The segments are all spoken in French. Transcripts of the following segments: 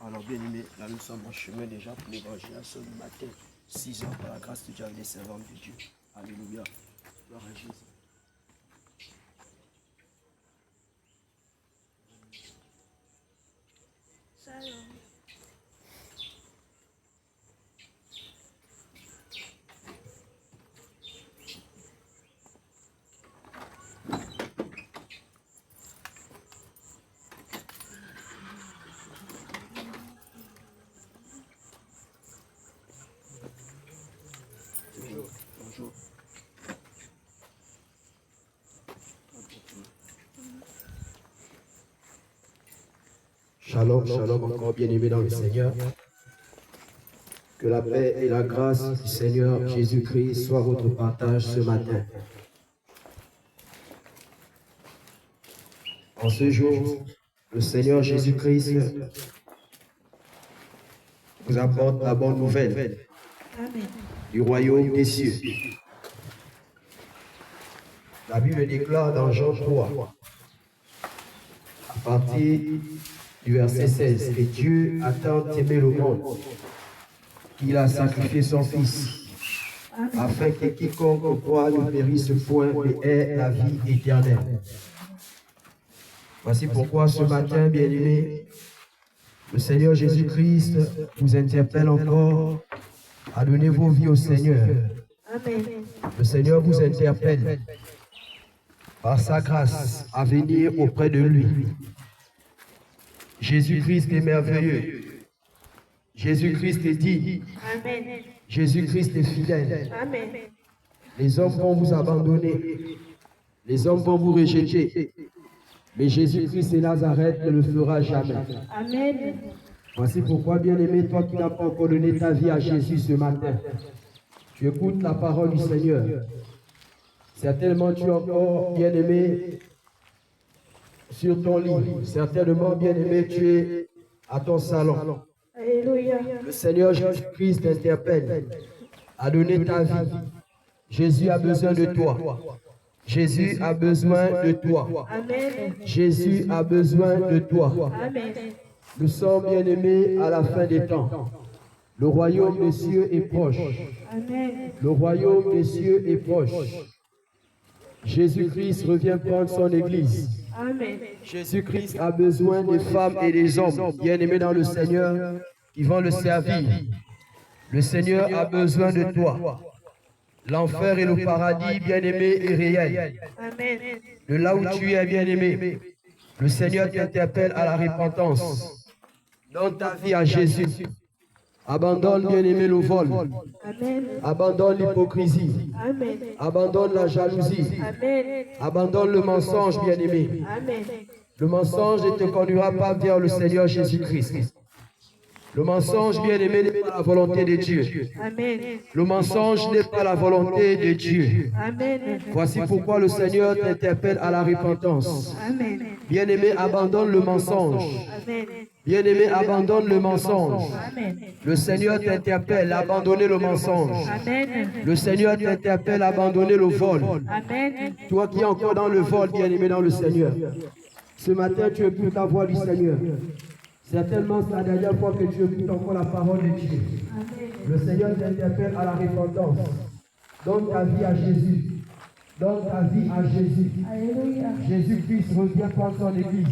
Alors bien aimé, là nous sommes en chemin déjà pour l'évangélisation du matin, 6 heures par la grâce de Dieu avec les servants de Dieu. Alléluia. Gloire à Jésus. Shalom. Bonjour. Shalom, shalom, encore bien-aimés dans le Seigneur. Que la paix et la grâce du Seigneur Jésus-Christ soient votre partage ce matin. En ce jour, le Seigneur Jésus-Christ vous apporte la bonne nouvelle du royaume des cieux. La Bible déclare dans Jean 3, à partir du verset 16, que Dieu a tant aimé le monde qu'il a sacrifié son Fils, afin que quiconque croit ne périsse point, mais ait la vie éternelle. Voici pourquoi ce matin, bien-aimés, le Seigneur Jésus-Christ vous interpelle encore à donner vos vies au Seigneur. Le Seigneur vous interpelle par sa grâce à venir auprès de lui. Jésus-Christ est merveilleux. Jésus-Christ est digne. Jésus-Christ est fidèle. Les hommes vont vous abandonner. Les hommes vont vous rejeter. Mais Jésus-Christ et Nazareth ne le fera jamais. Amen. Voici pourquoi, bien-aimé, toi qui n'as pas encore donné ta vie à Jésus ce matin, tu écoutes la parole du Seigneur. Certainement, tu es encore, bien-aimé, sur ton lit. Certainement, bien-aimé, tu es à ton salon. Alléluia. Le Seigneur Jésus-Christ t'interpelle à donner ta vie. Jésus a besoin de toi. Jésus a besoin de toi. Amen. Jésus a besoin de toi. Amen. Nous sommes bien-aimés à la fin des temps. Le royaume des cieux est proche. Amen. Le royaume des cieux est proche. Jésus-Christ revient prendre son église. Amen. Jésus-Christ a besoin des femmes et des hommes bien-aimés dans le Seigneur qui vont le servir. Le Seigneur a besoin de toi. L'enfer et le paradis, bien-aimé, est réel. Amen. De là où tu es, bien-aimé, le Seigneur t'interpelle à la repentance. Donne ta vie à Jésus. Abandonne, bien-aimé, le vol. Amen. Abandonne l'hypocrisie. Amen. Abandonne la jalousie. Amen. Abandonne le mensonge, bien-aimé. Amen. Le mensonge ne te conduira pas vers le Seigneur Jésus-Christ. Le mensonge, bien-aimé, n'est pas la volonté de Dieu. Amen. Le mensonge n'est pas la volonté de Dieu. Amen. Voici pourquoi le Seigneur t'interpelle à la repentance. Amen. Bien-aimé, abandonne le mensonge. Amen. Bien-aimé, abandonne le mensonge. Amen. Le Seigneur t'interpelle à abandonner le mensonge. Amen. Le Seigneur t'interpelle à abandonner le vol. Amen. Toi qui es encore dans le vol, bien-aimé dans le Seigneur. Ce matin, tu écoutes la voix du Seigneur. Certainement, c'est la dernière fois que tu écoutes encore la parole de Dieu. Le Seigneur t'interpelle à la repentance. Donne ta vie à Jésus. Donne ta vie à Jésus. Alléluia. Jésus-Christ revient prendre son église.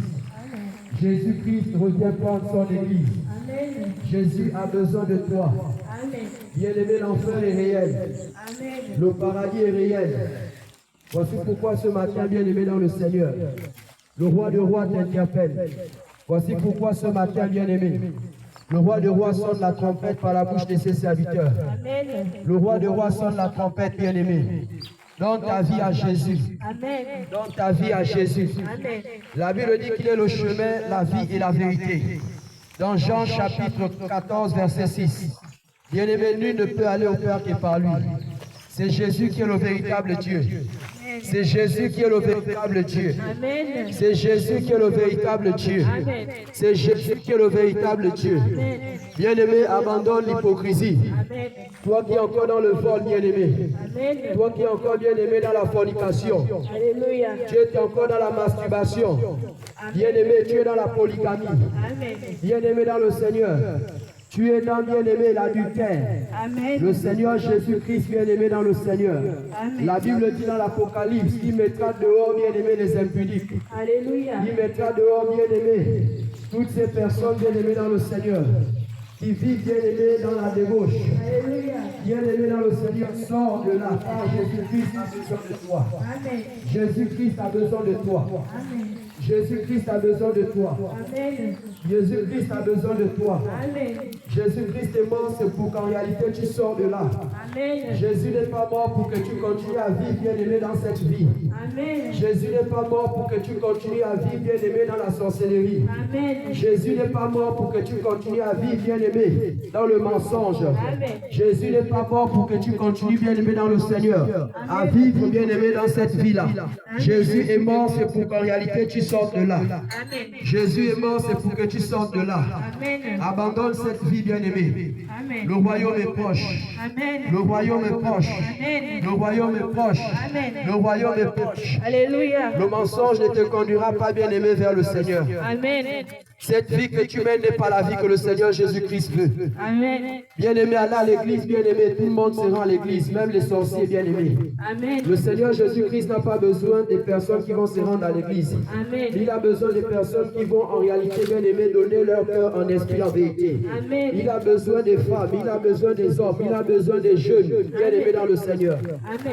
Jésus-Christ revient prendre son église. Amen. Jésus a besoin de toi. Amen. Bien-aimé, l'enfer est réel. Amen. Le paradis est réel. Voici pourquoi ce matin, bien-aimé dans le Seigneur, le roi de rois t'interpelle. Voici pourquoi ce matin, bien-aimé, le roi de rois sonne la trompette par la bouche de ses serviteurs. Amen. Le roi de rois sonne la trompette, bien-aimé. Donne ta vie à Jésus. Amen. Donne ta vie à Jésus. Amen. La Bible dit qu'il est le chemin, la vie et la vérité. Dans Jean chapitre 14, verset 6. Bien-aimé, nul ne peut aller au Père que par lui. C'est Jésus qui est le véritable Dieu. C'est Jésus qui est le véritable Dieu. Amen. C'est Jésus qui est le véritable Dieu. Amen. C'est Jésus qui est le véritable Dieu. Bien-aimé, abandonne l'hypocrisie. Amen. Toi qui es encore dans le vol, bien-aimé. Amen. Toi qui es encore bien-aimé dans la fornication. Alléluia. Tu es encore dans la masturbation. Bien-aimé, tu es dans la polygamie. Amen. Bien-aimé dans le Seigneur. Tu es dans, bien-aimé, l'adultère. Amen. Le Seigneur Jésus-Christ, bien-aimé dans le Seigneur. Amen. La Bible dit dans l'Apocalypse qu'il mettra dehors, bien-aimé, les impudiques. Alléluia. Il mettra dehors, bien-aimé, toutes ces personnes, bien-aimées dans le Seigneur, qui vivent, bien-aimés, dans la débauche. Alléluia. Bien-aimé dans le Seigneur, sors de là, car Jésus-Christ a besoin de toi. Amen. Jésus-Christ a besoin de toi. Amen. Jésus-Christ a besoin de toi. Amen. Jésus-Christ a besoin de toi. Amen. Jésus-Christ est mort, c'est pour qu'en réalité tu sors de là. Amen. Jésus n'est pas mort pour que tu continues à vivre, bien-aimé, dans cette vie. Amen. Jésus n'est pas mort pour que tu continues à vivre, bien-aimé, dans la sorcellerie. Amen. Jésus n'est pas mort pour que tu continues à vivre, bien-aimé, dans le mensonge. Amen. Jésus n'est pas mort pour que tu continues, bien-aimé, dans le Seigneur, à vivre, bien-aimé, dans cette vie-là. Jésus est mort, c'est pour qu'en réalité tu sortes de là. Amen. Jésus est mort, c'est pour que tu sortes de là. Amen. Abandonne cette vie, bien-aimé. Amen. Le royaume est proche. Amen. Le royaume est proche. Amen. Le royaume est proche. Amen. Le royaume est proche. Alléluia. Le mensonge ne te conduira pas, bien-aimé, vers le Seigneur. Amen. Cette vie que tu mènes n'est pas la vie que le Seigneur Jésus-Christ veut. Amen. Bien-aimé, aller à l'église, bien-aimé, tout le monde se rend à l'église, même les sorciers, bien-aimés. Amen. Le Seigneur Jésus-Christ n'a pas besoin des personnes qui vont se rendre à l'église. Amen. Il a besoin des personnes qui vont en réalité, bien-aimé, donner leur cœur en esprit, en vérité. Amen. Il a besoin des femmes, il a besoin des hommes, il a besoin des jeunes, bien-aimés dans le Seigneur,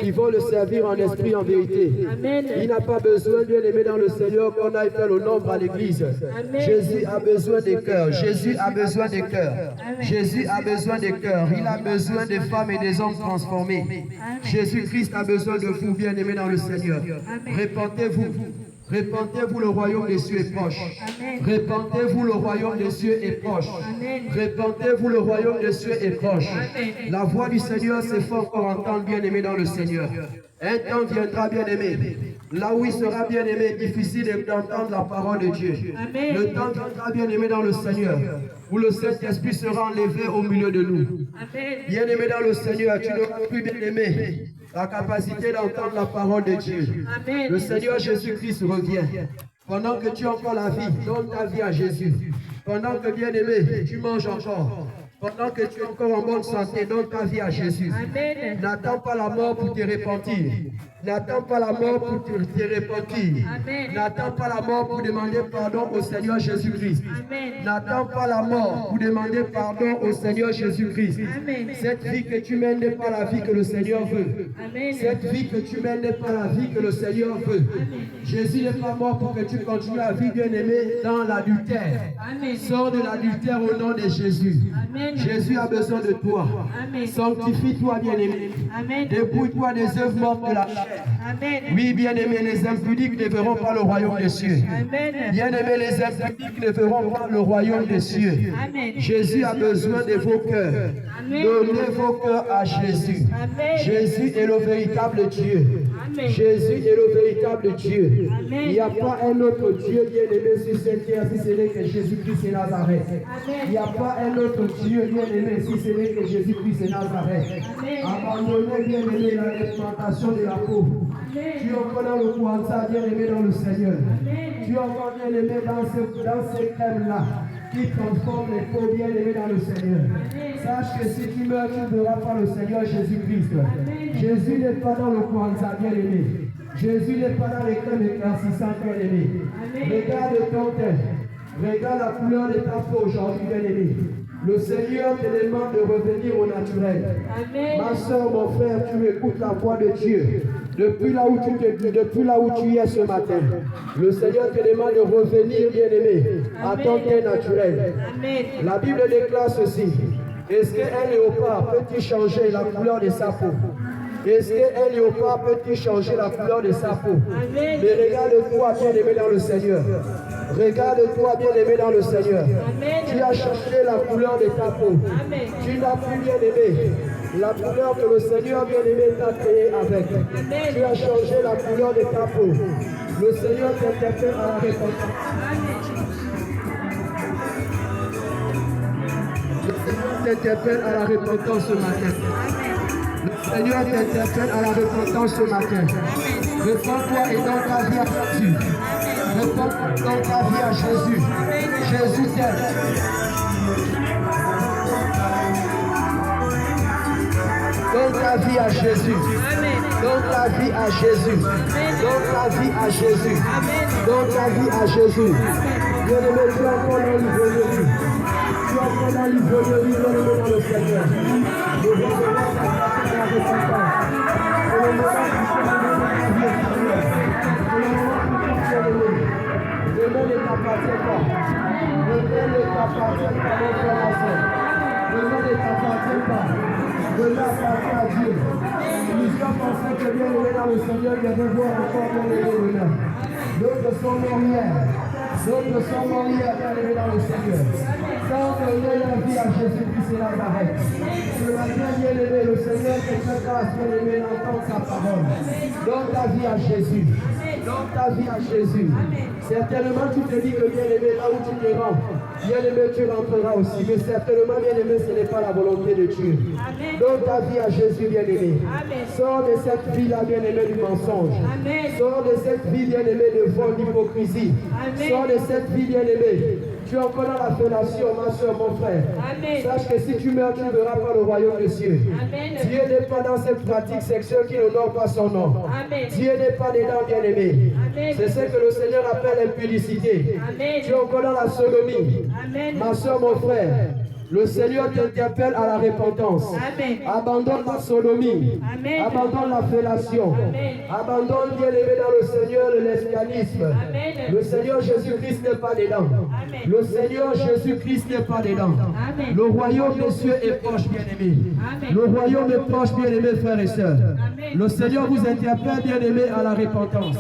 qui vont le servir en esprit, en vérité. Amen. Il n'a pas besoin, bien-aimé dans le Seigneur, qu'on aille faire le nombre à l'église. Amen. Jésus a besoin des cœurs, Jésus a besoin des cœurs, Jésus a besoin des cœurs, il a besoin des femmes et des hommes transformés. Jésus-Christ a besoin de vous, bien-aimés dans le Seigneur. Répentez-vous. Répentez-vous, le royaume des cieux est proche. Répentez-vous, le royaume des cieux est proche. Répentez-vous, le royaume des cieux est proche. La voix du Seigneur se fait encore entendre, bien-aimé dans le Seigneur. Un temps viendra, bien-aimé, là où il sera, bien-aimé, difficile d'entendre la parole de Dieu. Le temps viendra, bien-aimé dans le Seigneur, où le Saint-Esprit sera enlevé au milieu de nous. Bien-aimé dans le Seigneur, tu n'auras plus, bien-aimé, la capacité d'entendre la parole de Dieu. Amen. Le Seigneur Jésus-Christ revient. Pendant que tu as encore la vie, donne ta vie à Jésus. Pendant que, bien-aimé, tu manges encore. Pendant que tu es encore en bonne santé, donne ta vie à Jésus. Amen. N'attends pas la mort pour te repentir. N'attends pas la mort pour te repentir. Amen. N'attends pas la mort pour demander pardon au Seigneur Jésus-Christ. Amen. N'attends pas la mort pour demander pardon au Seigneur Jésus-Christ. Amen. Cette vie que tu mènes n'est pas la vie que le Seigneur veut. Amen. Cette vie que tu mènes n'est pas la vie que le Seigneur veut. Jésus n'est pas mort pour que tu continues à vivre, bien-aimé, dans l'adultère. Amen. Sors de l'adultère au nom de Jésus. Amen. Jésus a besoin de toi. Amen. Sanctifie-toi, bien-aimé. Amen. Dépouille-toi des œuvres mortes de la chair. Amen. Oui, bien-aimés, les impudiques ne verront pas le royaume des cieux. Amen. Bien-aimés, les impudiques ne verront pas le royaume des cieux. Amen. Jésus a besoin de vos cœurs. Amen. Donnez vos cœurs à Jésus. Amen. Jésus est le véritable Dieu. Amen. Jésus est le véritable Dieu. Amen. Il n'y a pas un autre Dieu bien-aimé sur cette terre si ce n'est que Jésus-Christ et Nazareth. Il n'y a pas un autre Dieu bien-aimé si ce n'est que Jésus-Christ et Nazareth. Abandonnez, bien-aimé, la représentation de la peau. Tu es encore dans le Kwanzaa, bien-aimé dans le Seigneur. Tu es encore bien-aimé dans ces crèmes-là qui transforment les peaux, bien-aimés dans le Seigneur. Sache que si tu meurs, tu ne verras pas le Seigneur Jésus-Christ. Jésus n'est pas dans le Kwanzaa, bien-aimé. Jésus n'est pas dans les crèmes éclaircissantes, bien-aimé. Regarde ton teint. Regarde la couleur de ta peau aujourd'hui, bien-aimé. Le Seigneur te demande de revenir au naturel. Amen. Ma soeur, mon frère, tu écoutes la voix de Dieu. Depuis là où tu es ce matin, le Seigneur te demande de revenir, bien-aimé, à ton teint naturel. Amen. La Bible déclare ceci. Est-ce qu'un léopard peut-il changer la couleur de sa peau? Est-ce qu'un léopard peut-il changer la couleur de sa peau? Amen. Mais regarde-toi, bien-aimé dans le Seigneur. Regarde-toi, bien-aimé dans le Seigneur. Amen. Tu as changé la couleur de ta peau. Amen. Tu n'as plus, bien-aimé, La couleur que le Seigneur bien-aimé t'a créé avec. Tu as changé la couleur de ta peau. Le Seigneur t'interpelle à la repentance. Le Seigneur t'interpelle à la repentance ce matin. Le Seigneur t'interpelle à la repentance ce matin. Repends-toi et donne ta vie à Jésus. Repends-toi dans ta vie à Jésus. Jésus t'aime. Donne ta vie à Jésus. Donne ta vie à Jésus. Donne ta vie à Jésus. Donne ta vie à Jésus. Bien-aimé, tu es encore dans l'ivronerie. Tu es encore dans l'ivronerie, bien-aimé dans le Seigneur. Je veux voir ta vie à la repentance. C'est le moment où tu peux donner ta vie au Seigneur. C'est le moment où tu peux donner. Demain ne t'appartient pas. Demain ne t'appartient pas, mon frère, ma soeur. Demain ne t'appartient pas. Demain appartient à Dieu. Nous sommes pensés que bien aimé dans le Seigneur, il y a de voir encore bien aimé demain. D'autres sont morts hier. D'autres sont morts hier, bien aimé dans le Seigneur. Sans donner la vie à Jésus-Christ et Nazareth. Ce matin, bien aimé, le Seigneur te fait grâce, bien aimé, d'entendre sa parole. Donne ta vie à Jésus. Donne ta vie à Jésus. Certainement, tu te dis que bien aimé, là où tu te rends, bien aimé, tu rentreras aussi. Mais certainement, bien aimé, ce n'est pas la volonté de Dieu. Donne ta vie à Jésus, bien aimé. Sors de cette vie-là, bien aimé, du mensonge. Sors de cette vie, bien aimé, de vol, d'hypocrisie. Sors de cette vie, bien aimé. Tu es encore dans la fellation, ma soeur, mon frère. Sache que si tu meurs, tu ne verras pas le royaume des cieux. Dieu n'est pas dans cette pratique sexuelle qui n'honore pas son nom. Dieu n'est pas dedans, bien aimé. C'est ce que le Seigneur appelle impudicité. Tu es encore dans la sodomie. Ma soeur, mon frère. Le Seigneur t'interpelle à la repentance. Abandonne la sodomie. Abandonne la fellation. Abandonne, bien aimé dans le Seigneur, le lesbianisme. Le Seigneur Jésus-Christ n'est pas dedans. Le Seigneur Jésus-Christ n'est pas dedans. Le royaume des cieux est proche, bien aimé. Le royaume est proche, bien aimé, frères et sœurs. Le Seigneur vous interpelle, bien aimé, à la repentance.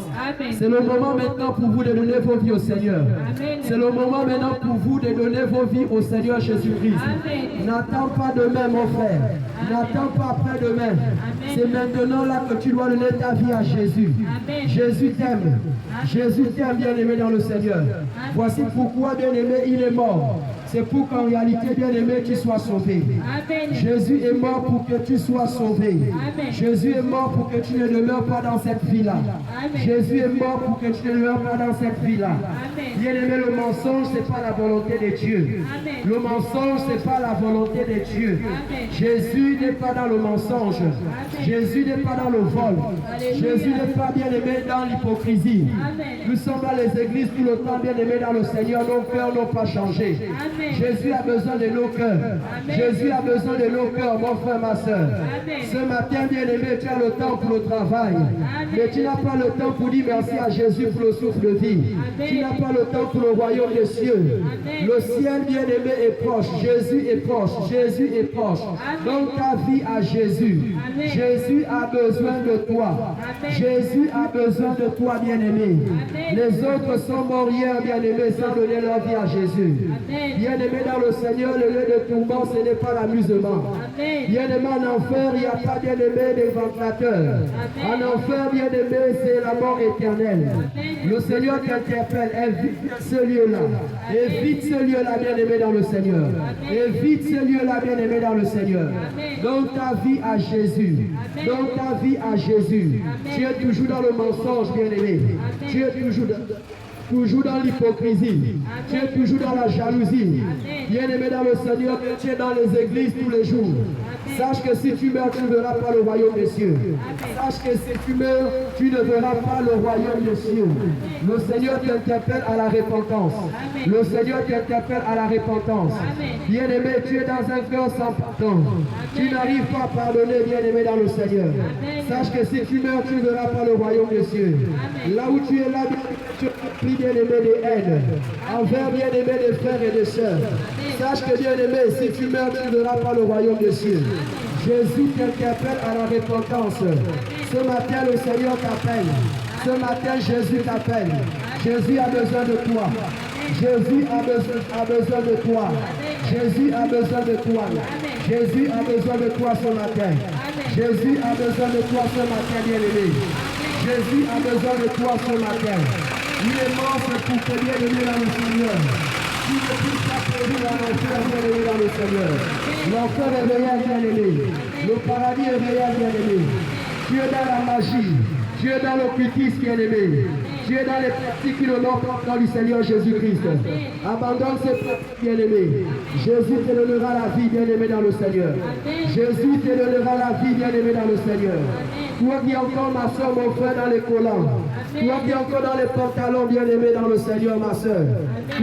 C'est le moment maintenant pour vous de donner vos vies au Seigneur. C'est le moment maintenant pour vous de donner vos vies au Seigneur Jésus-Christ. N'attends pas demain, mon frère. N'attends pas après demain. C'est maintenant là que tu dois donner ta vie à Jésus. Jésus t'aime. Jésus t'aime, bien aimé dans le Seigneur. Voici pourquoi, bien aimé, il est mort. C'est pour qu'en réalité, bien aimé, tu sois sauvé. Jésus est mort pour que tu sois sauvé. Jésus est mort pour que tu ne demeures pas dans cette vie-là. Jésus est mort pour que tu ne demeures pas dans cette vie-là. Bien aimé, le mensonge, ce n'est pas la volonté de Dieu. Le mensonge, ce n'est pas la volonté de Dieu. Jésus n'est pas dans le mensonge. Jésus n'est pas dans le vol. Jésus n'est pas, bien aimé, dans l'hypocrisie. Nous sommes dans les églises tout le temps, bien aimé, dans le Seigneur. Nos cœurs n'ont pas changé. Jésus a besoin de nos cœurs. Jésus a besoin de nos cœurs, mon frère, ma soeur. Ce matin, bien aimé, tu as le temps pour le travail. Mais tu n'as pas le temps pour dire merci à Jésus pour le souffle de vie. Tu n'as pas le temps pour le royaume des cieux. Le ciel, bien aimé, est proche. Jésus est proche. Jésus est proche. Donne ta vie à Jésus. Jésus a besoin de toi. Jésus a besoin de toi, bien aimé. Les autres sont morts hier, bien aimé, sans donner leur vie à Jésus. Bien-aimé dans le Seigneur, le lieu de tourment, ce n'est pas l'amusement. Bien-aimé en enfer, il n'y a pas, bien-aimé, des ventilateurs. En enfer, bien-aimé, c'est la mort éternelle. Le Seigneur t'interpelle, évite ce lieu-là. Évite ce lieu-là, bien-aimé dans le Seigneur. Évite ce lieu-là, bien-aimé dans le Seigneur. Donne ta vie à Jésus. Donne ta vie à Jésus. Tu es toujours dans le mensonge, bien-aimé. Tu es toujours dans l'hypocrisie. Tu es toujours dans la jalousie. Bien-aimé dans le Seigneur, tu es dans les églises tous les jours. Sache que si tu meurs, tu ne verras pas le royaume des cieux. Sache que si tu meurs, tu ne verras pas le royaume des cieux. Le Seigneur t'interpelle à la repentance. Le Seigneur t'interpelle à la repentance. Bien-aimé, tu es dans un cœur sans pardon. Tu n'arrives pas à pardonner, bien-aimé dans le Seigneur. Sache que si tu meurs, tu ne verras pas le royaume des cieux. Là où tu es là, tu es bien-aimé des haines envers, bien-aimé, des frères et des sœurs. Sache que, bien-aimé, si tu meurs, tu ne verras pas le royaume des cieux. Jésus t'interpelle à la repentance. Ce matin, le Seigneur t'appelle. Ce matin, Jésus t'appelle. Jésus a besoin de toi. Jésus a besoin de toi. Jésus a besoin de toi. Jésus a besoin de toi ce matin. Jésus a besoin de toi ce matin, bien-aimé. Jésus a besoin de toi ce matin. Il est mort pour te bien-aimer dans le Seigneur. Tu ne peux pas périr dans l'enfer, bien-aimé dans le Seigneur. L'enfer est réel, bien-aimé. Le paradis est réel, bien-aimé. Tu es dans la magie. Tu es dans l'occultisme, bien-aimé. Tu es dans les pratiques qui n'ont pas dans le Seigneur Jésus-Christ. Abandonne ces pratiques, bien-aimé. Jésus te donnera la vie, bien-aimé, dans le Seigneur. Jésus te donnera la vie, bien-aimé, dans le Seigneur. Toi qui es encore, ma soeur, mon frère, dans les collants. Toi qui es encore dans les pantalons, bien-aimé, dans le Seigneur, ma soeur.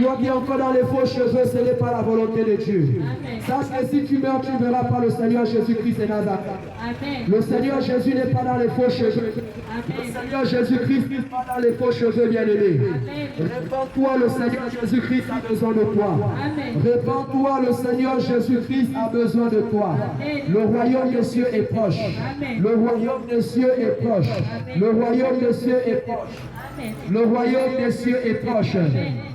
Toi qui es encore dans les faux cheveux, ce n'est pas la volonté de Dieu. Sache que si tu meurs, tu ne verras pas le Seigneur Jésus-Christ et Nazareth. Le Seigneur Jésus n'est pas dans les faux cheveux. Le Seigneur Jésus-Christ n'est pas dans les faux cheveux, bien-aimé. Répands-toi, le Seigneur Jésus-Christ a besoin de toi. Répands-toi, le Seigneur Jésus-Christ a besoin de toi. Le royaume des cieux est proche. Le royaume des cieux est proche. Le royaume des cieux est proche. Le royaume des cieux est proche.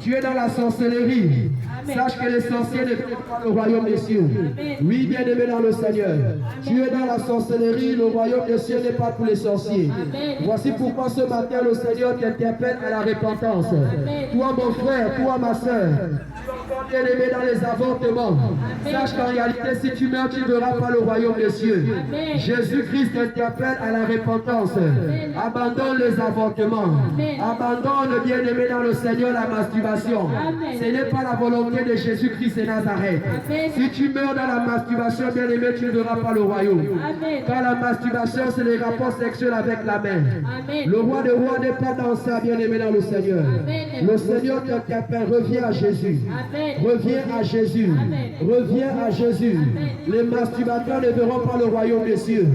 Tu es dans la sorcellerie. Sache que les sorciers ne viennent pas le royaume des cieux. Oui, bien-aimé dans le Seigneur. Tu es dans la sorcellerie, le royaume des cieux n'est pas pour les sorciers. Voici pourquoi ce matin le Seigneur t'interpelle à la repentance. Toi mon frère, toi ma soeur, bien-aimé dans les avortements. Sache qu'en réalité, si tu meurs, tu ne verras pas le royaume des cieux. Jésus-Christ t'interpelle à la repentance. Abandonne les avortements. Abandonne, bien-aimé dans le Seigneur, la masturbation. Ce n'est pas la volonté de Jésus-Christ et Nazareth. Si tu meurs dans la masturbation, bien-aimé, tu ne verras pas le royaume. Car la masturbation, c'est les rapports sexuels avec la main. Le roi des rois n'est pas dans ça, bien-aimé dans le Seigneur. Le Seigneur t'interpelle, reviens à Jésus. Reviens à Jésus. Reviens à Jésus. Les masturbateurs ne verront pas le royaume des cieux.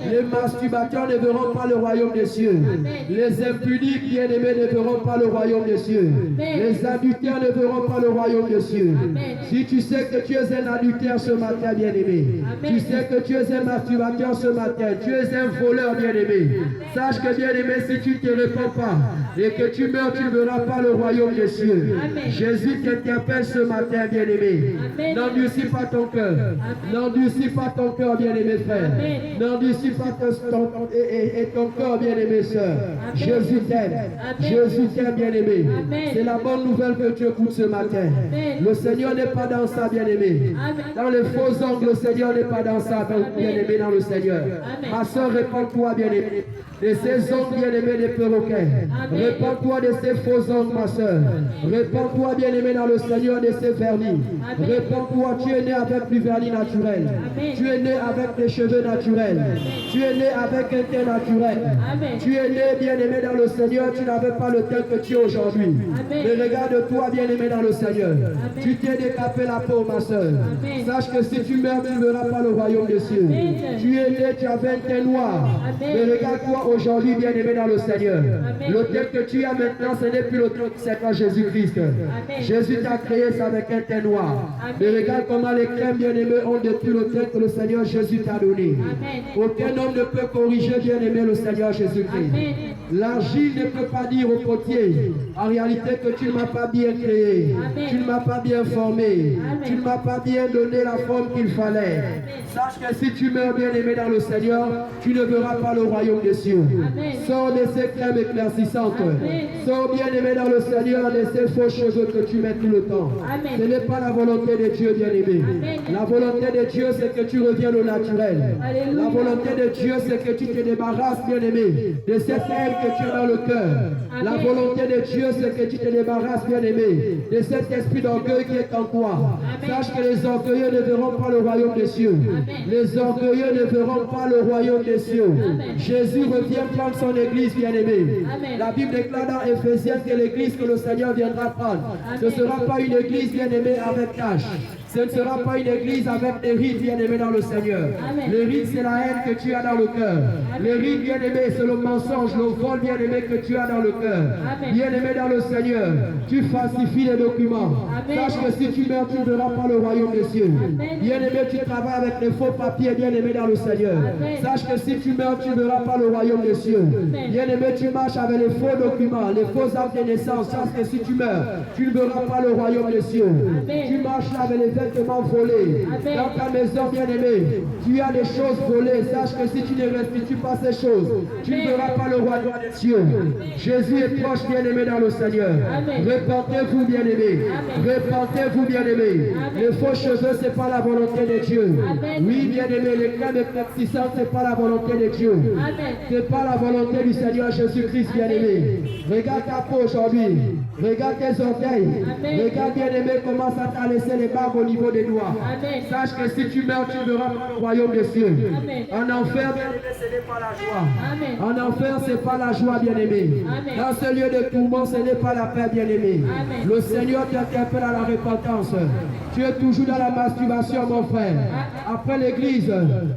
Les masturbateurs ne verront pas le royaume des cieux. Les impudiques, bien-aimés, ne verront pas le royaume des cieux. Les adultères ne verront pas le royaume des cieux. Si tu sais que tu es un adultère ce matin, bien-aimé, tu sais que tu es un masturbateur ce matin, tu es un voleur, bien-aimé, sache que, bien-aimé, si tu ne te réponds pas et que tu meurs, tu ne verras pas le royaume des cieux. Jésus t'interpelle ce matin, bien-aimé. N'endurcis pas ton cœur. N'endurcis pas ton cœur, bien-aimé frère. N'endurcis pas ton cœur, bien-aimé soeur. Jésus t'aime. Jésus t'aime, bien-aimé. C'est la bonne nouvelle que tu écoutes ce matin. Le Seigneur n'est pas dans ça, bien-aimé. Dans les faux ongles, le Seigneur n'est pas dans ça, bien-aimé, dans le Seigneur. Ma soeur, répands-toi, bien-aimé, de ces ongles, bien-aimés, des perroquets. Répands-toi de ces faux ongles, ma soeur. Répands-toi, bien-aimé, dans le Seigneur, de ces vernis. Répands-toi, tu es né avec du vernis naturel. Tu es né avec des cheveux naturels. Tu es né avec un teint naturel. Tu es né, bien-aimé, dans le Seigneur, tu n'avais pas le teint que tu es aujourd'hui. Mais regarde-toi, bien-aimé, dans le Seigneur. Tu t'es décapé la peau, ma soeur. Sache que si tu meurs, tu ne verras pas le royaume des cieux. Tu es né, tu avais un teint noir. Mais regarde-toi aujourd'hui, bien-aimé, dans le Seigneur. Le teint que tu as maintenant, ce n'est plus le teint que c'est en Jésus-Christ. Jésus t'a créé ça avec un teint noir. Mais regarde comment les crèmes, bien-aimés, ont depuis le teint que le Seigneur Jésus t'a donné. Aucun homme ne peut corriger, bien-aimé, le Seigneur Jésus-Christ. L'argile ne peut pas dire au potier, en réalité, que tu ne m'as pas bien créé, tu ne m'as pas bien formé, tu ne m'as pas bien donné la forme qu'il fallait. Sache que si tu meurs, bien-aimé, dans le Seigneur, tu ne verras pas le royaume des cieux. Sors de ces crèmes éclaircissantes. Sors, bien-aimé, dans le Seigneur, de ces faux cheveux que tu mets tout le temps. Ce n'est pas la volonté de Dieu, bien-aimé. La volonté de Dieu, c'est que tu reviennes au naturel. La volonté de Dieu, c'est que tu te débarrasses, bien-aimé, de cette haine que tu as dans le cœur. La volonté de Dieu, c'est que tu te débarrasses, bien-aimé, de cet esprit d'orgueil qui est en toi. Sache que les orgueilleux ne verront pas le royaume des cieux. Les orgueilleux ne verront pas le royaume des cieux. Jésus revient prendre son église, bien-aimé. La Bible déclare dans Éphésiens que l'église que le Seigneur viendra prendre, ce ne sera pas une église, bien-aimée, avec tâche. Ce ne sera pas une église avec des rites, bien-aimés dans le Seigneur. Amen. Les rites, c'est la haine que tu as dans le cœur. Les rites, bien-aimés, c'est le mensonge, le vol, bien-aimé, que tu as dans le cœur. Amen. Bien-aimé dans le Seigneur, tu falsifies les documents. Amen. Sache que si tu meurs, tu ne verras pas le royaume des cieux. Amen. Bien-aimé, tu travailles avec les faux papiers, bien-aimé dans le Seigneur. Amen. Sache que si tu meurs, tu ne verras pas le royaume des cieux. Amen. Bien-aimé, tu marches avec les faux documents, les faux actes de naissance. Sache que si tu meurs, tu ne verras pas le royaume des cieux. Amen. Tu marches là avec les vêtements volés. Amen. Dans ta maison, bien-aimé, tu as des choses volées. Sache que si tu ne restitues pas ces choses, tu ne verras pas le royaume des cieux. Jésus est proche, bien-aimé dans le Seigneur. Amen. Repentez-vous, bien-aimé. Amen. Repentez-vous, bien-aimé. Amen. Les faux cheveux, ce n'est pas la volonté de Dieu. Amen. Oui, bien-aimé, les crèmes éclaircissantes, ce n'est pas la volonté de Dieu. Amen. Ce n'est pas la volonté du Seigneur Jésus-Christ, bien-aimé. Regarde ta peau aujourd'hui. Regarde tes orteils. Amen. Regarde, bien-aimé, comment ça t'a laissé les barbes au niveau des doigts. Amen. Sache que si tu meurs, tu ne verras pas le royaume des cieux. Amen. En enfer, bien-aimé, ce n'est pas la joie. Amen. En enfer, ce n'est pas la joie, bien-aimé. Amen. Dans ce lieu de tourment, ce n'est pas la paix, bien-aimé. Amen. Le Seigneur t'interpelle à la repentance. Tu es toujours dans la masturbation, mon frère. Après l'église,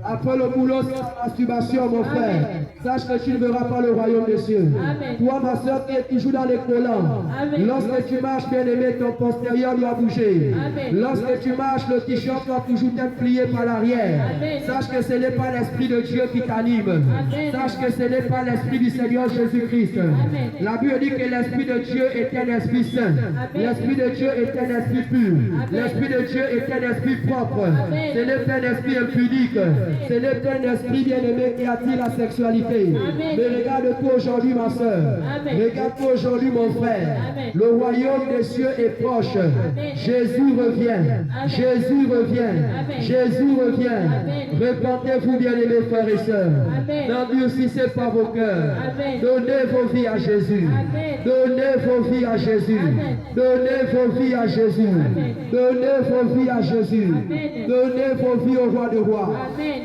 après le boulot, c'est la masturbation, mon frère. Sache que tu ne verras pas le royaume des cieux. Amen. Toi, ma soeur, qui es toujours dans les collants. Amen. Lorsque tu marches, bien-aimé, ton postérieur doit bouger. Amen. Lorsque tu marches, le t-shirt doit toujours être plié par l'arrière. Amen. Sache que ce n'est pas l'Esprit de Dieu qui t'anime. Amen. Sache que ce n'est pas l'Esprit du Seigneur Jésus-Christ. Amen. La Bible dit que l'Esprit de Dieu est un Esprit saint. L'Esprit de Dieu est un Esprit pur. L'Esprit de Dieu est un Esprit propre. Amen. Ce n'est pas un esprit impudique. Ce n'est pas un esprit bien-aimé qui attire la sexualité. Amen. Mais regarde-toi aujourd'hui, ma soeur. Amen. Regarde-toi aujourd'hui, mon frère. Amen. Le royaume des cieux est proche. Jésus revient. Jésus revient. Jésus revient. Repentez-vous, bien-aimés frères et sœurs. Amen. N'endurcissez pas vos cœurs. Amen. Donnez vos vies à Jésus. Amen. Donnez vos vies à Jésus. Amen. Donnez vos vies à Jésus. Amen. Donnez vos vies à Jésus. Amen. Donnez vos vies au roi de rois. Amen.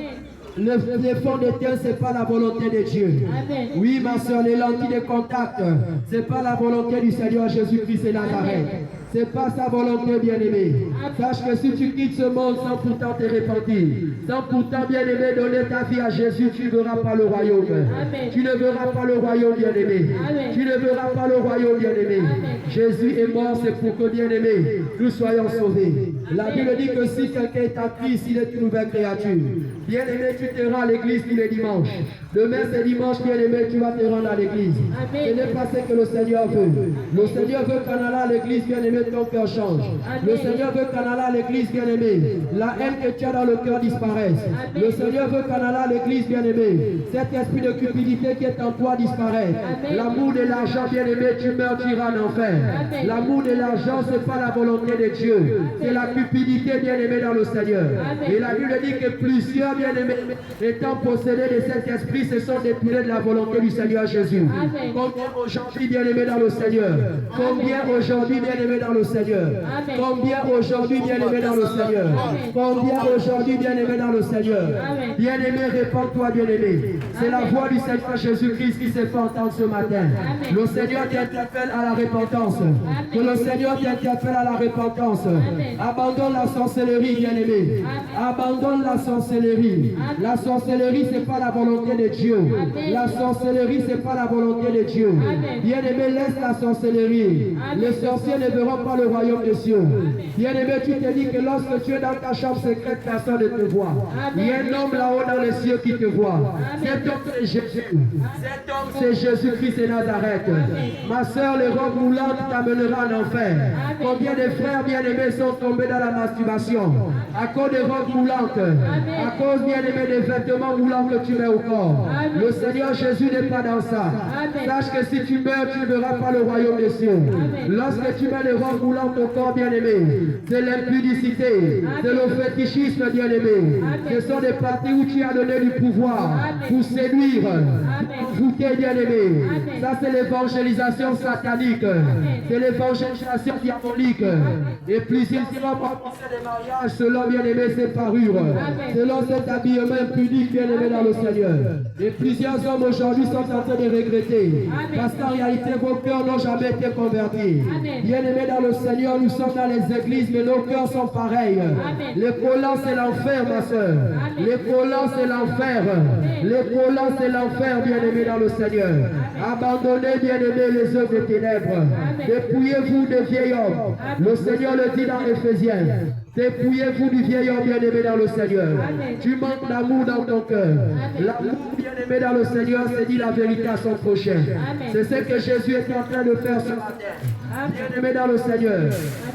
Les fonds de terre, ce n'est pas la volonté de Dieu. Amen. Oui, ma soeur, les lentilles de contact, ce n'est pas la volonté du Seigneur Jésus-Christ et Nazareth. Ce n'est pas sa volonté, bien-aimé. Sache que si tu quittes ce monde sans pourtant te repentir, sans pourtant, bien-aimé, donner ta vie à Jésus, tu ne verras pas le royaume. Amen. Tu ne verras pas le royaume, bien-aimé. Amen. Tu ne verras pas le royaume, bien-aimé. Amen. Jésus est mort, c'est pour que, bien-aimé, nous soyons sauvés. La Bible dit que si quelqu'un est en Christ, il est une nouvelle créature. Bien-aimé, tu te rends à l'église tous les dimanches. Demain, c'est dimanche, bien-aimé, tu vas te rendre à l'église. Amen. Ce n'est pas ce que le Seigneur veut. Le Seigneur veut qu'en allant à l'église, bien-aimé, ton cœur change. Le Seigneur veut qu'en allant à l'église, bien-aimé, la haine que tu as dans le cœur disparaisse. Amen. Le Seigneur veut qu'en allant à l'église, bien-aimé, cet esprit de cupidité qui est en toi disparaisse. Amen. L'amour de l'argent, bien-aimé, tu meurs, tu iras en enfer. Amen. L'amour de l'argent, ce n'est pas la volonté de Dieu. C'est la cupidité, bien-aimé, dans le Seigneur. Amen. Et la Bible dit que plusieurs, bien-aimés, étant possédés de cet esprit, se sont dépurés de la volonté du Seigneur Jésus. Amen. Combien aujourd'hui, bien-aimés, dans le Seigneur? Combien aujourd'hui, bien-aimés, dans le Seigneur? Amen. Combien aujourd'hui, bien-aimés, dans le Seigneur? Amen. Combien aujourd'hui, bien-aimés, dans le Seigneur? Amen. Bien-aimé, réponds-toi, bien-aimé. C'est la Amen. voix du Seigneur Jésus-Christ qui s'est fait entendre ce matin. Amen. Le Seigneur t'interpelle à la repentance. Que le Seigneur t'interpelle à la repentance. Amen. Abandonne la sorcellerie, bien-aimé. Amen. Abandonne la sorcellerie. Amen. La sorcellerie, ce n'est pas la volonté de Dieu. Amen. La sorcellerie, ce n'est pas la volonté de Dieu. Amen. Bien-aimé, laisse la sorcellerie. Amen. Les sorciers ne verront pas le royaume des cieux. Bien-aimé, tu te dis que lorsque tu es dans ta chambre secrète, personne ne te voit. Amen. Il y a un homme là-haut dans les cieux qui te voit. Amen. Cet homme, c'est Jésus. Cet homme, c'est Jésus-Christ et Nazareth. Ma soeur, les robes moulantes t'amènera en enfer. Combien de frères bien-aimés sont tombés dans la masturbation à cause des robes moulantes, à cause, bien-aimés, des vêtements moulants que tu mets au corps. Amen. Le Seigneur Jésus n'est pas dans ça. Amen. Sache que si tu meurs, tu ne verras pas le royaume des cieux. Lorsque tu mets les robes moulantes au corps, bien-aimé, c'est l'impudicité, c'est le fétichisme, bien-aimé. Ce sont des parties où tu as donné du pouvoir pour séduire, pour voûter, bien-aimé. Ça, c'est l'évangélisation satanique. C'est l'évangélisation diabolique. Et plusieurs hommes accomplissez des mariages selon bien-aimé ses parures, selon cet habillement pudique bien-aimé dans le Seigneur. Et plusieurs hommes aujourd'hui sont en train de regretter, parce qu'en réalité vos cœurs n'ont jamais été convertis. Bien-aimé dans le Seigneur, nous sommes dans les églises, mais nos cœurs sont pareils. Les collants c'est l'enfer, ma soeur. Les collants c'est l'enfer. Les collants c'est l'enfer, bien-aimé dans le Seigneur. Abandonnez, bien-aimé, les œuvres des ténèbres. Dépouillez-vous des vieils hommes. Le Seigneur le dit dans Éphésiens. Dépouillez-vous du vieil homme bien-aimé dans le Seigneur. Tu manques d'amour dans ton cœur. L'amour bien-aimé dans le Seigneur, c'est dit la vérité à son prochain. C'est ce que Jésus est en train de faire ce matin. Bien-aimé dans le Seigneur,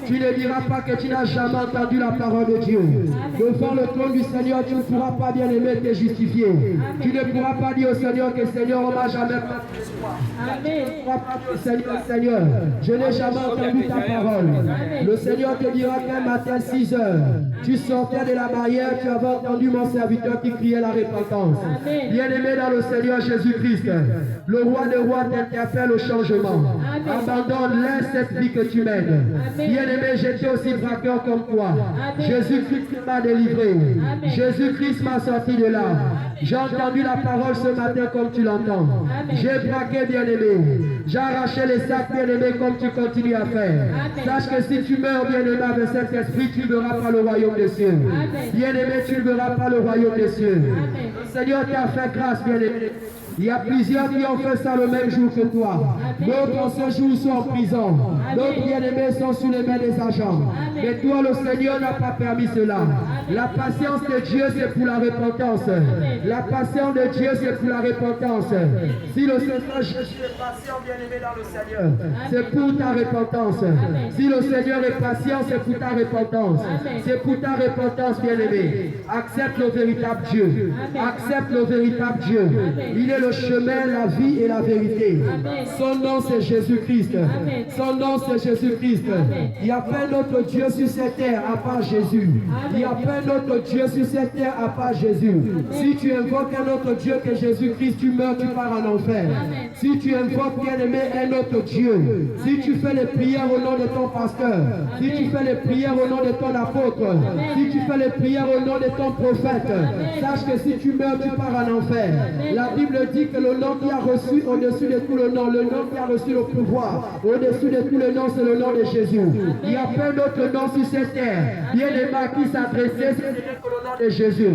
tu ne diras pas que tu n'as jamais entendu la parole de Dieu. Devant le trône du Seigneur, tu ne pourras pas bien-aimé te justifier. Tu ne pourras pas dire au Seigneur que Seigneur, on m'a jamais parlé de toi. Tu ne pourras pas dire Seigneur, je n'ai jamais entendu ta parole. Le Seigneur te dira qu'un matin 6 heures, tu sortais de la barrière, tu avais entendu mon serviteur qui criait la repentance. Bien-aimé dans le Seigneur Jésus-Christ, le roi des rois t'interpelle au changement. Abandonne, laisse cette vie que tu mènes. Bien-aimé, j'étais aussi braqueur comme toi. Jésus-Christ m'a délivré. Jésus-Christ m'a sorti de là. J'ai entendu la parole ce matin comme tu l'entends. J'ai braqué, bien-aimé. J'ai arraché les sacs, bien-aimé, comme tu continues à faire. Sache que si tu meurs, bien-aimé, avec cet esprit, tu ne verras pas le royaume des cieux. Bien-aimé, tu ne verras pas le royaume des cieux. Le Seigneur t'a fait grâce, bien-aimé. Il y a plusieurs qui ont fait ça le même jour que toi. D'autres en ce jour sont en prison. D'autres bien-aimés sont sous les mains des agents. Mais toi, le Seigneur n'a pas permis cela. La patience de Dieu, c'est pour la repentance. La patience de Dieu, c'est pour la repentance. Si le Seigneur Jésus est patient, bien-aimé dans le Seigneur, c'est pour ta repentance. Si le Seigneur est patient, c'est pour ta repentance. C'est pour ta repentance, bien-aimé. Accepte le véritable Dieu. Accepte le véritable Dieu. Il est le chemin, la vie et la vérité. Son nom c'est Jésus-Christ. Son nom c'est Jésus-Christ. Il n'y a pas d'autre Dieu sur cette terre à part Jésus. Il n'y a pas d'autre Dieu sur cette terre à part Jésus. Si tu invoques un autre Dieu que Jésus-Christ, tu meurs, tu pars en enfer. Si tu invoques, bien-aimé, un autre Dieu, si tu fais les prières au nom de ton pasteur, si tu fais les prières au nom de ton apôtre, si tu fais les prières au nom de ton prophète, sache que si tu meurs, tu pars en enfer. La Bible dit que le nom qui a reçu au-dessus de tout le nom qui a reçu le pouvoir, au-dessus de tout le nom, c'est le nom de Jésus. Il n'y a pas d'autre nom sur cette terre. Bien aimé à qui s'adresser, c'est le nom de Jésus.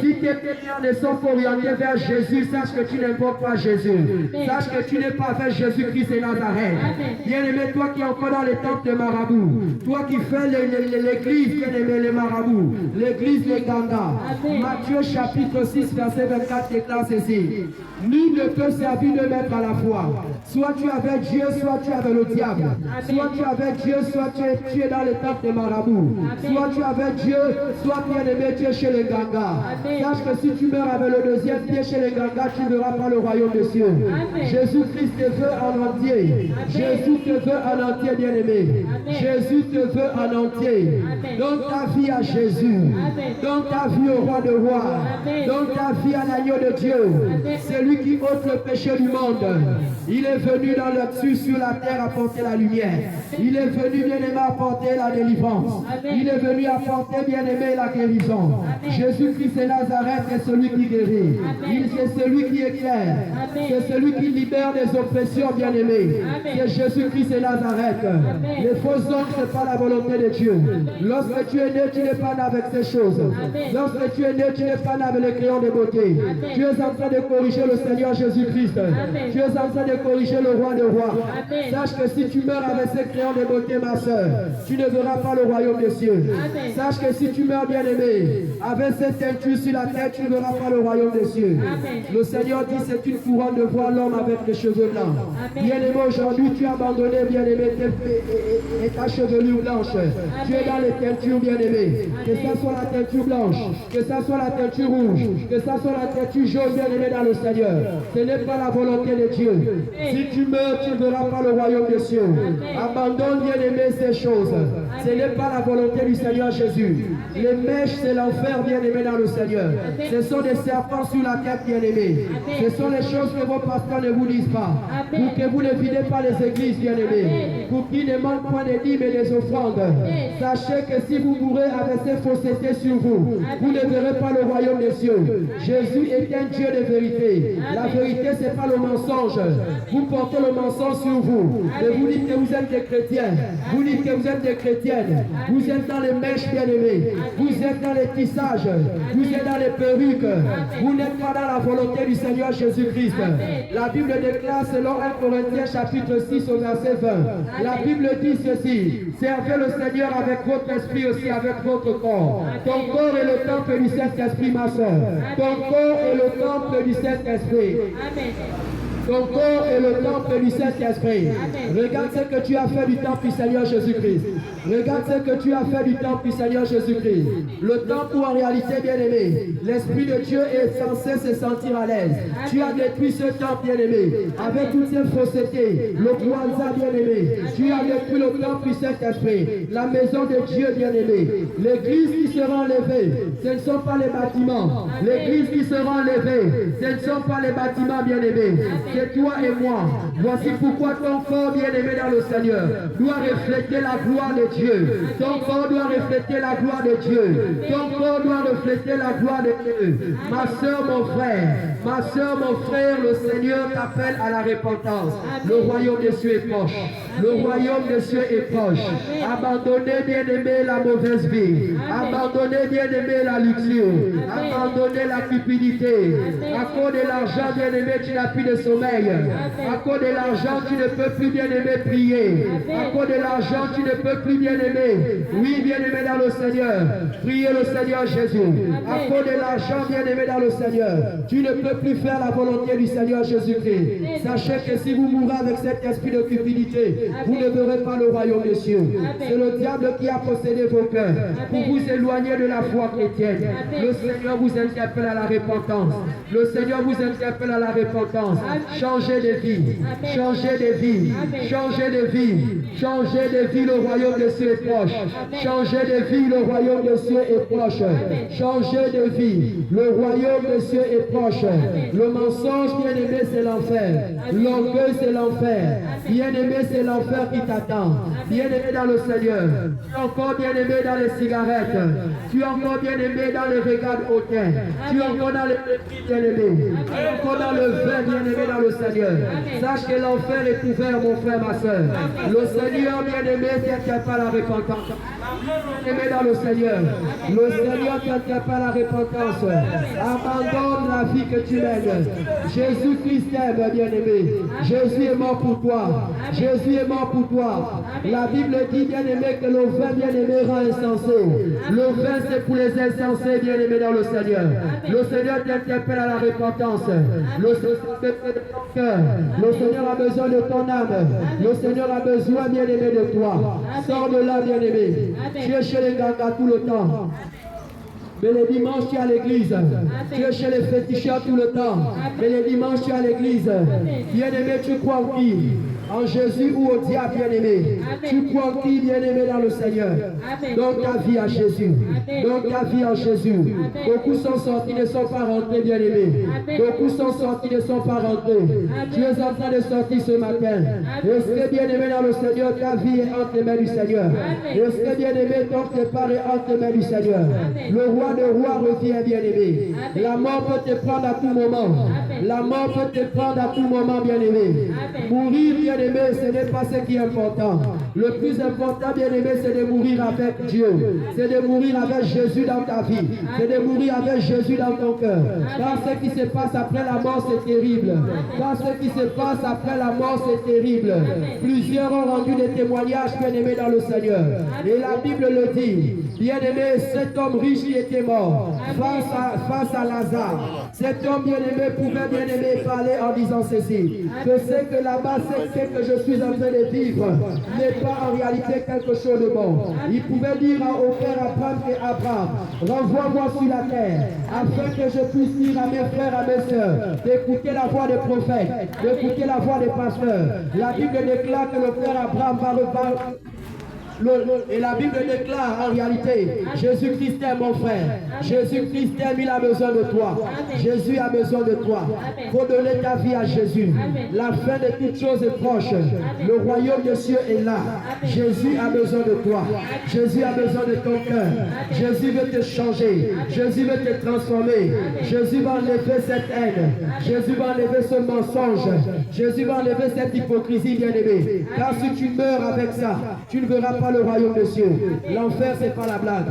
Si tes prières ne sont pas orientées vers Jésus, sache que tu n'invoques pas Jésus. Sache que tu n'es pas avec Jésus-Christ et Nazareth. Bien aimé, toi qui es encore dans les temples de marabouts, toi qui fais l'église, bien aimé, les marabouts, l'église, les gangas. Matthieu chapitre 6, verset 24 déclare ceci. Nul ne peut servir de maître à la fois. Soit tu es avec Dieu, soit tu es avec le diable. Soit tu es avec Dieu, soit tu es dans les temples des marabouts. Soit tu es avec Dieu, soit bien-aimé, tu es chez les gangas. Sache que si tu meurs avec le deuxième pied chez les gangas, tu ne verras pas le royaume des cieux. Jésus-Christ te veut en entier. Jésus te veut en entier, bien-aimé. Jésus te veut en entier. Donne ta vie à Jésus. Donne ta vie au roi de rois. Donne ta vie à l'agneau de Dieu. C'est lui qui ôte le péché du monde. Il est venu dans le dessus sur la terre apporter la lumière. Il est venu, bien-aimé, apporter la délivrance. Il est venu apporter, bien-aimé, la guérison. Jésus-Christ est Nazareth, c'est celui qui guérit. C'est celui qui éclaire. C'est celui qui libère des oppressions, bien-aimé. C'est Jésus-Christ est Nazareth. Les faux hommes, ce n'est pas la volonté de Dieu. Lorsque tu es né, tu n'es pas né avec ces choses. Lorsque tu es né, tu n'es pas né avec les crayons de beauté. Tu es en train de corriger le Seigneur Jésus-Christ. Tu es en train de corriger le roi des rois. Sache que si tu meurs avec ces crayons de beauté, ma soeur, tu ne verras pas le royaume des cieux. Sache que si tu meurs, bien-aimé, avec cette teinture sur la tête, tu ne verras pas le royaume des cieux. Le Seigneur dit c'est une couronne de voir l'homme avec les cheveux blancs. Bien-aimé, aujourd'hui, tu as abandonné, bien-aimé, et ta chevelure blanche. Tu es dans les teintures, bien-aimé. Que ça soit la teinture blanche, que ça soit la teinture rouge, que ça soit la teinture jaune, bien-aimé, dans le Seigneur. Ce n'est pas la volonté de Dieu. Si tu meurs, tu ne verras pas le royaume des cieux. Abandonne, bien-aimé, ces choses. Ce n'est pas la volonté du Seigneur Jésus. Les mèches, c'est l'enfer, faire, bien-aimés dans le Seigneur. Ce sont des serpents sur la tête, bien-aimés. Ce sont les choses que vos pasteurs ne vous disent pas. Pour que vous ne videz pas les églises, bien-aimés. Pour qu'ils ne manquent point des dîmes et des offrandes. Sachez que si vous mourrez avec ces faussetés sur vous, vous ne verrez pas le royaume des cieux. Jésus est un Dieu de vérité. La vérité, ce n'est pas le mensonge. Vous portez le mensonge sur vous. Mais vous dites que vous êtes des chrétiens. Vous dites que vous êtes des chrétiennes. Vous êtes dans les mèches, bien-aimés. Vous êtes dans les tissages. Vous êtes dans les perruques. Vous n'êtes pas dans la volonté du Seigneur Jésus-Christ. La Bible déclare selon 1 Corinthiens chapitre 6 au verset 20. La Bible dit ceci. Servez le Seigneur avec votre esprit aussi, avec votre corps. Ton corps est le temple du Saint-Esprit, ma soeur. Ton corps est le temple du Saint-Esprit. Ton corps est le temple du Saint-Esprit. Regarde ce que tu as fait du temple du Seigneur Jésus-Christ. Regarde ce que tu as fait du temple du Seigneur Jésus-Christ. Le temple où en réalité, bien-aimé, l'Esprit de Dieu est censé se sentir à l'aise. Tu as détruit ce temple, bien-aimé, avec toutes ces faussetés, le croisat, bien-aimé. Tu as détruit le temple du Saint-Esprit, la maison de Dieu, bien-aimé. L'église qui sera enlevée, ce ne sont pas les bâtiments. L'église qui sera enlevée, ce ne sont pas les bâtiments, bien-aimés. C'est toi et moi. Voici pourquoi ton corps, bien-aimé dans le Seigneur, doit refléter la gloire de Dieu. Ton corps doit refléter la gloire de Dieu. Ton corps doit refléter la gloire de Dieu. Ma soeur, mon frère, le Seigneur t'appelle à la repentance. Le royaume des cieux est proche. Le royaume des cieux est proche. Abandonnez, bien-aimé, la mauvaise vie. Abandonnez, bien-aimé, la luxure. Abandonnez la cupidité. À cause de l'argent, bien-aimé, tu n'as plus de sommeil. À cause de l'argent, tu ne peux plus, bien-aimé, prier. À cause de l'argent, tu ne peux plus, bien-aimé. Oui, bien-aimé dans le Seigneur. Priez le Seigneur Jésus. À cause de l'argent, bien-aimé dans le Seigneur, tu ne peux plus faire la volonté du Seigneur Jésus-Christ. Sachez que si vous mourrez avec cet esprit de cupidité, vous ne verrez pas le royaume des cieux. C'est le diable qui a possédé vos cœurs pour vous éloigner de la foi chrétienne. Le Seigneur vous interpelle à la repentance. Le Seigneur vous interpelle à la repentance. Changez de vie. Changez de vie. Changez de vie. Changez de vie, le royaume des cieux est proche. Changez de vie, le royaume des cieux est proche. Changez de vie, le royaume des cieux est proche. Le mensonge, bien-aimé, c'est l'enfer. L'orgueil, c'est l'enfer. Bien-aimé, c'est l'enfer qui t'attend. Bien-aimé dans le Seigneur. Tu es encore bien-aimé dans les cigarettes. Tu es encore bien-aimé dans les regards hautains. Tu es encore dans les bien-aimés. Tu es encore dans le vin, bien-aimé dans le Seigneur. Sache que l'enfer est ouvert, mon frère, ma soeur. Le Seigneur, bien-aimé, t'inquiète pas la repentance. Bien-aimé dans le Seigneur. Le Seigneur t'inquiète pas la repentance. Abandonne la vie que tu mènes. Jésus-Christ t'aime, bien-aimé. Jésus est mort pour toi. Jésus est mort pour toi. La Bible dit, bien-aimé, que le vin, bien-aimé, rend insensé. Le vin, c'est pour les insensés, bien-aimés dans le Seigneur. Le Seigneur t'interpelle à la repentance. Le Seigneur a besoin de ton âme. Le Seigneur a besoin, bien-aimé, de toi. Sors de là, bien-aimé. Tu es chez les gangas tout le temps. Mais les dimanches, tu es à l'église. Tu es chez les féticheurs tout le temps. Mais les dimanches, tu es à l'église. Bien-aimé, tu crois en qui? En Jésus ou au diable, bien-aimé? Tu crois en qui, bien-aimé, dans le Seigneur? Donne ta vie à Jésus. Donne ta vie à Jésus. Beaucoup sont sortis, ne sont pas rentrés, bien-aimé. Beaucoup sont sortis, ne sont pas rentrés. Tu es en train de sortir ce matin. Est-ce que, bien-aimé, dans le Seigneur, ta vie est entre les mains du Seigneur? Est-ce que, bien-aimé, ton départ est entre les mains du Seigneur? Le roi de rois revient, bien-aimé. La mort peut te prendre à tout moment. La mort peut te prendre à tout moment, bien-aimé. Mourir, bien-aimé, ce n'est pas ce qui est important. Le plus important, bien-aimé, c'est de mourir avec Dieu. C'est de mourir avec Jésus dans ta vie. C'est de mourir avec Jésus dans ton cœur. Car ce qui se passe après la mort, c'est terrible. Car ce qui se passe après la mort, c'est terrible. Plusieurs ont rendu des témoignages, bien-aimés, dans le Seigneur. Et la Bible le dit. Bien-aimé, cet homme riche qui était mort face à Lazare. Cet homme bien-aimé pouvait, bien-aimé, parler en disant ceci. Je sais que là-bas, ce que je suis en train de vivre n'est pas en réalité quelque chose de bon. Il pouvait dire au père Abraham et Abraham, renvoie-moi sur la terre, afin que je puisse dire à mes frères, à mes sœurs, d'écouter la voix des prophètes, d'écouter la voix des pasteurs. La Bible déclare que le père Abraham va reparler. Et la Bible déclare en réalité, Jésus-Christ est mon frère. Jésus-Christ aime, il a besoin de toi. Jésus a besoin de toi. Il faut donner ta vie à Jésus. La fin de toutes choses est proche. Le royaume des cieux est là. Jésus a besoin de toi. Jésus a besoin de ton cœur. Jésus veut te changer. Jésus veut te transformer. Jésus va enlever cette haine. Jésus va enlever ce mensonge. Jésus va enlever cette hypocrisie, bien-aimé. Car si tu meurs avec ça, tu ne verras pas le royaume des cieux. L'enfer, ce n'est pas la blague.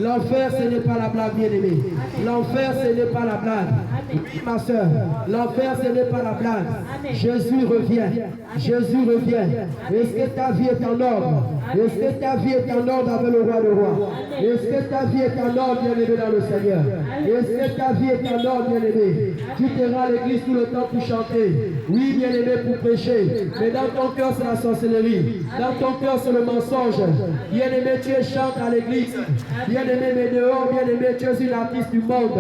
L'enfer, ce n'est pas la blague, bien-aimé. L'enfer, ce n'est pas la blague. Oui, ma soeur, l'enfer, ce n'est pas la blague. Jésus revient. Jésus revient. Est-ce que ta vie est en ordre? Est-ce que ta vie est en ordre avec le roi de rois? Est-ce que ta vie est en ordre, bien-aimé, dans le Seigneur? Est-ce que ta vie est en ordre, bien-aimé? Tu te rends à l'église tout le temps pour chanter. Oui, bien-aimé, pour prêcher. Mais dans ton cœur, c'est la sorcellerie. Dans ton cœur, c'est le mensonge. Bien-aimé, tu es chante à l'église. Bien-aimé, mais dehors, bien-aimé, tu es une artiste du monde.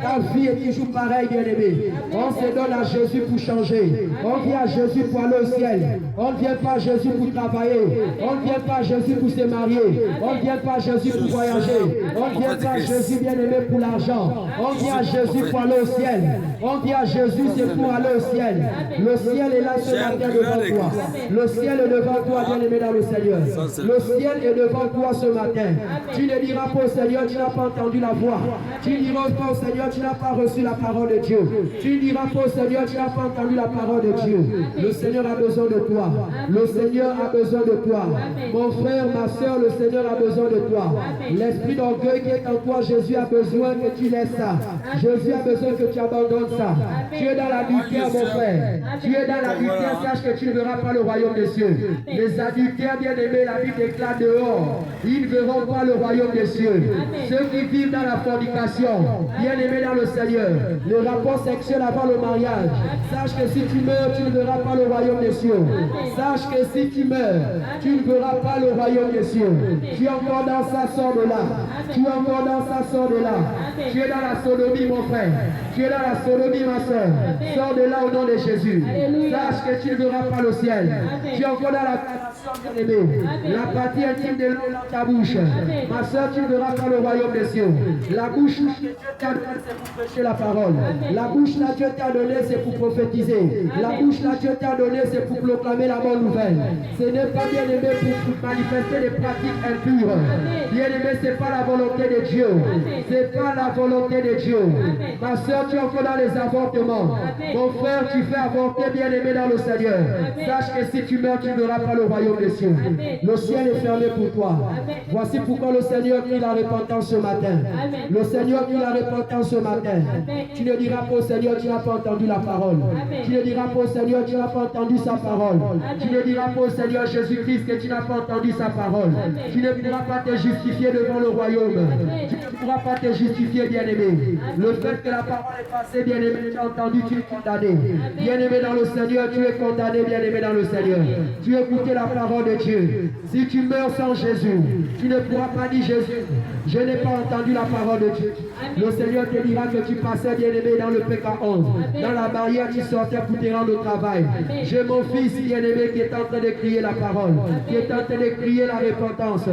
Ta vie est toujours pareille, bien-aimé. On se donne à Jésus pour changer. On vient à Jésus pour aller au ciel. On ne vient pas à Jésus pour travailler. On ne vient pas à Jésus pour se marier. On ne vient pas à Jésus pour voyager. On ne vient pas à Jésus, bien-aimé, pour l'argent. On vient à Jésus pour aller au ciel. On vient à Jésus, c'est pour aller au ciel. Le ciel est là ce matin devant toi. Le ciel est devant toi, bien-aimé, dans le Seigneur. Le ciel est devant toi ce matin. Tu ne diras pas au Seigneur, tu n'as pas entendu la voix. Tu ne diras pas au Seigneur, tu n'as pas reçu la parole de Dieu. Tu ne diras pas au Seigneur, tu n'as pas entendu la parole de Dieu. Le Seigneur a besoin de toi. Le Seigneur a besoin de toi. Mon frère, ma soeur, le Seigneur a besoin de toi. L'esprit d'orgueil qui est en toi, Jésus a besoin que tu laisses ça. Jésus a besoin que tu abandonnes ça. Tu es dans l'adultère, mon frère. Tu es dans l'adultère, sache que tu ne verras pas le royaume des cieux. Les adultères, bien-aimés, la Bible déclare dehors, ils ne verront pas le royaume des cieux. Ceux qui vivent dans la fornication, bien-aimés dans le Seigneur, le rapport sexuel avant le mariage, sache que si tu meurs, tu ne verras pas le royaume des cieux. Sache que si tu meurs, tu ne verras pas le royaume des cieux. Tu es encore dans ça, sors de là. Tu es encore dans ça, sors de là. Tu es dans la sodomie, mon frère. Tu es dans la sodomie, ma soeur. Sors de là au nom de Jésus. Sache que tu ne verras pas le ciel. Tu es encore dans la bien-aimé. La partie intime de l'eau dans ta bouche. Ma soeur, tu ne verras pas le royaume des cieux. La bouche que Dieu t'a donnée, c'est pour prêcher la parole. La bouche que Dieu t'a donnée, c'est pour prophétiser. La bouche que Dieu t'a donnée, c'est pour proclamer la bonne nouvelle. Ce n'est pas, bien-aimé, pour manifester des pratiques impures. Bien-aimé, ce n'est pas la volonté de Dieu. Ce n'est pas la volonté de Dieu. Ma soeur, tu es encore dans les avortements. Mon frère, tu fais avorter, bien-aimé, dans le Seigneur. Sache que si tu meurs, tu ne verras pas le royaume des cieux. Le ciel est fermé pour toi. Voici pourquoi le Seigneur crie la repentance ce matin. Le Seigneur crie la repentance ce matin. Tu ne diras pas au Seigneur, tu n'as pas entendu la parole. Tu ne diras pas au Seigneur, tu n'as pas entendu sa parole. Tu ne diras pas au Seigneur Jésus-Christ que tu n'as pas entendu sa parole. Tu ne pourras pas te justifier devant le royaume. Tu ne pourras pas te justifier, bien-aimé. Le fait que la parole est passée, bien-aimé, tu as entendu, tu es condamné. Bien-aimé dans le Seigneur, tu es condamné, bien-aimé dans le Seigneur. Tu as écouté la parole de Dieu. Si tu meurs sans Jésus, tu ne pourras pas dire Jésus, je n'ai pas entendu la parole de Dieu. Le Seigneur te dira que tu passais, bien-aimé, dans le PK11. Dans la barrière, tu sortais pour te rendre au travail. J'ai mon fils, bien-aimé, qui est en train de crier la parole, qui est en train de crier la repentance.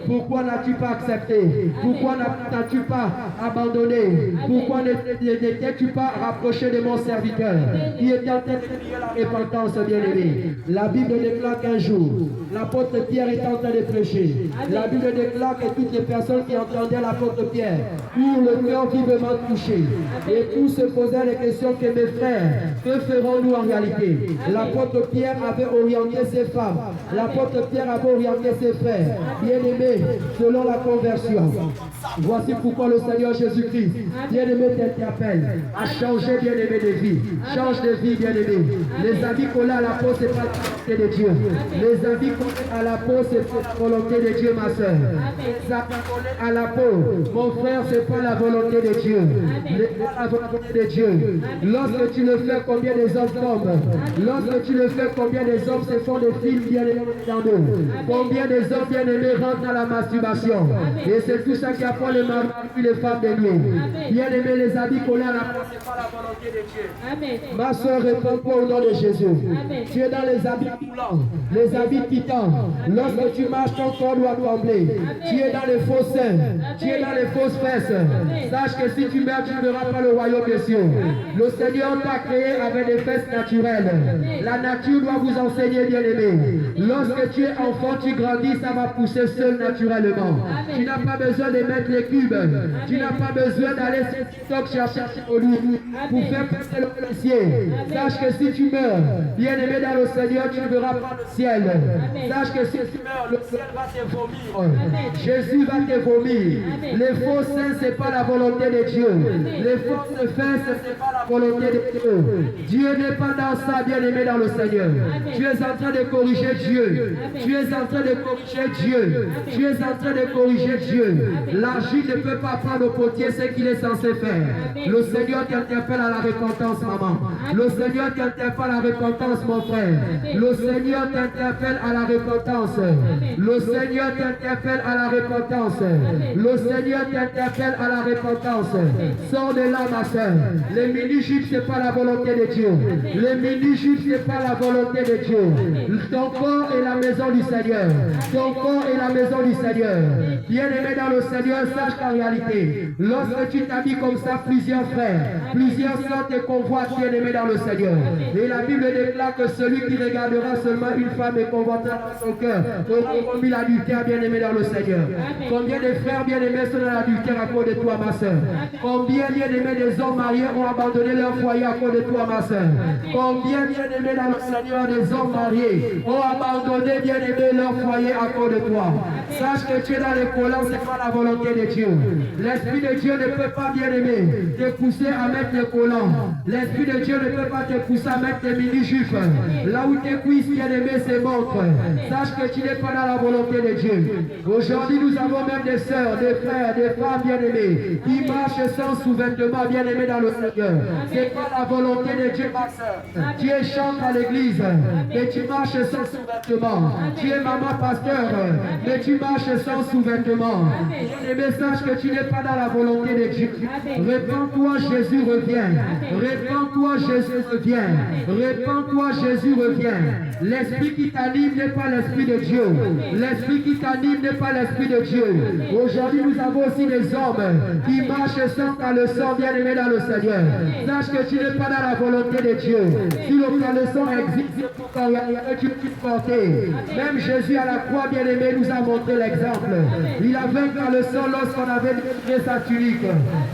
Pourquoi n'as-tu pas accepté? Pourquoi n'as-tu pas abandonné? Pourquoi n'étais-tu pas rapproché de mon serviteur qui était en train de crier la repentance, bien-aimé? La Bible déclare qu'un jour, l'apôtre Pierre est en train de prêcher. La Bible déclare que toutes les personnes qui entendaient l'apôtre Pierre eurent le cœur vivement touché. Et tous se posaient les questions que mes frères, que ferons-nous en réalité? L'apôtre Pierre avait orienté ses femmes. L'apôtre Pierre avait orienté ses frères. Bien-aimés, selon la conversion. Voici pourquoi le Seigneur Jésus-Christ, bien-aimé, t'interpelle à changer, bien-aimé, de vie. Change de vie, bien-aimé. Les habits collés à la peau, ce n'est pas la volonté de Dieu. Les habits collés à la peau, c'est pas la volonté de Dieu, ma soeur. Les habits collés à la peau, mon frère, ce n'est pas la volonté de Dieu. C'est pas la volonté de Dieu. Lorsque tu le fais, combien des hommes tombent? Lorsque tu le fais, combien des hommes se font des films bien-aimés dans nous? Combien des hommes bien-aimés rentrent dans la masturbation? Et c'est tout ça qui apprend les maris et les femmes de nuit. Bien-aimés, les habits collés à la peau, ce n'est pas la volonté de Dieu. Ma soeur, réponds-toi au nom de Jésus. Tu es dans les habits patoulant, les habits titans. Lorsque tu marches, ton corps doit trembler. Tu es dans les faux seins, tu es dans les fausses fesses. Sache que si tu meurs, tu ne verras pas le royaume des cieux. Le Seigneur t'a créé avec des fesses naturelles. La nature doit vous enseigner, bien-aimé. Lorsque tu es enfant, tu grandis, ça va pousser seul naturellement. Tu n'as pas besoin de mettre les cubes. Tu n'as pas besoin d'aller sur TikTok chercher au lit pour faire passer le policier. Sache que si tu meurs, bien-aimé dans le Seigneur, tu ne verras pas le ciel. Sache que si tu meurs, le ciel va te vomir. Jésus va te vomir. Les faux seins, ce n'est pas la volonté de Dieu. Les fausses fesses, ce n'est pas la volonté de Dieu. Dieu n'est pas dans ça, bien-aimé dans le Seigneur. Tu es en train de corriger Dieu. Tu es en train de corriger Dieu. Tu es en train de corriger Dieu. L'argile ne peut pas prendre au potier ce qu'il est censé faire. Le Seigneur t'interpelle à la repentance, maman. Le Seigneur t'interpelle à la repentance, mon frère. Le Seigneur t'interpelle à la repentance. Le Seigneur t'interpelle à la repentance. Le Seigneur t'interpelle à la repentance. Sors de là, ma soeur. Les mini-jupes, ce n'est pas la volonté de Dieu. Les mini-jupes, ce n'est pas la volonté de Dieu. Ton corps est la maison du Seigneur. Ton corps est la maison du Seigneur. Bien-aimé dans le Seigneur, sache qu'en réalité, lorsque tu t'habilles comme ça, plusieurs frères, plusieurs sœurs te convoitent, bien-aimé dans le Seigneur. Et la Bible déclare que celui qui regardera seulement une femme et convoitera dans son cœur aura commis l'adultère, bien-aimé dans le Seigneur. Combien de frères bien-aimés sont dans l'adultère à cause de toi, ma soeur? Combien bien-aimés des hommes mariés ont abandonné leur foyer à cause de toi, ma soeur? Combien bien-aimés dans le Seigneur des hommes mariés ont abandonné, bien-aimés, leur foyer à cause de toi? Sache que tu es dans les collants, ce n'est pas la volonté de Dieu. L'Esprit de Dieu ne peut pas, bien-aimé, te pousser à mettre les collants. L'Esprit de Dieu ne peut pas te pousser à mettre tes mini-jupes. Là où tes cuisses, bien-aimé, se montrent. Sache que tu n'es pas dans la volonté de Dieu. Aujourd'hui, nous avons même des sœurs, des frères, des femmes bien-aimées qui marchent sans sous-vêtements, bien-aimés dans le Seigneur. Ce n'est pas la volonté de Dieu, ma sœur. Tu es chante à l'église, mais tu marches sans sous-vêtements. Tu es maman pasteur, mais tu marches sans sous-vêtements. Bien-aimé, sache que tu n'es pas dans la volonté de Dieu. Répands-toi, Jésus revient. Répands-toi, Jésus revient. Répands-toi, Jésus revient. L'esprit qui t'anime n'est pas l'esprit de Dieu. L'esprit qui t'anime n'est pas l'esprit de Dieu. Aujourd'hui, nous avons aussi des hommes qui marchent sans caleçon, bien-aimés dans le Seigneur. Sache que tu n'es pas dans la volonté de Dieu. Si le caleçon existe pour que tu puisses porter. Même Jésus à la croix, bien-aimé, nous a montré l'exemple. Il avait un caleçon lorsqu'on avait délivré sa tunique.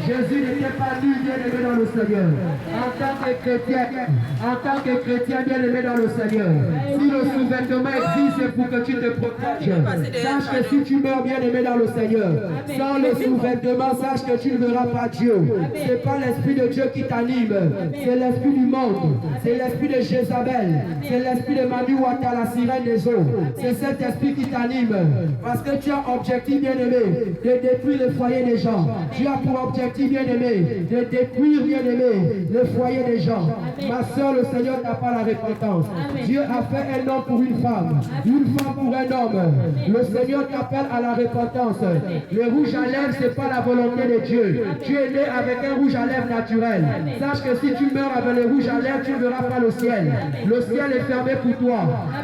Jésus n'était pas nu, bien-aimé dans le Seigneur. En tant que chrétien, bien-aimé dans le Seigneur. Si le sous-vêtement existe, c'est pour que tu te protèges. Sache que si tu meurs, bien-aimé dans le Seigneur, sans le sous-vêtement, sache que tu ne verras pas Dieu. Ce n'est pas l'esprit de Dieu qui t'anime, c'est l'esprit du monde, c'est l'esprit de Jézabel, c'est l'esprit de Manu Wata, la sirène des eaux. C'est cet esprit qui t'anime, parce que tu as objectif, bien-aimé, de détruire le foyer des gens. Tu as pour objectif, bien-aimé, de détruire, bien-aimé, le foyer des gens. Ma soeur, le Seigneur n'a pas la repentance. Dieu a fait un homme pour une femme pour un homme. Le Seigneur t'appelle à la repentance. Le rouge à lèvres, ce n'est pas la volonté de Dieu. Tu es né avec un rouge à lèvres naturel. Sache que si tu meurs avec le rouge à lèvres, tu ne verras pas le ciel. Le ciel est fermé pour toi.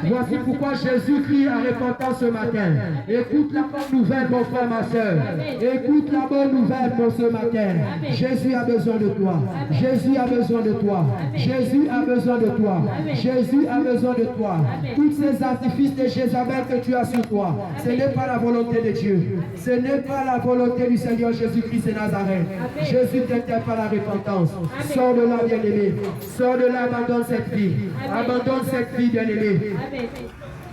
Voici pourquoi Jésus crie à repentance ce matin. Écoute la bonne nouvelle, mon frère, ma soeur. Écoute la bonne nouvelle pour ce matin. Jésus a besoin de toi. Jésus a besoin de toi. Jésus a besoin de toi. Jésus a besoin de toi. Tous ces artifices de Jézabel que tu as sur toi, ce n'est pas la volonté de Dieu. Ce n'est pas la volonté du Seigneur Jésus-Christ de Nazareth. Jésus t'interpelle à la repentance. Sors de là, bien-aimé. Sors de là, abandonne cette vie. Abandonne cette vie, bien-aimé.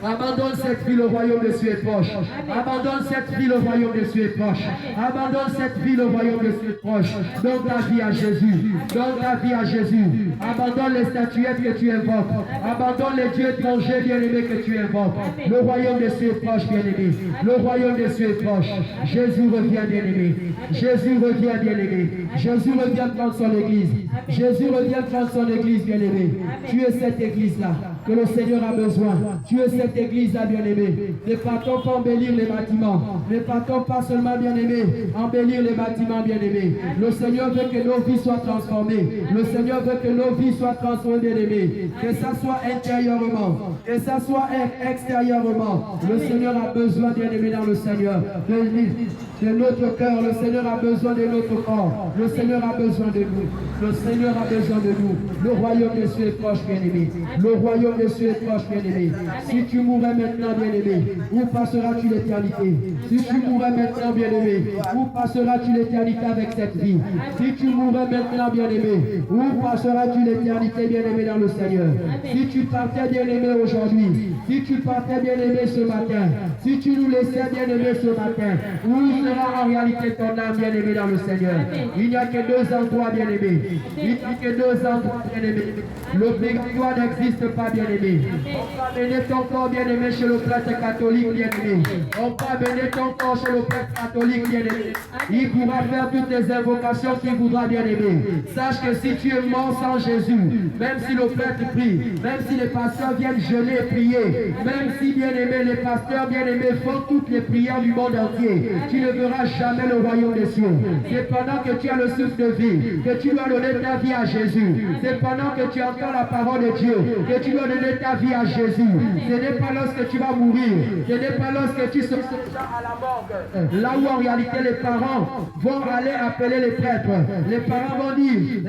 Abandonne cette vie, le royaume de Dieu est proche. Abandonne cette vie, le royaume de Dieu est proche. Abandonne cette vie, le royaume de Dieu est proche. Donne ta vie à Jésus. Donne ta vie à Jésus. Abandonne les statuettes que tu invoques. Abandonne les dieux étrangers, bien-aimés, que tu invoques. Le royaume de Dieu est proche, bien-aimé. Le royaume de Dieu est proche. Jésus revient, bien-aimé. Jésus revient, bien-aimé. Jésus revient prendre son église. Jésus revient prendre son église, bien-aimé. Tu es cette église-là. que le Seigneur a besoin. Tu es cette église-là, bien-aimé. Ne partons pas embellir les bâtiments. Ne partons pas seulement, bien-aimé, embellir les bâtiments, bien-aimé. Le Seigneur veut que nos vies soient transformées. Le Seigneur veut que nos vies soient transformées, bien-aimé. Que ça soit intérieurement, que ça soit extérieurement. Le Seigneur a besoin, bien-aimé, dans le Seigneur, de notre cœur. Le Seigneur a besoin de notre corps. Le Seigneur a besoin de nous. Le Seigneur a besoin de nous. Le royaume des cieux est proche, bien-aimé. Le royaume des cieux est proche, bien-aimé. Si tu mourrais maintenant, bien-aimé, où passeras-tu l'éternité? Si tu mourrais maintenant, bien-aimé, où passeras-tu l'éternité avec cette vie? Si tu mourrais maintenant, bien-aimé, où passeras-tu l'éternité, bien-aimé, dans le Seigneur? Si tu partais, bien-aimé, aujourd'hui, si tu partais, bien-aimé, ce matin, si tu nous laissais, bien-aimé, ce matin, où sera en réalité ton âme, bien-aimé, dans le Seigneur? Il n'y a que deux endroits, bien-aimé. Il n'y a que deux endroits, bien-aimé. Le purgatoire n'existe pas, bien-aimé. On va amener ton corps, bien-aimé, chez le prêtre catholique, bien-aimé. On va amener ton corps chez le prêtre catholique, bien-aimé. Il pourra faire toutes les invocations qu'il voudra, bien-aimé. Sache que si tu es mort sans Jésus, même si le prêtre prie, même si les pasteurs viennent jeûner et prier, même si, bien-aimé, les pasteurs, bien-aimés, font toutes les prières du monde entier, tu ne verras jamais le royaume des cieux. C'est pendant que tu as le souffle de vie, que tu dois donner ta vie à Jésus. C'est pendant que tu entends la parole de Dieu, que tu dois donner ta vie à Jésus. Ce n'est pas lorsque tu vas mourir, ce n'est pas lorsque tu seras à la morgue, là où en réalité les parents vont aller appeler les prêtres. Les parents vont dire,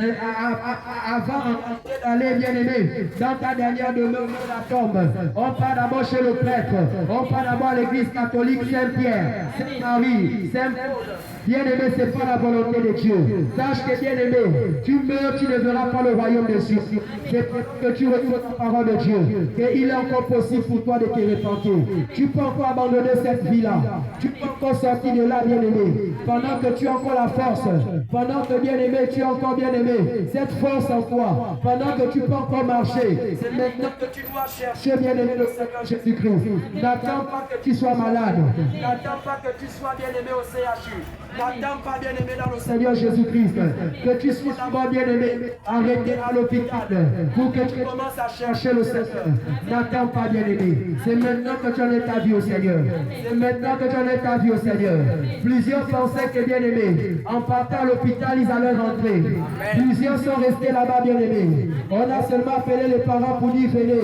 avant d'aller, bien-aimé, dans ta dernière demeure de la tombe, on part d'abord chez le prêtre, on part d'abord à l'église catholique Saint-Pierre, Saint-Marie, Saint-Paul. Bien-aimé, ce n'est pas la volonté de Dieu. Sache que, bien-aimé, tu meurs, tu ne verras pas le royaume des cieux. C'est que tu retrouves la parole de Dieu. Et il est encore possible pour toi de te repentir. Tu peux encore abandonner cette vie-là. Tu peux encore sortir de là, bien-aimé. Pendant que tu as encore la force. Pendant que, bien-aimé, tu as encore, bien-aimé, cette force en toi. Pendant que tu peux encore marcher. C'est maintenant que tu dois chercher, bien-aimé, le Seigneur Jésus-Christ. N'attends pas que tu sois malade. N'attends pas que tu sois, bien-aimé, au CHU. N'attends pas, bien-aimé, dans le Seigneur Jésus-Christ, que tu sois d'abord, bien-aimé, arrêté à l'hôpital pour que tu commences à chercher le Seigneur. N'attends pas, bien-aimé. C'est maintenant que tu en es ta vie au Seigneur. C'est maintenant que tu en es ta vie au Seigneur. Plusieurs pensaient que, bien-aimé, en partant à l'hôpital, ils allaient rentrer. Plusieurs sont restés là-bas, bien-aimé. On a seulement appelé les parents pour dire, venez.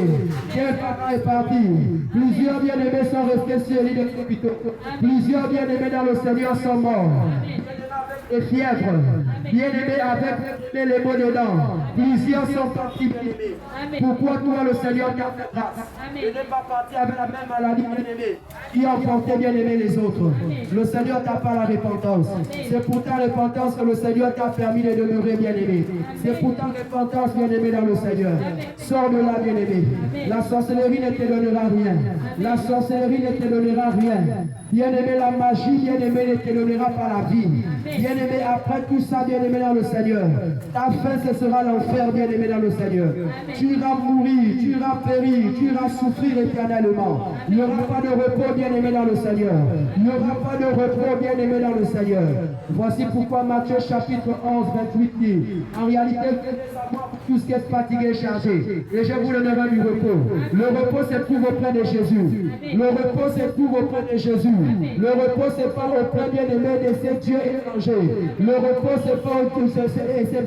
Quel parent est parti? Plusieurs, bien-aimés, sont restés sur l'île de l'hôpital. Plusieurs, bien-aimés, dans le Seigneur sont morts. Et fièvre, bien-aimé, avec les mots dedans. Plusieurs sont partis, bien-aimés. Pourquoi toi, le Seigneur t'a fait grâce de ne pas partir avec la même maladie, bien-aimé, qui a emporté, bien-aimé, les autres. Le Seigneur t'a pas la repentance. C'est pour ta repentance que le Seigneur t'a permis de demeurer, bien-aimé. C'est pour ta repentance, bien-aimé, dans le Seigneur. Sors de là, bien-aimé. La sorcellerie ne te donnera rien. La sorcellerie ne te donnera rien. Bien-aimé, la magie, bien-aimé, ne te donnera pas la vie. Bien-aimé, après tout ça, bien-aimé, dans le Seigneur, ta fin, ce sera l'enfer, bien-aimé, dans le Seigneur. Tu iras mourir, tu iras périr, tu iras souffrir éternellement. Il n'y aura pas de repos, bien-aimé, dans le Seigneur. Il n'y aura pas de repos, bien-aimé, dans le Seigneur. Voici pourquoi Matthieu chapitre 11, 28 dit, en réalité, venez à moi pour tous qui êtes fatigués et chargés, et je vous donnerai du repos. Le repos se trouve auprès de Jésus. Le repos se trouve auprès de Jésus. Le repos, c'est pas auprès, bien-aimé, de ces dieux étrangers. Le repos, c'est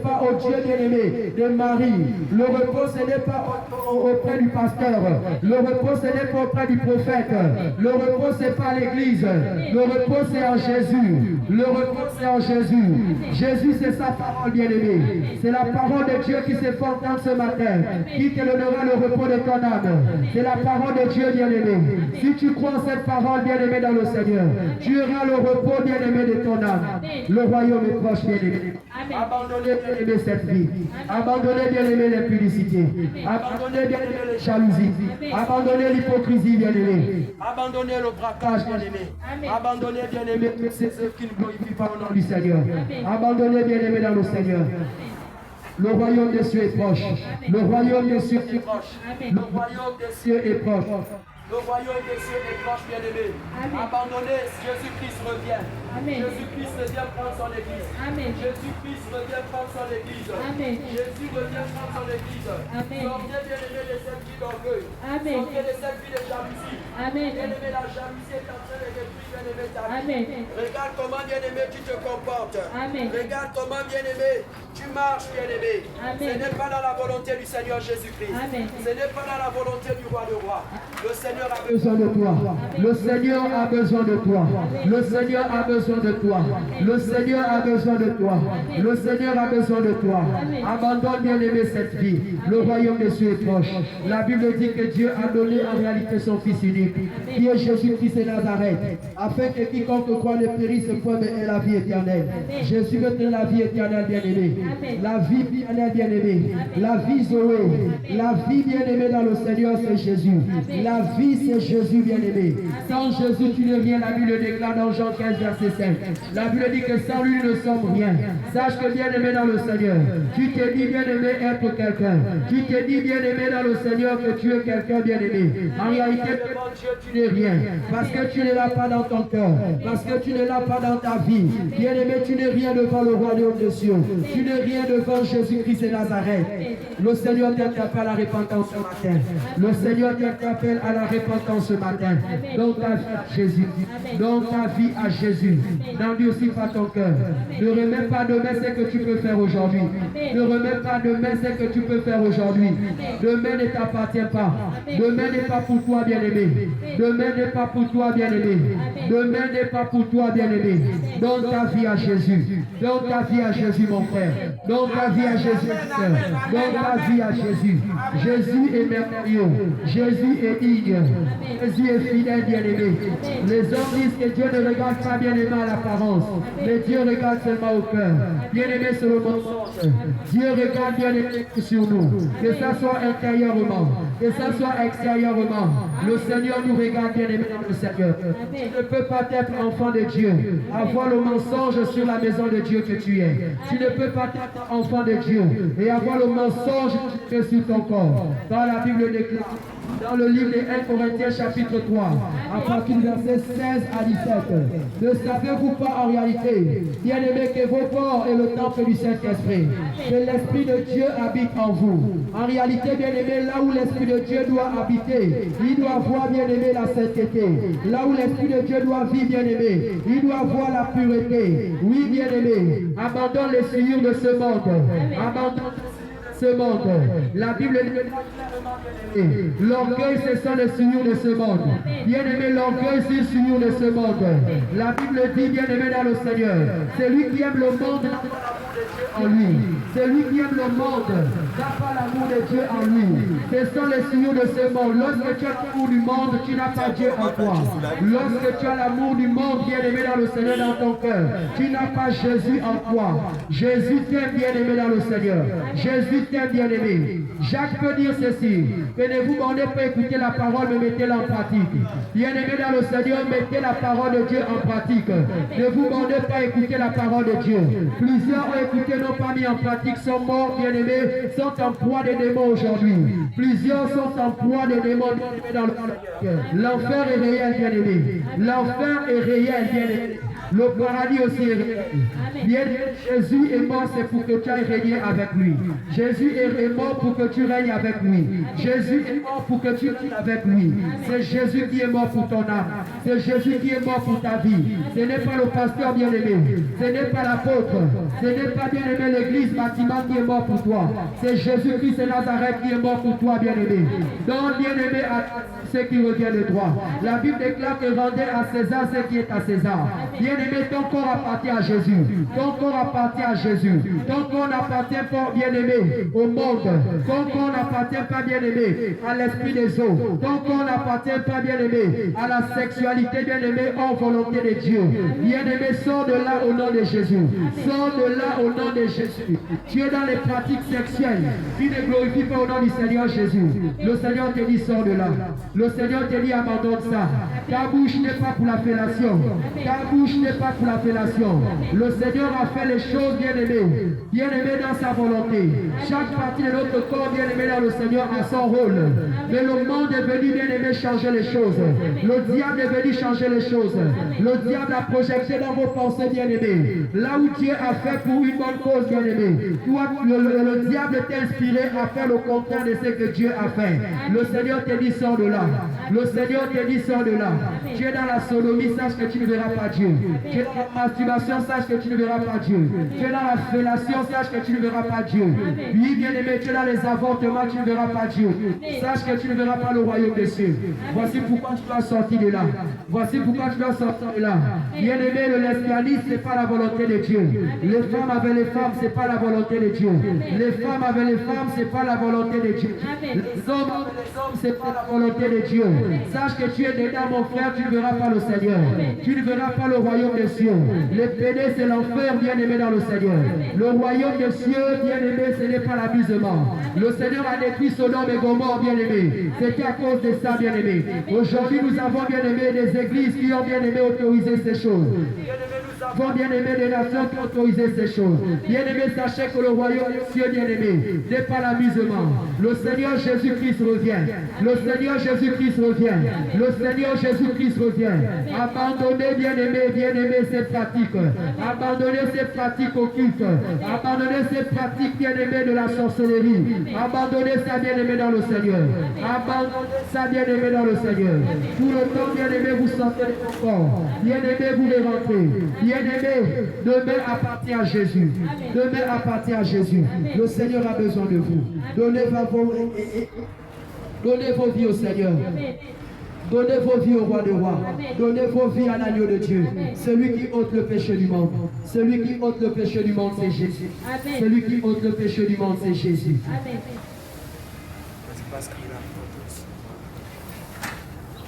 pas au Dieu, bien-aimé, de Marie. Le repos, ce n'est pas auprès du pasteur. Le repos, ce n'est pas auprès du prophète. Le repos, c'est pas l'église. Le repos, c'est en Jésus. Le repos, c'est en Jésus. Jésus, c'est sa parole, bien-aimé. C'est la parole de Dieu qui s'est fait entendre ce matin, qui te donnera le repos de ton âme. C'est la parole de Dieu, bien-aimé. Si tu crois en cette parole, bien-aimé, dans le Seigneur, tu auras le repos, bien-aimé, de ton âme. Le royaume est proche, bien-aimé. Abandonnez, bien-aimé, cette vie. Abandonnez, bien-aimé, l'impudicité. Abandonnez, bien-aimé, les jalousies. Abandonnez l'hypocrisie, bien-aimé. Abandonnez le braquage, bien-aimé. Abandonnez, bien-aimé, ces œuvres qui ne glorifient pas au nom du Seigneur. Abandonnez, bien-aimé, dans le Seigneur. Le royaume des cieux est proche. Le royaume des cieux est proche. Le royaume des cieux est proche. Le royaume des cieux est proche, bien-aimé. Abandonnez, Jésus-Christ revient. Amen. Jésus-Christ revient prendre son église. Amen. Jésus-Christ revient prendre son église. Amen. Jésus revient prendre son église. Amen. Sortez bien-aimé de cette vie d'orgueil. Amen. Sortez de cette vie de jalousie. Amen. Bien-aimé, la jalousie est en train de détruire bien-aimé ta vie. Amen. Regarde comment bien-aimé tu te comportes. Amen. Regarde comment bien-aimé tu marches bien-aimé. Amen. Ce n'est pas dans la volonté du Seigneur Jésus-Christ. Amen. Ce n'est pas dans la volonté du roi de roi. Le Seigneur a besoin de toi. Le Seigneur a besoin de toi. Le Seigneur a besoin de toi. Le Seigneur a besoin de toi. Le Seigneur a besoin de toi. Abandonne bien-aimé cette vie. Le royaume des cieux est proche. La Bible dit que Dieu a donné en réalité son Fils unique, qui est Jésus-Christ et Nazareth, afin que quiconque croit ne périsse point mais ait la vie éternelle. Jésus veut donner la vie éternelle bien-aimé. La vie éternelle bien-aimé. La vie Zoé. La vie bien-aimée dans le Seigneur c'est Jésus. La vie c'est Jésus bien-aimé. Sans Jésus tu n'es rien. La Bible déclare dans Jean 15 verset 5. La Bible dit que sans lui nous ne sommes rien. Sache que bien-aimé dans le Seigneur, tu t'es dit bien-aimé être quelqu'un. Tu t'es dit bien-aimé dans le Seigneur que tu es quelqu'un bien-aimé. En réalité devant Dieu tu n'es rien. Parce que tu ne l'as pas dans ton cœur. Parce que tu ne l'as pas dans ta vie. Bien-aimé, tu n'es rien devant le royaume des cieux. Tu n'es rien devant Jésus-Christ et Nazareth. Le Seigneur t'interpelle à la repentance ce matin. Le Seigneur t'interpelle à la repentance ce matin. Donne ta vie à Jésus. Donne ta vie à Jésus. N'endurcis pas ton cœur. Ne remets pas demain ce que tu peux faire aujourd'hui. Ne remets pas demain ce que tu peux faire aujourd'hui. Demain ne t'appartient pas. Demain n'est pas pour toi, bien-aimé. Demain n'est pas pour toi, bien-aimé. Demain n'est pas pour toi, bien-aimé. Donne ta vie à Jésus. Donne ta vie à Jésus, mon frère. Donne ta vie à Jésus, mon frère. Donne ta vie à Jésus. Jésus est merveilleux. Jésus est digne. Jésus est fidèle, bien-aimé. Les hommes disent que Dieu ne regarde pas bien-aimé à l'apparence, mais Dieu regarde seulement au cœur. Bien-aimé sur le mensonge. Dieu regarde bien-aimé sur nous. Que ça soit intérieurement, que ça soit extérieurement. Le Seigneur nous regarde bien-aimé dans le Seigneur. Tu ne peux pas être enfant de Dieu, avoir le mensonge sur la maison de Dieu que tu es. Tu ne peux pas être enfant de Dieu et avoir le mensonge que sur ton corps. Dans la Bible déclare, dans le livre de 1 Corinthiens chapitre 3, à partir du verset 16 à 17, ne savez-vous pas en réalité, bien-aimés, que vos corps est le temple du Saint-Esprit, que l'Esprit de Dieu habite en vous. En réalité, bien-aimés, là où l'Esprit de Dieu doit habiter, il doit voir, bien-aimé, la sainteté. Là où l'Esprit de Dieu doit vivre, bien-aimé, il doit voir la pureté. Oui, bien-aimé, abandonne les souillures de ce monde. Abandonne ce monde. La Bible dit l'orgueil, ce sont les souillures de ce monde. Bien-aimé, l'orgueil, c'est les souillures de ce monde. La Bible dit, bien-aimé dans le Seigneur, c'est lui qui aime le monde en lui. C'est lui qui aime le monde, n'a pas l'amour de Dieu en lui. Ce sont les souillures de ce monde. Lorsque tu as l'amour du monde, tu n'as pas Dieu en toi. Lorsque tu as l'amour du monde, bien-aimé dans le Seigneur dans ton cœur, tu n'as pas Jésus en toi. Jésus t'aime, bien-aimé dans le Seigneur. Jésus t'aime, bien-aimé. Jacques peut dire ceci, que ne vous demandez pas écouter la parole, mais mettez-la en pratique. Bien-aimé dans le Seigneur, mettez la parole de Dieu en pratique. Ne vous demandez pas écouter la parole de Dieu. Plusieurs ont écouté, n'ont pas mis en pratique, sont morts, bien-aimés, sont en proie des démons aujourd'hui. Plusieurs sont en proie des démons, bien-aimés dans le Seigneur. L'enfer est réel, bien-aimé. L'enfer est réel, bien-aimé. Le paradis aussi est réel. Bien, Jésus est mort, c'est pour que tu ailles régner avec lui. Jésus est mort pour que tu règnes avec lui. Jésus est mort pour que tu règnes avec lui. C'est Jésus qui est mort pour ton âme. C'est Jésus qui est mort pour ta vie. Ce n'est pas le pasteur bien-aimé. Ce n'est pas l'apôtre. Ce n'est pas bien-aimé l'église bâtiment qui est mort pour toi. C'est Jésus-Christ de Nazareth qui est mort pour toi, bien-aimé. Donc, bien-aimé, à ce qui revient de droit. La Bible déclare que rendez à César ce qui est à César. Bien-aimé, ton corps appartient à Jésus. Ton corps appartient à Jésus. Ton corps n'appartient pas, bien-aimé, au monde. Ton corps n'appartient pas, bien-aimé, à l'esprit des eaux. Ton corps n'appartient pas, bien-aimé, à la sexualité, bien-aimé, hors volonté de Dieu. Bien-aimé, sors de là au nom de Jésus. Sors de là au nom de Jésus. Tu es dans les pratiques sexuelles. Tu ne glorifies pas au nom du Seigneur Jésus. Le Seigneur te dit, sors de là. Le Seigneur te dit, abandonne ça. Ta bouche n'est pas pour la fellation. Ta bouche n'est touchez pas pour l'appellation. Le Seigneur a fait les choses bien-aimées dans sa volonté. Chaque partie de notre corps, bien-aimé dans le Seigneur, a son rôle. Mais le monde est venu, bien-aimé, changer les choses. Le diable est venu changer les choses. Le diable a projeté dans vos pensées, bien-aimés. Là où Dieu a fait pour une bonne cause, bien-aimé. Toi, le diable t'a inspiré à faire le contraire de ce que Dieu a fait. Le Seigneur te dit, sors de là. Le Seigneur te dit, sors de là. Tu es dans la sodomie, sache que tu ne verras pas Dieu. Tu es dans la masturbation, sache que tu ne verras pas Dieu. Tu es dans la fellation, sache que tu ne verras pas Dieu. Oui, bien-aimé, tu es dans les avortements, tu ne verras pas Dieu. Sache que tu ne verras pas le royaume des cieux. Voici pourquoi tu dois sortir de là. Voici pourquoi tu dois sortir de là. Bien-aimé, le lesbianisme, ce n'est pas la volonté de Dieu. Les femmes avec les femmes, ce n'est pas la volonté de Dieu. Les femmes avec les femmes, ce n'est pas la volonté de Dieu. Les hommes avec les hommes, ce n'est pas la volonté de Dieu. Sache que tu es dedans, mon frère, tu ne verras pas le Seigneur. Tu ne verras pas le royaume des cieux. Les pédés, c'est l'enfer, bien-aimé dans le Seigneur. Le royaume des cieux, bien-aimé, ce n'est pas l'amusement. Le Seigneur a détruit Sodome et Gomorrhe, bien-aimé. C'était à cause de ça, bien-aimé. Aujourd'hui, nous avons, bien-aimé, des églises qui ont, bien-aimé, autorisé ces choses. Nous avons, bien-aimé, des nations qui ont autorisé ces choses. Bien-aimé, sachez que le royaume des cieux, bien-aimé, n'est pas l'amusement. Le Seigneur Jésus-Christ revient. Le Seigneur Jésus-Christ revient. Le Seigneur Jésus-Christ revient. Abandonnez, bien-aimé, ces pratiques. Abandonnez ces pratiques occultes. Abandonnez ces pratiques, bien-aimé, de la sorcellerie. Abandonnez ça, bien-aimé, dans le Seigneur. Abandonnez ça, bien-aimé, dans le Seigneur. Tout le temps, bien-aimé, vous sentez le corps. Bien-aimé, vous les rentrez. Bien-aimé, demain appartient à Jésus. Demain appartient à Jésus. Le Seigneur a besoin de vous. Donnez vos vies au Seigneur. Donnez vos vies au roi des rois. Donnez vos vies à l'agneau de Dieu. Celui qui ôte le péché du monde. Celui qui ôte le péché du monde, c'est Jésus. Celui qui ôte le péché du monde, c'est Jésus.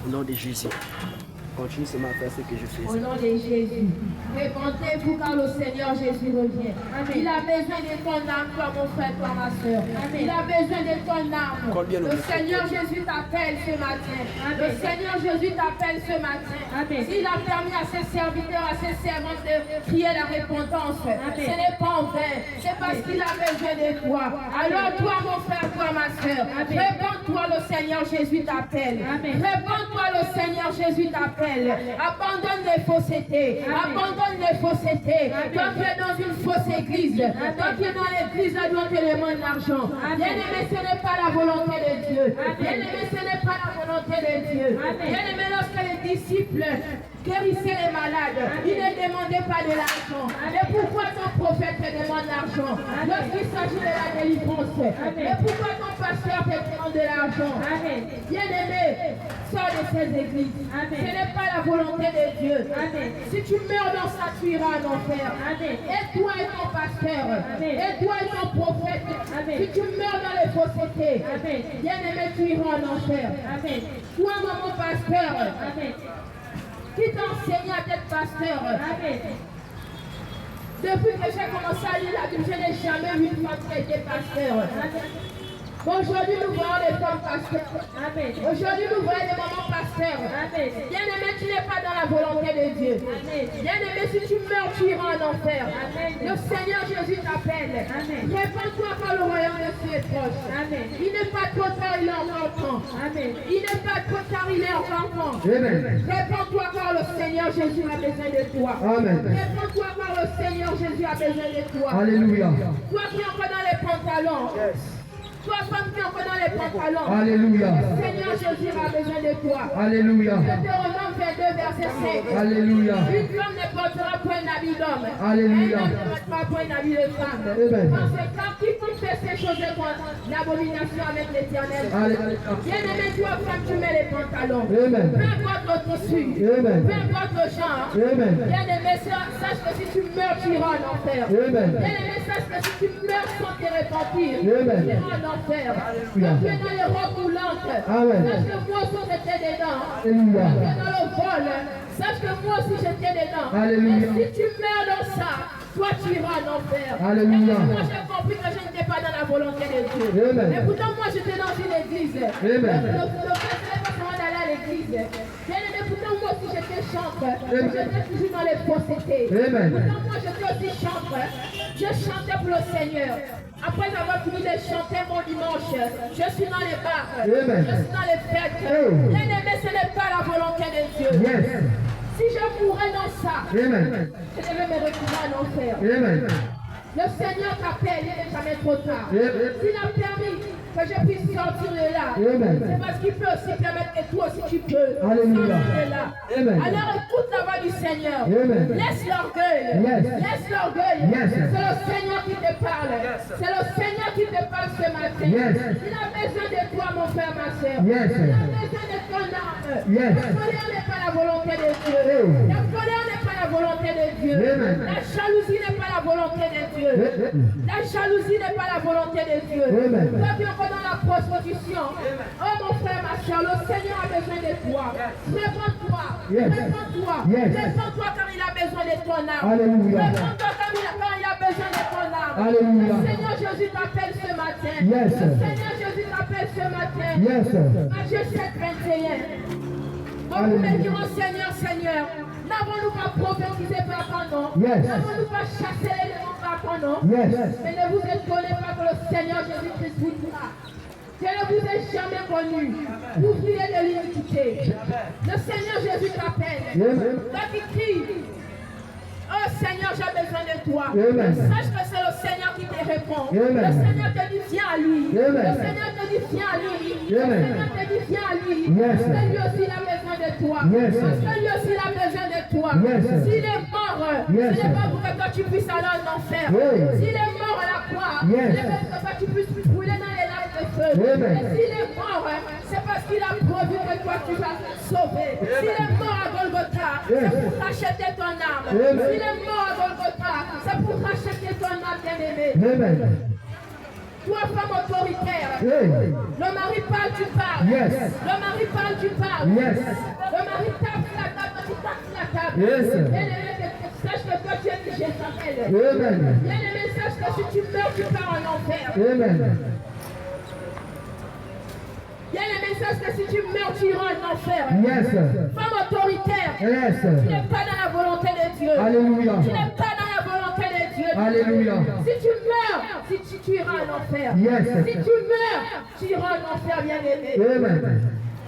Au nom de Jésus. Continue ce matin ce que je fais. Au nom de Jésus. Répandez-vous car le Seigneur Jésus revient. Il a besoin de ton âme, toi mon frère, toi ma soeur. Il a besoin de ton âme. Le Seigneur Jésus t'appelle ce matin. Le Seigneur Jésus t'appelle ce matin. S'il a permis à ses serviteurs, à ses servantes de crier la repentance, ce n'est pas en vain. C'est parce qu'il a besoin de toi. Alors toi mon frère, toi ma soeur, réponds-toi, le Seigneur Jésus t'appelle. Réponds-toi, le Seigneur Jésus t'appelle. Abandonne les faussetés. Abandonne les faussetés. Toi qui es dans une fausse église. Toi qui es dans l'église là où on te demande l'argent. Bien-aimé, ce n'est pas la volonté de Dieu. Bien-aimé, ce n'est pas la volonté de Dieu. Bien-aimé, lorsque les disciples guérissaient les malades, ils ne demandaient pas de l'argent. Mais pourquoi ton prophète te demande l'argent? Lorsqu'il s'agit de la délivrance. Mais pourquoi ton pasteur te demande de l'argent? Bien-aimé, sors de ces églises. Ce n'est pas la volonté de Dieu. Si tu meurs dans ça, tu iras en enfer. Et toi et ton pasteur, et toi et ton prophète, si tu meurs dans les faussetés, bien-aimé, tu iras en enfer. Toi, mon pasteur, qui t'a enseigné à être pasteur? Depuis que j'ai commencé à lire la Bible, je n'ai jamais vu une femme qui a été pasteur. Aujourd'hui, nous voyons les femmes pasteurs. Aujourd'hui, nous voyons les mamans pasteurs. Bien-aimé, tu n'es pas dans la volonté de Dieu. Bien-aimé, si tu meurs, tu iras en enfer. Le Seigneur Jésus t'appelle. Réponds-toi quand le royaume de Dieu est proche. Il n'est pas trop tard, il est encore temps. Il n'est pas trop tard, il est encore temps. Réponds-toi quand le Seigneur Jésus a besoin de toi. Réponds-toi quand le Seigneur Jésus a besoin de toi. Alléluia. Toi qui es encore dans les pantalons. Toi, femme qui est encore dans les pantalons. Alléluia. Le Seigneur Jésus a besoin de toi. Alléluia. Deutéronome 22, verset 5. Alléluia. Une femme ne portera point un habit d'homme. Alléluia. Un homme ne portera point un habit de femme. Amen. Parce que quand quiconque fait ces choses est l'abomination avec l'Éternel. Bien-aimé, toi, femme, tu mets les pantalons. Amen. Peu importe le tissu. Amen. Peu importe le genre. Amen. Bien-aimé, sache que si tu meurs, tu iras en enfer. Amen. Bien-aimé, sache que si tu meurs sans te repentir, Amen. tu iras en enfer. Quand tu es dans les robes roulantes, Amen. sache que moi aussi j'étais dedans. Alléluia. Quand tu es dans le vol, sache que moi aussi j'étais dedans. Alléluia. Mais si tu meurs dans ça, toi tu iras en enfer. Alléluia. Et moi j'ai compris que je n'étais pas dans la volonté de Dieu. Amen. Et pourtant moi j'étais dans une église. Amen. Le fait, c'est pas seulement d'aller à l'église. Bien-aimé, pourtant moi aussi j'étais chanteur. J'étais toujours dans les faussetés. Pourtant moi j'étais aussi chanteur. Je chantais pour le Seigneur. Après avoir fini de chanter mon dimanche, je suis dans les bars, je suis dans les fêtes. Bien-aimé, ce n'est pas la volonté de Dieu. Si je mourrais dans ça, je devais me retrouver en enfer. Le Seigneur t'appelle, il n'est jamais trop tard. S'il a permis que je puisse sortir de là, c'est parce qu'il peut aussi permettre que toi aussi tu peux sortir de là. Alors écoute la voix du Seigneur. Laisse l'orgueil. Laisse l'orgueil. C'est le Seigneur qui te parle. C'est le Seigneur qui te parle ce matin. Il a besoin de toi, mon frère, ma soeur. Il a besoin de ton âme. La colère n'est pas la volonté de Dieu. La colère n'est pas la volonté de Dieu. La jalousie n'est pas la volonté de Dieu. La jalousie n'est pas la volonté de Dieu. Toi qui es encore dans la prostitution, oh mon frère, ma soeur, le Seigneur a besoin de toi. Réponds-toi. Réponds-toi. Réponds-toi quand il a besoin de ton âme. Réponds-toi quand il a besoin de ton âme. Le Seigneur Jésus t'appelle ce matin. Le Seigneur Jésus t'appelle ce matin. Matthieu 7, 21. Beaucoup me diront, Seigneur, Seigneur, n'avons-nous pas prophétisé par ton nom? N'avons-nous pas chassé les démons par ton nom? Mais ne vous étonnez pas que le Seigneur Jésus-Christ vous dira. Je ne vous ai jamais connu. Vous vivez de l'iniquité. Le Seigneur Jésus t'appelle. Toi qui crie, oh Seigneur, j'ai besoin de toi. Sache que c'est le Seigneur qui te répond. Le Seigneur te dit, viens à lui. Le Seigneur te dit, viens à lui. Le Seigneur te dit, viens à lui. Parce que lui aussi il a besoin de toi. Parce que lui aussi il a besoin de toi. S'il est mort, ce n'est pas pour que toi tu puisses aller en enfer. S'il est mort à la croix, ce n'est pas pour que toi tu puisses brûler dans les lacs de feu. Et s'il est mort, c'est parce qu'il a prévu que toi tu vas sauver. S'il est mort à Golgotha, c'est pour racheter ton âme. S'il est mort à Golgotha, c'est pour racheter ton âme, bien-aimé. Toi, femme autoritaire, le mari parle, tu parles. Le mari parle, tu parles. Le mari tape la table, tu tapes la table. Bien-aimé, sache que toi tu es Jézabel. Bien-aimé, sache que si tu meurs, tu pars en enfer. Bien-aimé, sache que si tu meurs, tu iras en enfer. Femme autoritaire, tu n'es pas dans la volonté de Dieu. Tu n'es pas dans la volonté de Dieu. Si tu meurs, si tu iras en enfer. Si tu meurs, tu iras en enfer, bien-aimé.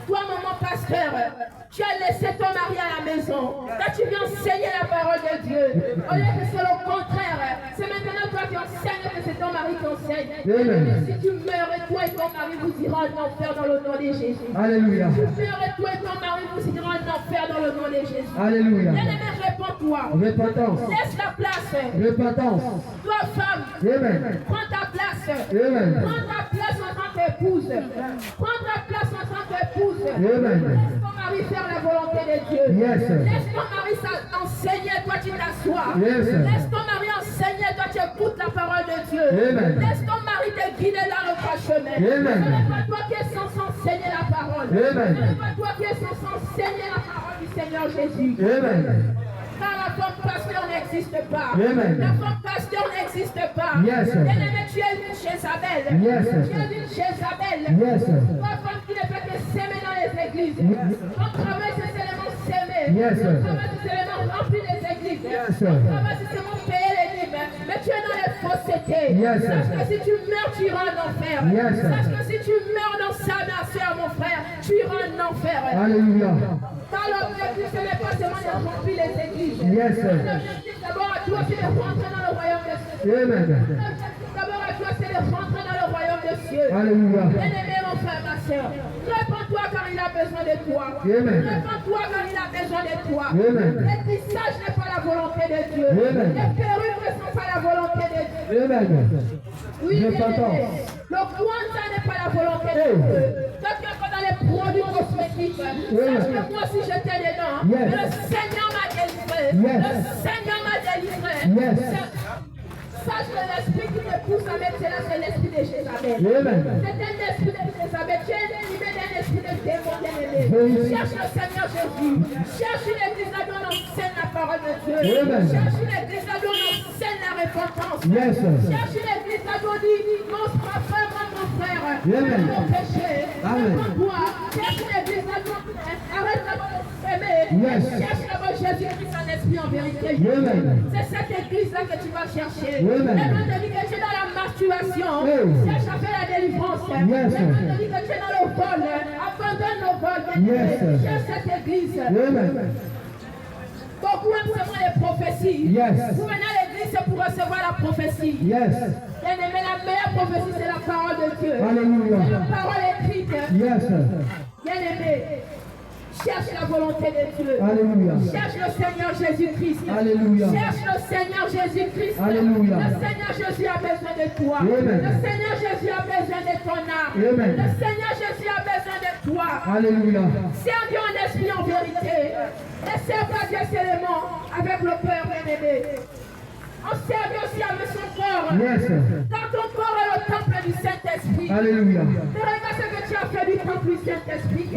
Toi, maman pasteur, tu as laissé ton mari à la maison. Quand tu viens enseigner la parole de Dieu, au lieu que c'est le contraire, c'est maintenant toi qui enseignes que c'est ton mari qui enseigne. Mais si tu meurs et toi et ton mari vous irez en enfer dans le nom de Jésus. Alléluia. Si tu meurs et toi et ton mari vous irez en enfer dans le nom de Jésus. Alléluia. Bien-aimé, réponds-toi. Repentance. Laisse la place. Repentance. Toi, femme, prends ta place. Prends ta place en tant qu'épouse. Prends ta place en tant qu'épouse. Laisse ton mari faire la volonté de Dieu. Laisse ton mari enseigner, toi tu t'assois. Laisse ton mari enseigner, toi tu écoutes la parole de Dieu. Laisse ton mari te guider dans le droit chemin. Ce n'est pas toi qui es censé enseigner la parole. Ce n'est pas toi qui es censé enseigner la parole du Seigneur Jésus. Car la femme pasteur n'existe pas. La femme pasteur n'existe pas. Bien-aimé, tu es une Jézabel. Tu es une Jézabel. Toi, femme qui ne fait que s'aimer dans les églises. Ton travail, c'est seulement s'aimer. Ton travail, c'est seulement remplir les églises. Ton travail, c'est seulement payer les livres. Mais tu es dans les faussetés. Sache que si tu meurs, tu iras en enfer. Sache que si tu meurs dans ça, ma soeur, mon frère, tu iras en enfer. Alléluia. Car l'objectif, ce n'est pas seulement de remplir les églises. L'objectif d'abord à toi, c'est de rentrer dans le royaume de Dieu. L'objectif d'abord à toi, c'est de rentrer dans le royaume de Dieu. Bien-aimé, mon frère, ma soeur, réponds-toi car il a besoin de toi. Réponds-toi car il a besoin de toi. Le tissage n'est pas la volonté de Dieu. Les perruques ne sont pas la volonté de Dieu. Oui, bien-aimé. Le Kwanzaa n'est pas la volonté de Dieu. Toi qui es pas dans les produits cosmétiques, sache que moi aussi j'étais dedans. Mais le Seigneur m'a délivré. Le Seigneur m'a délivré. Sache que l'esprit qui te pousse à mettre cela, c'est l'esprit de Jézabel. C'est un esprit de Jézabel. Tu es animé d'un esprit de démon, bien-aimé. Cherche le Seigneur Jésus. Cherche une église là où on enseigne la parole de Dieu. Cherche une église là où on enseigne la repentance. Cherche une église là où on dit, mon frère, mon frère, Amen. de ton péché, Amen. de ton poids. Cherche l'église à ton frère. Arrête d'abord de s'aimer. Yes. Cherche d'abord Jésus-Christ en esprit en vérité. Amen. C'est cette église-là que tu vas chercher. Amen. Les gens te disent que tu es dans la masturbation. Hey. Cherche à faire la délivrance. Yes. Les gens te disent que tu es dans le vol. Abandonne le vol. Yes. Cherche cette église. Amen. Beaucoup aiment seulement les prophéties. Yes. Vous venez à l'église, c'est pour recevoir la prophétie. Yes. Bien aimé, la meilleure prophétie, c'est la parole de Dieu. Alléluia. C'est la parole écrite. Yes. Bien aimé, cherche la volonté de Dieu. Alléluia. Cherche le Seigneur Jésus-Christ. Alléluia. Cherche le Seigneur Jésus-Christ. Alléluia. Le Seigneur Jésus a besoin de toi. Amen. Le Seigneur Jésus a besoin de ton âme. Amen. Le Seigneur Jésus a besoin de toi. Alléluia. Serve Dieu en esprit en vérité. Ne serve pas Dieu seulement avec le cœur bien-aimé. On sert Dieu aussi avec son corps. Yes. Dans ton corps est le temple du Saint-Esprit. Alléluia. Mais regarde ce que tu as fait du temple du Saint-Esprit.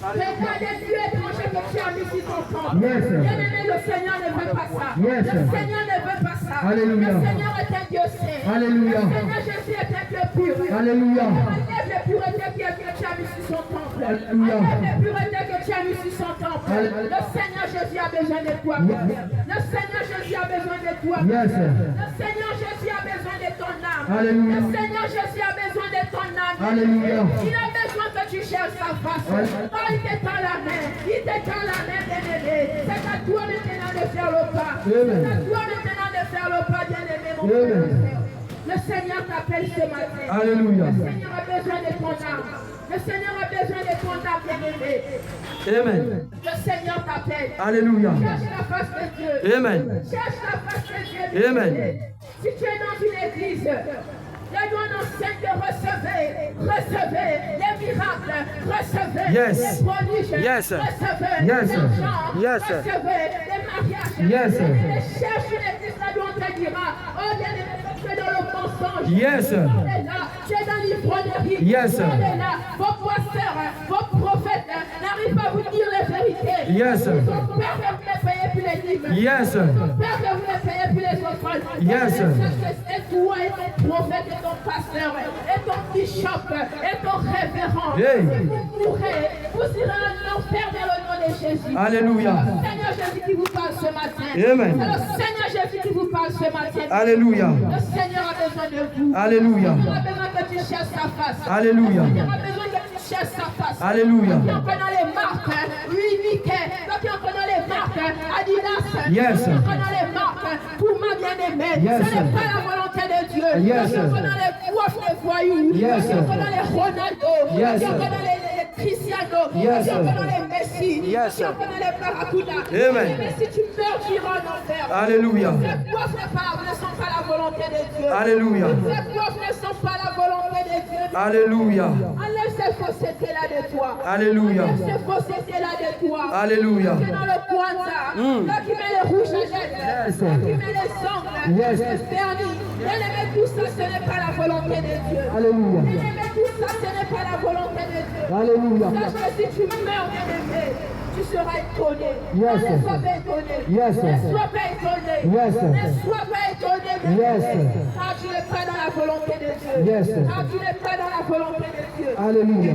Regardez Dieu étranger que tu as mis sur ton temple. Yes. Bien-aimé, le Seigneur ne veut pas ça. Yes. Le Seigneur ne veut pas ça. Alléluia. Le Seigneur est un Dieu saint. Alléluia. Le Seigneur Jésus est un Dieu pur. Alléluia. Enlève les puretés que tu as mis sur son temple. Alléluia. Enlève les puretés que tu as mis sur son temple. Le Seigneur Jésus a besoin de toi. Le Seigneur Jésus a besoin de toi. Yes. Le Seigneur Jésus a besoin de ton âme. Alléluia. Le Seigneur Jésus a besoin de ton âme. Alléluia. Il a besoin que tu cherches sa face. Oh, il t'étend la main. Il t'étend la main, bien-aimé. C'est à toi maintenant de faire le pas. Amen. C'est à toi maintenant de faire le pas, bien-aimé, mon frère. Amen. Le Seigneur t'appelle ce matin. Alléluia. Le Seigneur a besoin de ton âme. Le Seigneur a besoin de ton âme, bien-aimé. Amen. Le Seigneur t'appelle. Alléluia. Cherche la face de Dieu. Amen. Cherche la face de Dieu. Amen. Si tu es dans une église, la loi enseigne de recevez les miracles, recevez Yes. les prodiges, Yes. recevez Yes. l'argent, Yes. recevez les mariages. Yes. Bien-aimé, cherche une église, la loi te dira, oh bien-aimé, tu es dans le mensonge. Yes. Tu es là, tu es dans l'ivrognerie. Yes. Tu es là, vos pasteurs, vos prophètes n'arrivent pas à vous dire les vérités. Yes. Ils ont peur que vous ne payez plus les livres. Yes. Ils ont peur que vous ne payez plus les offrandes. Yes. Et toi et ton prophète et ton pasteur et ton bishop et ton révérend. Hey. Vous mourrez, vous irez en enfer dans le nom de Jésus. Alléluia. C'est le Seigneur Jésus qui vous parle ce matin. Amen. C'est le Seigneur Jésus qui vous parle ce matin. Alléluia. Le Seigneur a besoin de vous. Alléluia. Il a besoin que tu cherches sa face. Alléluia. Il a besoin que tu cherches sa face. Alléluia. Qui en connaît les marques, Unique. Qui en connaît les marques, Adidas. Yes. Qui en connaît les marques, Puma bien-aimé. Yes. Ce n'est pas la volonté de Dieu. Yes. Qui en connaît les coiffes de voyous. Yes. Qui en connaît les Ronaldo. Yes. Qui en connaît les Cristiano. Yes. Qui en connaît les Messi. Yes. Qui en connaît les Barracuda. Amen. Mais si tu meurs, tu iras en enfer. Alléluia. Ces coiffes ne sont pas la volonté de Dieu. Alléluia. Ces coiffes ne sont pas la volonté de Dieu. Alléluia. Enlève ces faussetés-là de toi. Alléluia. Enlève ces faussetés-là de toi. Alléluia. C'est dans le Kwanzaa. Là qui met les rouges à lèvres. Yes. Là qui met les ongles. Yes. Les vernis. Bien-aimé, tout ça, ce n'est pas la volonté de Dieu. Alléluia. Bien-aimé, tout ça, ce n'est pas la volonté de Dieu. Alléluia. Sache que si tu meurs, bien-aimé, tu seras étonné. Yes. Ne sois pas étonné. Yes. Ne sois pas étonné. Yes. Ne sois pas étonné. Yes. Car tu n'es pas dans la volonté de Dieu. Yes. Car tu n'es pas dans la volonté de Dieu. Alléluia.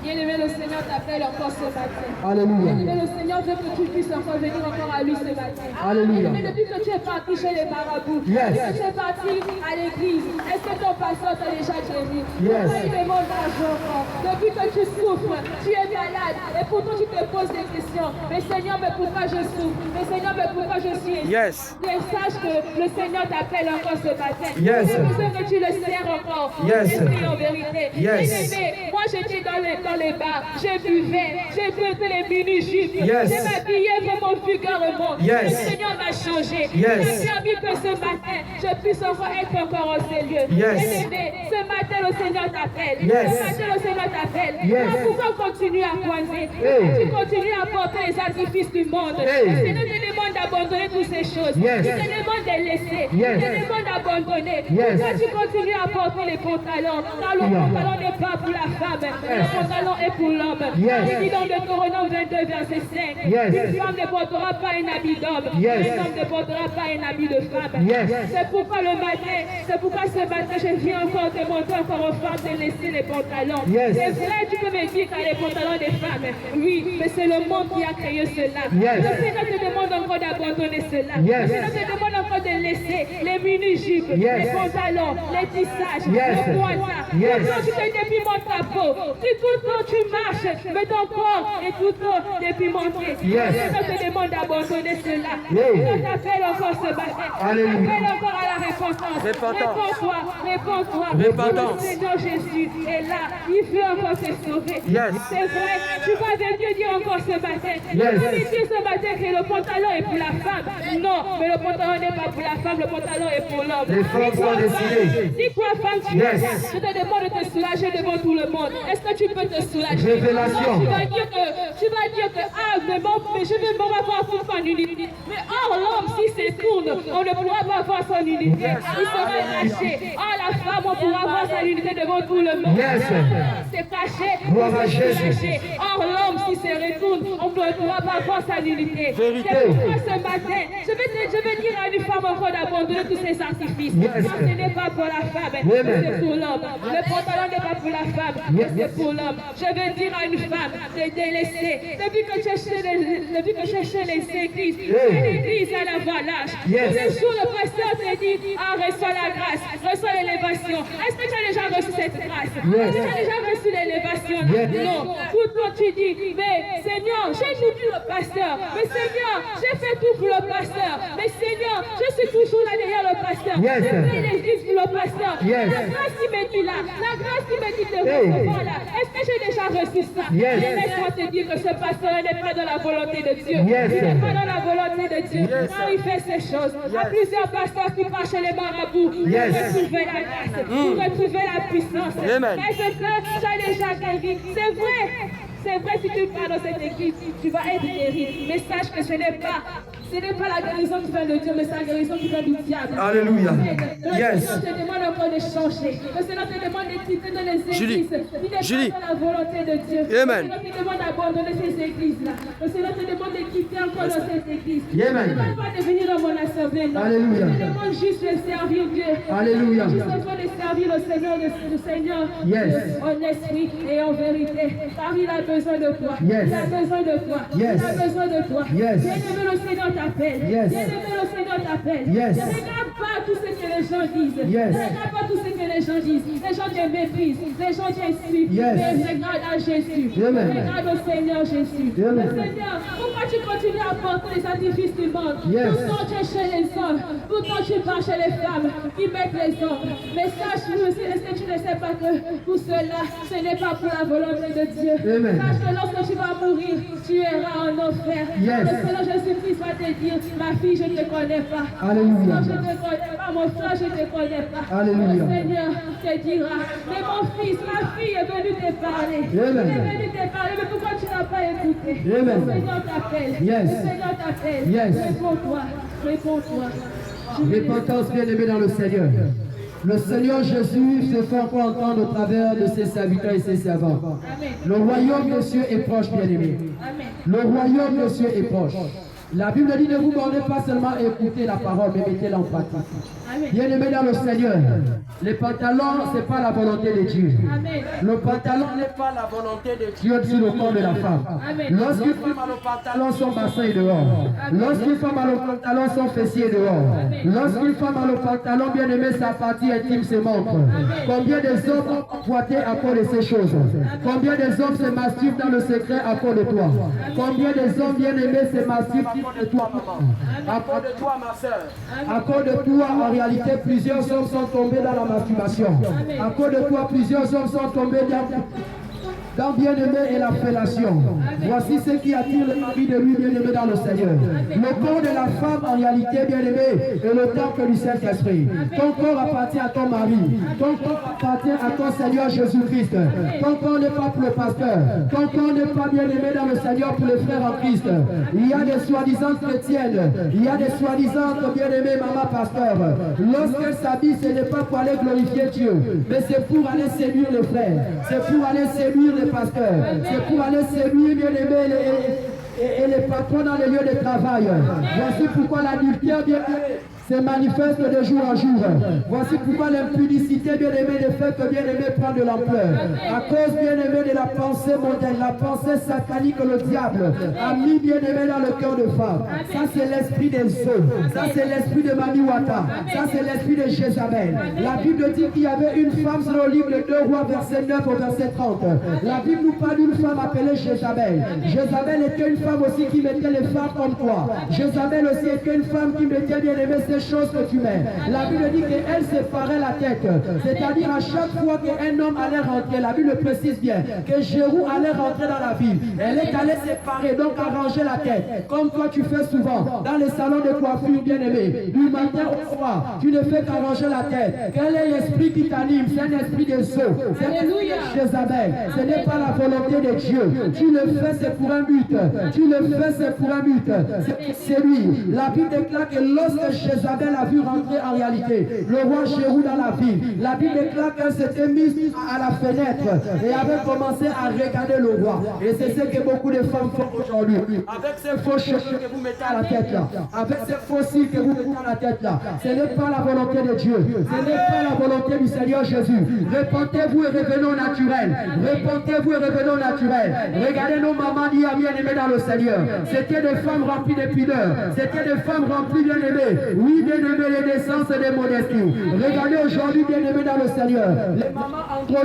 Bien-aimé, le Seigneur t'appelle encore ce matin. Alléluia. Bien-aimé, le Seigneur veut que tu puisses encore venir encore à lui ce matin. Alléluia. Mais depuis que tu es parti chez les marabouts, Yes. depuis que tu es parti à l'église, est-ce que ton pasteur t'a déjà guéri? Yes. Il demande l'argent encore. Depuis que tu souffres, tu es malade, et pourtant tu te poses des questions. Mais Seigneur, mais pourquoi je souffre? Mais Seigneur, mais pourquoi je suis ici? Yes. Et sache que le Seigneur t'appelle encore ce matin. Yes. J'ai besoin que tu le sers encore. Yes. Esprit en vérité. Yes. Bien-aimé, moi j'étais dans les bars, je buvais, j'ai fait les mini-jupes, Yes. je m'habillais vraiment vulgairement. Yes. Le Seigneur m'a changé. Yes. Il a permis que ce matin, je puisse encore être encore en ces lieux. Yes. Bien-aimé, ce matin le Seigneur t'appelle. Yes. Ce matin le Seigneur t'appelle. Yes. Pourquoi continuer à pointer? Hey. Tu continues à porter les sacrifices du monde. Hey. Le Seigneur te demande demande d'abandonner toutes ces choses. Yes. Il te demande de laisser. Yes. Il te demande d'abandonner. Yes. Pourquoi tu continues à porter les pantalons? Car le pantalon n'est pas pour la femme. Le pantalon est pour l'homme. Yes. Il dit dans Deutéronome 22, verset 5. Yes. Une femme ne portera pas un habit d'homme. Yes. Un homme ne portera pas un habit de femme. Yes. C'est pourquoi le matin, c'est pourquoi ce matin, je viens encore demander encore aux femmes de laisser les pantalons. Yes. C'est vrai, tu peux me dire qu'il y a les pantalons des femmes. Oui, mais c'est le monde qui a créé cela. Yes. Le Seigneur te demande encore d'abandonner cela. Yes. Le Seigneur te demande encore de laisser les mini-jupes, Yes. les pantalons, les tissages, Yes. les poissons. Yes. Tout le temps, tu te dépimentes ta peau. Tout le temps, tu marches, mais ton corps est tout le temps dépimenté. Yes. Le Seigneur te demande d'abandonner cela. Yes. Je t'appelle encore ce matin. Alléluia. Appelle encore à la repentance. Réponds-toi, réponds-toi. Repentance. Le Seigneur Jésus est là. Il veut encore te sauver. Yes. C'est vrai. Tu vas venir dire encore ce matin. Tu Yes. vas me dire ce matin que le pantalon est pour la femme. Non, mais le pantalon n'est pas pour la femme. Le pantalon est pour l'homme. Les femmes sont décidées. Dis-toi, femme, tu Yes. je te demande de te soulager devant tout le monde. Est-ce que tu peux te soulager? Révélation. Non, tu vas dire que ah, mais je vais me avoir toute en unité. Mais or, l'homme, s'il se tourne, on ne pourra pas avoir son unité. Il sera caché. Oh, la femme, on pourra avoir son unité devant tout le monde. Yes. C'est caché. Gloire à c'est Jésus. caché. Or, l'homme, s'il se retourne, on ne pourra pas avoir sa unité. Vérité. C'est pourquoi ce matin, je vais dire à une femme encore d'abandonner tous ces artifices. Yes. Non, ce n'est pas pour la femme, Amen. c'est pour l'homme. Le pantalon n'est pas pour la femme, Yes. c'est pour l'homme. Je vais dire à une femme de délaisser. Depuis que je cherchais les églises, l'église à la voilage. Yes. Tous les jours, le pasteur te dit, ah, reçois la grâce, reçois l'élévation. Est-ce que tu as déjà reçu cette grâce? Yes. Est-ce que tu as déjà reçu l'élévation? Yes. Non. Tout le temps, tu dis, mais Seigneur, j'ai nourri le pasteur. Mais Seigneur, j'ai fait tout pour le pasteur. Mais Seigneur, je suis toujours là derrière le pasteur. Yes. Je fais l'église pour le pasteur. Yes. La grâce qui me dit là, la grâce qui me dit de Hey. recevoir là. Est-ce que j'ai déjà reçu ça? Yes. Mais laisse-moi te dire que ce pasteur n'est pas dans la volonté de Dieu. Yes. Il n'est pas dans la volonté de Dieu. Quand il fait ces choses, il y a plusieurs pasteurs qui partent chez les marabouts Yes. pour retrouver la grâce, pour retrouver la puissance. Amen. Est-ce que tu as déjà guéri? C'est vrai. C'est vrai, si tu pars dans cette église, tu vas être guéri. Mais sache que ce n'est pas la guérison qui vient de Dieu, mais c'est la guérison qui vient du diable. Alléluia. Le Yes. Seigneur te demande encore de changer. Le Seigneur te demande de quitter dans les Julie. églises. Il n'est Julie. pas dans la volonté de Dieu. Amen. Le Seigneur te demande d'abandonner ces églises-là. Le Seigneur te demande de quitter encore dans cette église. Amen. Je ne demande pas de venir dans mon assemblée. Non. Alléluia. Je te demande juste de servir Dieu. Alléluia. Juste besoin de servir le Seigneur, le Seigneur. Yes. En esprit et en vérité. Car il a besoin de toi. Yes. Il a besoin de toi. Yes. Il a besoin de toi. Yes. Bien-aimé, le Seigneur t'appelle. Yes. Bien-aimé, le Seigneur t'appelle. Yes. Ne regarde pas tout ce que les gens disent. Yes. Ne regarde pas tout ce que les gens disent. Les gens te méprisent. Les gens t'insultent. Yes. Mais regarde à Jésus. Amen. Regarde au Seigneur Jésus. Amen. Le Seigneur, pourquoi tu continues à porter les sacrifices du monde? Yes. Tout le temps tu es chez les hommes. Tout le temps tu pars chez les femmes qui mettent les hommes. Mais sache-le, est-ce que tu ne sais pas que tout cela, ce n'est pas pour la volonté de Dieu. Amen. Sache que lorsque tu vas mourir, tu iras en enfer. Yes. Le Seigneur Jésus-Christ va te dire, ma fille, je ne te connais pas. Alléluia. Non, je ne te connais pas. Mon frère, je ne te connais pas. Alléluia. Le Seigneur te dira, mais mon fils, ma fille est venue te parler. Amen. Elle est venue te parler, mais pourquoi tu n'as pas écouté? Amen. Le Seigneur t'appelle. Yes. Le Seigneur t'appelle. Yes. Réponds-toi. Réponds-toi. Repentance, bien-aimé dans le Seigneur. Le Seigneur Jésus se fait encore entendre au travers de ses serviteurs et ses servants. Amen. Le royaume de cieux est proche, bien-aimé. Amen. Le royaume de cieux est proche. La Bible dit ne vous bornez pas seulement à écouter la parole, mais mettez-la en pratique. Amen. Bien-aimé dans le Seigneur, les pantalons, ce n'est pas la volonté de Dieu. Amen. Le pantalon n'est pas la volonté de Dieu sur le corps de la femme. Amen. Lorsqu'une femme a le pantalon, son bassin est dehors. Lorsqu'une femme a le pantalon, son fessier est dehors. Lorsqu'une femme a le pantalon, bien aimé, sa partie intime se montre. Combien des hommes ont emboîté à cause de ces choses? Combien des hommes se masturbent dans le secret à cause de toi? Combien des hommes bien aimés se masturbent à cause de toi, maman? À cause de toi, ma soeur. À cause de toi, en réalité, plusieurs hommes sont tombés dans la masturbation. À cause de toi, plusieurs hommes sont tombés dans... dans bien-aimé et la fellation. Voici ce qui attire le mari de lui, bien-aimé dans le Seigneur. Le corps de la femme, en réalité, bien-aimé, est le temple du Saint-Esprit. Ton corps appartient à ton mari. Ton corps appartient à ton Seigneur Jésus-Christ. Ton corps n'est pas pour le pasteur. Ton corps n'est pas bien-aimé dans le Seigneur pour les frères en Christ. Il y a des soi-disant chrétiennes. Il y a des soi-disant bien-aimés maman pasteur. Lorsqu'elle s'habille, ce n'est pas pour aller glorifier Dieu, mais c'est pour aller séduire les frères. C'est pour aller séduire les pasteurs. C'est pour aller séduire bien-aimés et les patrons dans les lieux de travail. Voici pourquoi l'adultère se manifeste de jour en jour. Voici pourquoi l'impudicité, bien-aimé, ne fait que bien-aimé prendre de l'ampleur. À cause, bien-aimé, de la pensée mondaine, la pensée satanique que le diable a mis, bien-aimé, dans le cœur de femme. Ça, c'est l'esprit des eaux. Ça, c'est l'esprit de Mami Wata. Ça, c'est l'esprit de Jézabel. La Bible dit qu'il y avait une femme sur le livre de 2 Rois, verset 9 au verset 30. La Bible nous parle d'une femme appelée Jézabel. Jézabel était une femme aussi qui mettait les femmes comme toi. Jézabel aussi était une femme qui mettait, bien-aimé, choses que tu mets. La Bible dit qu'elle séparait la tête. C'est-à-dire à chaque fois qu'un homme allait rentrer, la Bible précise bien que Jérou allait rentrer dans la ville. Elle est allée séparer, donc arranger la tête. Comme toi tu fais souvent dans les salons de coiffure, bien-aimé. Du matin au soir, tu ne fais qu'arranger la tête. Quel est l'esprit qui t'anime? C'est un esprit de sceaux. C'est l'esprit de Jézabel. Ce n'est pas la volonté de Dieu. Tu le fais, c'est pour un but. Tu le fais, c'est pour un but. C'est lui. La Bible déclare que lorsque Jézabel a vu rentrer en réalité le roi Jérou dans la ville, la Bible déclare qu'elle s'était mise à la fenêtre et avait commencé à regarder le roi. Et c'est ce que beaucoup de femmes font aujourd'hui. Avec ces faux cheveux que vous mettez à la tête là, avec ces faux cils que vous mettez à la tête là, ce n'est pas la volonté de Dieu. Ce n'est pas la volonté du Seigneur Jésus. Repentez-vous et revenez au naturel. Repentez-vous et revenez au naturel. Regardez nos mamans bien-aimées dans le Seigneur. C'était des femmes remplies de pudeur. C'était des femmes remplies bien-aimées. Oui, bien-aimés, les naissances et les modesties. Regardez aujourd'hui, bien-aimés dans le Seigneur, les mamans Android,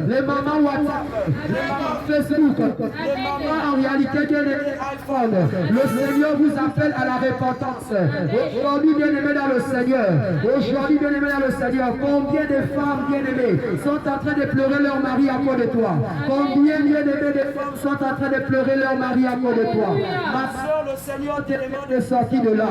les mamans WhatsApp, les mamans Facebook, les mamans en réalité, bien-aimés iPhone. Le Seigneur vous appelle à la repentance. Aujourd'hui, bien-aimés dans le Seigneur, aujourd'hui, bien-aimés dans le Seigneur, combien de femmes bien-aimées sont en train de pleurer leur mari à cause de toi? Combien, bien-aimés, de femmes sont en train de pleurer leur mari à cause de toi? Ma soeur, le Seigneur te demande de sortir de là.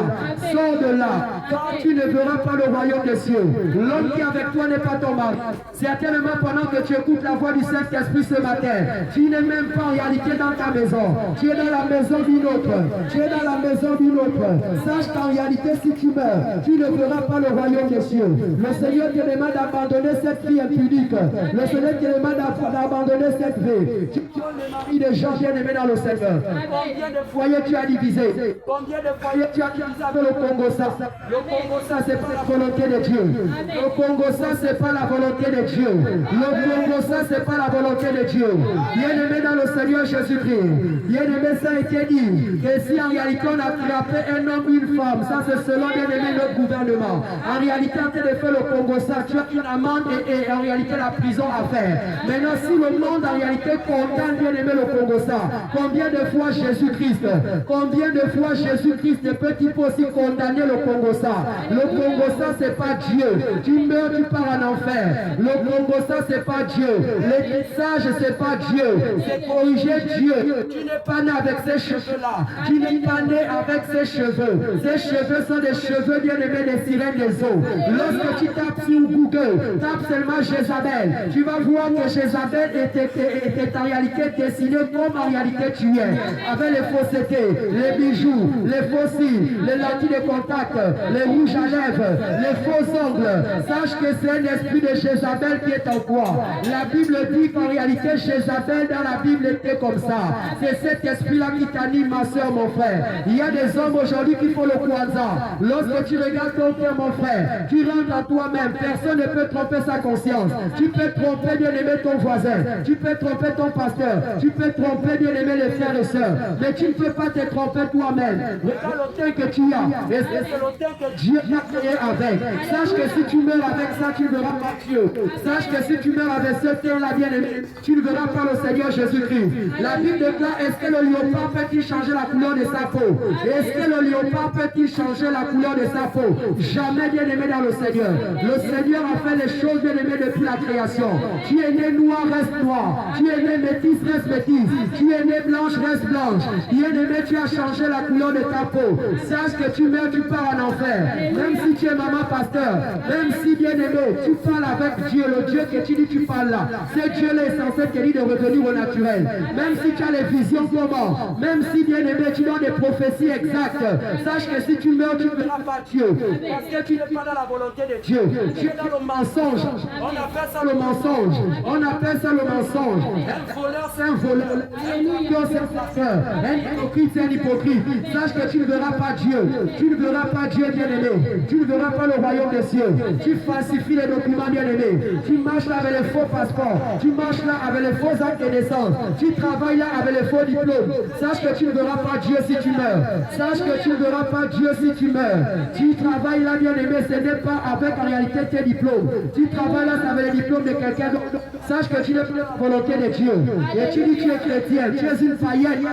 Sors de là. Car tu ne verras pas le royaume des cieux. L'homme qui est avec toi n'est pas ton mari. Certainement pendant que tu écoutes la voix du Saint-Esprit ce matin, tu n'es même pas en réalité dans ta maison. Tu es dans la maison d'une autre. Tu es dans la maison d'une autre. Sache qu'en réalité, si tu meurs, tu ne verras pas le royaume des cieux. Le Seigneur te demande d'abandonner cette vie impudique. Le Seigneur te demande d'abandonner cette vie. Tu donnes le mari des gens bien-aimés dans le Seigneur. Combien de foyers tu as divisé? Combien de foyers tu as divisé avec le Congo ça? Le Congo, ça, c'est pas la volonté de Dieu. Le Congo, ça, c'est pas la volonté de Dieu. Le Congo, ça, c'est pas la volonté de Dieu. Bien-aimé dans le Seigneur Jésus-Christ. Bien-aimé, ça a été dit que si en réalité on a attrapé un homme, une femme, ça c'est selon bien-aimé notre gouvernement. En réalité, en train de faire le Congo, ça, tu as une amende et en réalité la prison à faire. Maintenant, si le monde en réalité condamne bien-aimé le Congo, ça, combien de fois Jésus-Christ, combien de fois Jésus-Christ ne peut-il pas aussi condamner le Congo ça? Le Congo ça, c'est pas Dieu. Tu meurs, tu pars en enfer. Le Congo ça, c'est pas Dieu. Les messages, c'est pas Dieu. C'est corriger Dieu. Tu n'es pas né avec ces cheveux-là. Tu n'es pas né avec ces cheveux. Ces cheveux sont des cheveux bien-aimés des sirènes des eaux. Lorsque tu tapes sur Google, tape seulement Jézabel, tu vas voir que Jézabel était en réalité dessinée comme en réalité tu es. Avec les faussetés, les bijoux, les faux cils, les lentilles de contact, les rouges à lèvres, les faux ongles. Sache que c'est un esprit de Jézabel qui est en toi. La Bible dit qu'en réalité Jézabel dans la Bible était comme ça. C'est cet esprit-là qui t'anime, ma soeur, mon frère. Il y a des hommes aujourd'hui qui font le Kwanzaa. Lorsque tu regardes ton cœur, mon frère, tu rentres à toi-même. Personne ne peut tromper sa conscience. Tu peux tromper bien-aimé ton voisin. Tu peux tromper ton pasteur. Tu peux tromper bien-aimé les frères et sœurs. Mais tu ne peux pas te tromper toi-même. Regarde l'autel que tu as. Et c'est l'autel Dieu t'a créé avec. Sache que si tu meurs avec ça, tu ne verras pas Dieu. Sache que si tu meurs avec ce terre-là, bien-aimé, tu ne verras pas le Seigneur Jésus-Christ. La Bible déclare, est-ce que le léopard peut-il changer la couleur de sa peau? Est-ce que le léopard peut-il changer la couleur de sa peau? Jamais, bien-aimé, dans le Seigneur. Le Seigneur a fait les choses, bien-aimé, depuis la création. Tu es né noir, reste noir. Tu es né métisse, reste métisse. Tu es né blanche, reste blanche. Bien-aimé, tu as changé la couleur de ta peau. Sache que tu meurs, tu pars en enfer. Même si tu es maman pasteur, même si, bien-aimé, tu parles avec Dieu, le Dieu que tu dis tu parles là, ce Dieu-là est censé te dire de revenir au naturel. Même si tu as les visions comment, même si, bien-aimé, tu donnes des prophéties exactes, sache que si tu meurs, tu ne verras pas Dieu. Parce que tu n'es pas dans la volonté de Dieu. Tu es dans le mensonge. On appelle ça le mensonge. On appelle ça le mensonge. Un voleur, c'est un voleur. Un c'est un pasteur. Un hypocrite, c'est un hypocrite. Sache que tu ne verras pas Dieu. Tu ne verras pas Dieu, bien-aimé. Tu ne verras pas le royaume des cieux. Tu falsifies les documents, bien-aimés. Tu marches là avec les faux passeports. Tu marches là avec les faux actes de naissance. Tu travailles là avec les faux diplômes. Sache que tu ne verras pas Dieu si tu meurs. Sache que tu ne verras pas Dieu si tu meurs. Tu travailles là, bien-aimé, ce n'est pas avec en réalité tes diplômes. Tu travailles là avec les diplômes de quelqu'un d'autre. Sache que tu n'es pas la volonté de Dieu. Et tu dis que tu es chrétien. Tu es une païenne,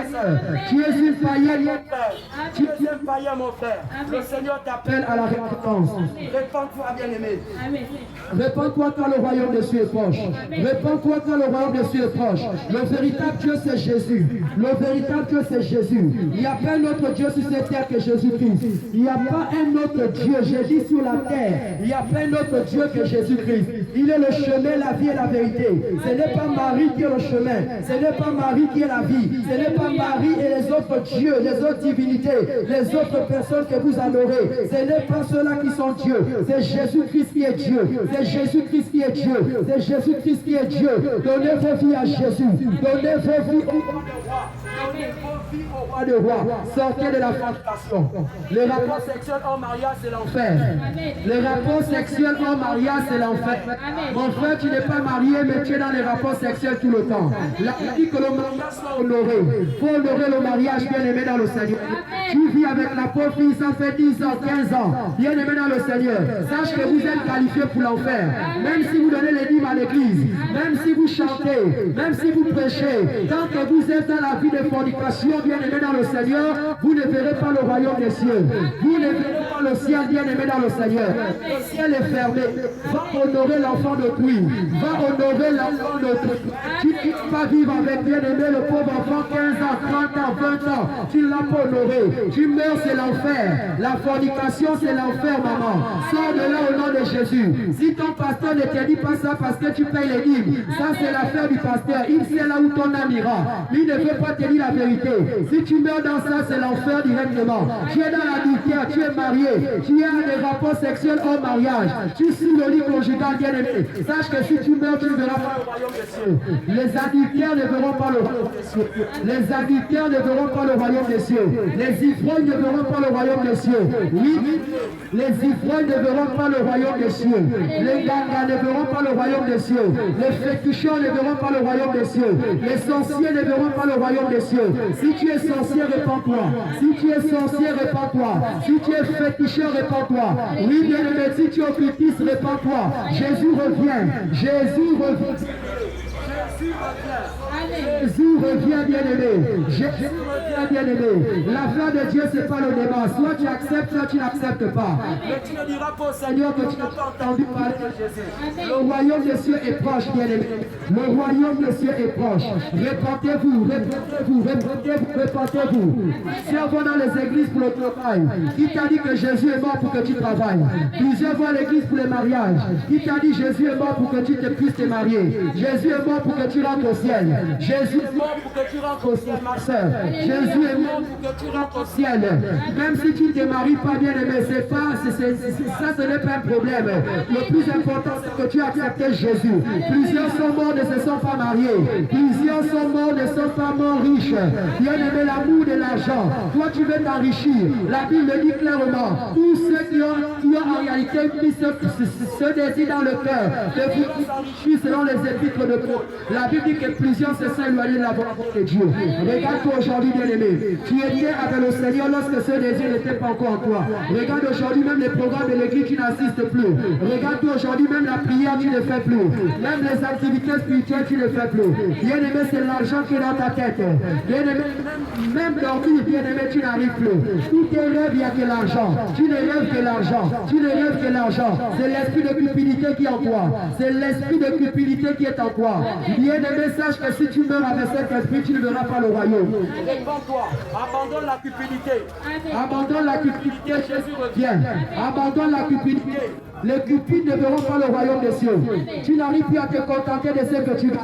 tu es une païenne. Tu es une païenne, mon frère. Le Seigneur t'appelle à la repentance. Répands-toi, bien-aimé. Répands-toi quand le royaume des cieux est proche. Répands-toi quand le royaume des cieux est proche. Le véritable Dieu, c'est Jésus. Le véritable Dieu, c'est Jésus. Il n'y a pas un autre Dieu sur cette terre que Jésus-Christ. Il n'y a pas un autre Dieu, j'ai dit sur la terre. Il n'y a pas un autre Dieu que Jésus-Christ. Il est le chemin, la vie et la vérité. Ce n'est pas Marie qui est le chemin. Ce n'est pas Marie qui est la vie. Ce n'est pas Marie et les autres dieux, les autres divinités, les autres personnes que vous adorez. Ce n'est pas ceux-là qui sont Dieu. C'est Jésus-Christ qui est Dieu. C'est Jésus-Christ qui est Dieu. C'est Jésus-Christ qui est Dieu. Donnez vos vies à Jésus. Donnez vos vies au roi de roi. Donnez vos vies au roi de roi. Sortez de la fornication. Les rapports sexuels en mariage, c'est l'enfer. Les rapports sexuels en mariage, c'est l'enfer. Mon frère, tu n'es pas marié, mais tu es dans les rapports sexuels tout le temps. Là, il dit que le mariage soit honoré. Il faut honorer le mariage, bien aimé dans le Seigneur. Tu vis avec la pauvre fille, ça fait 10 ans, 15 ans. Bien aimé dans le Seigneur. Sache que vous êtes qualifié pour l'enfer. Même si vous donnez les dîmes à l'église, même si vous chantez, même si vous prêchez, tant que vous êtes dans la vie de fornication, bien aimé dans le Seigneur, vous ne verrez pas le royaume des cieux. Vous ne verrez pas le ciel, bien aimé dans le Seigneur. Le ciel est fermé. Va honorer l'enfant d'autrui. Va honorer l'enfant d'autrui. Tu ne peux pas vivre avec, bien aimé, le pauvre enfant, 15 ans, 30 ans, 20 ans. Tu ne l'as pas honoré. Tu meurs, c'est l'enfer. La fornication, c'est l'enfer, maman. Sors de là au nom de Jésus. Si ton pasteur ne te dit pas ça parce que tu payes les dîmes, ça c'est l'affaire du pasteur. Il sait là où ton âme ira. Il ne veut pas te dire la vérité. Si tu meurs dans ça, c'est l'enfer directement. Tu es dans l'adultère, tu es marié, tu es dans des rapports sexuels hors mariage. Tu suis le lit conjugal, bien aimé. Sache que si tu meurs, tu ne verras pas le royaume des cieux. Les adultères ne verront pas le royaume des cieux. Les adultères ne verront pas le royaume des cieux. Les ivrognes ne verront pas le royaume des cieux. Oui, les ivrognes ne verront pas le royaume des cieux. Les gangas ne verront pas le royaume des cieux. Les féticheurs ne verront pas le royaume des cieux. Les sorciers ne verront pas le royaume des cieux. Si tu es sorcier, répands-toi. Si tu es sorcier, répands-toi. Si tu es féticheur, répands-toi. Oui, bien aimé, si tu es occultiste, répands-toi. Jésus revient. Jésus revient. Jésus revient, bien-aimé. Jésus revient, bien-aimé. L'affaire de Dieu, ce n'est pas le débat. Soit tu acceptes, soit tu n'acceptes pas. Mais tu ne diras pas au Seigneur que tu n'as pas entendu parler de Jésus. Le royaume des cieux est proche, bien-aimé. Le royaume des cieux est proche. Répentez-vous, répentez-vous, répentez-vous, répentez-vous. Servons dans les églises pour le travail. Qui t'a dit que Jésus est mort pour que tu travailles? Plusieurs vont à l'église pour les mariages. Qui t'a dit Jésus est mort pour que tu puisses te marier? Jésus est mort pour que tu rentres au ciel. Jésus est mort pour que tu rentres au ciel, ma soeur. Jésus est mort pour que tu rentres au ciel. Même si tu ne te maries pas, bien aimé, ça ce n'est pas un problème. Le plus important, c'est que tu as accepté Jésus. Plusieurs sont morts, ne se sont pas mariés. Plusieurs sont morts, ne sont pas morts riches. Bien aimé, l'amour de l'argent. Toi, tu veux t'enrichir. La Bible le dit clairement. Tous ceux qui ont en réalité mis ce désir dans le cœur, de vous enrichir selon les épîtres de Paul. La Bible dit que plusieurs se sont éloignés de la volonté de Dieu. Regarde-toi aujourd'hui, bien-aimé. Tu étais avec le Seigneur lorsque ce désir n'était pas encore en toi. Regarde aujourd'hui même les programmes de l'église, tu n'assistes plus. Regarde-toi aujourd'hui même la prière, tu ne fais plus. Même les activités spirituelles, tu ne fais plus. Bien-aimé, c'est l'argent qui est dans ta tête. Bien-aimé, même dormir, bien-aimé, tu n'arrives plus. Tous tes rêves, il n'y a que l'argent. Tu ne rêves que l'argent. Tu ne rêves que l'argent. C'est l'esprit de cupidité qui est en toi. C'est l'esprit de cupidité qui est en toi. Bien-aimé, sache que si tu meurs avec cet esprit, tu ne verras pas le royaume. Réponds-toi. Abandonne la cupidité. Abandonne la cupidité, Jésus revient. Abandonne la cupidité. Les cupides ne verront pas le royaume des cieux. Tu n'arrives plus à te contenter de ce que tu veux.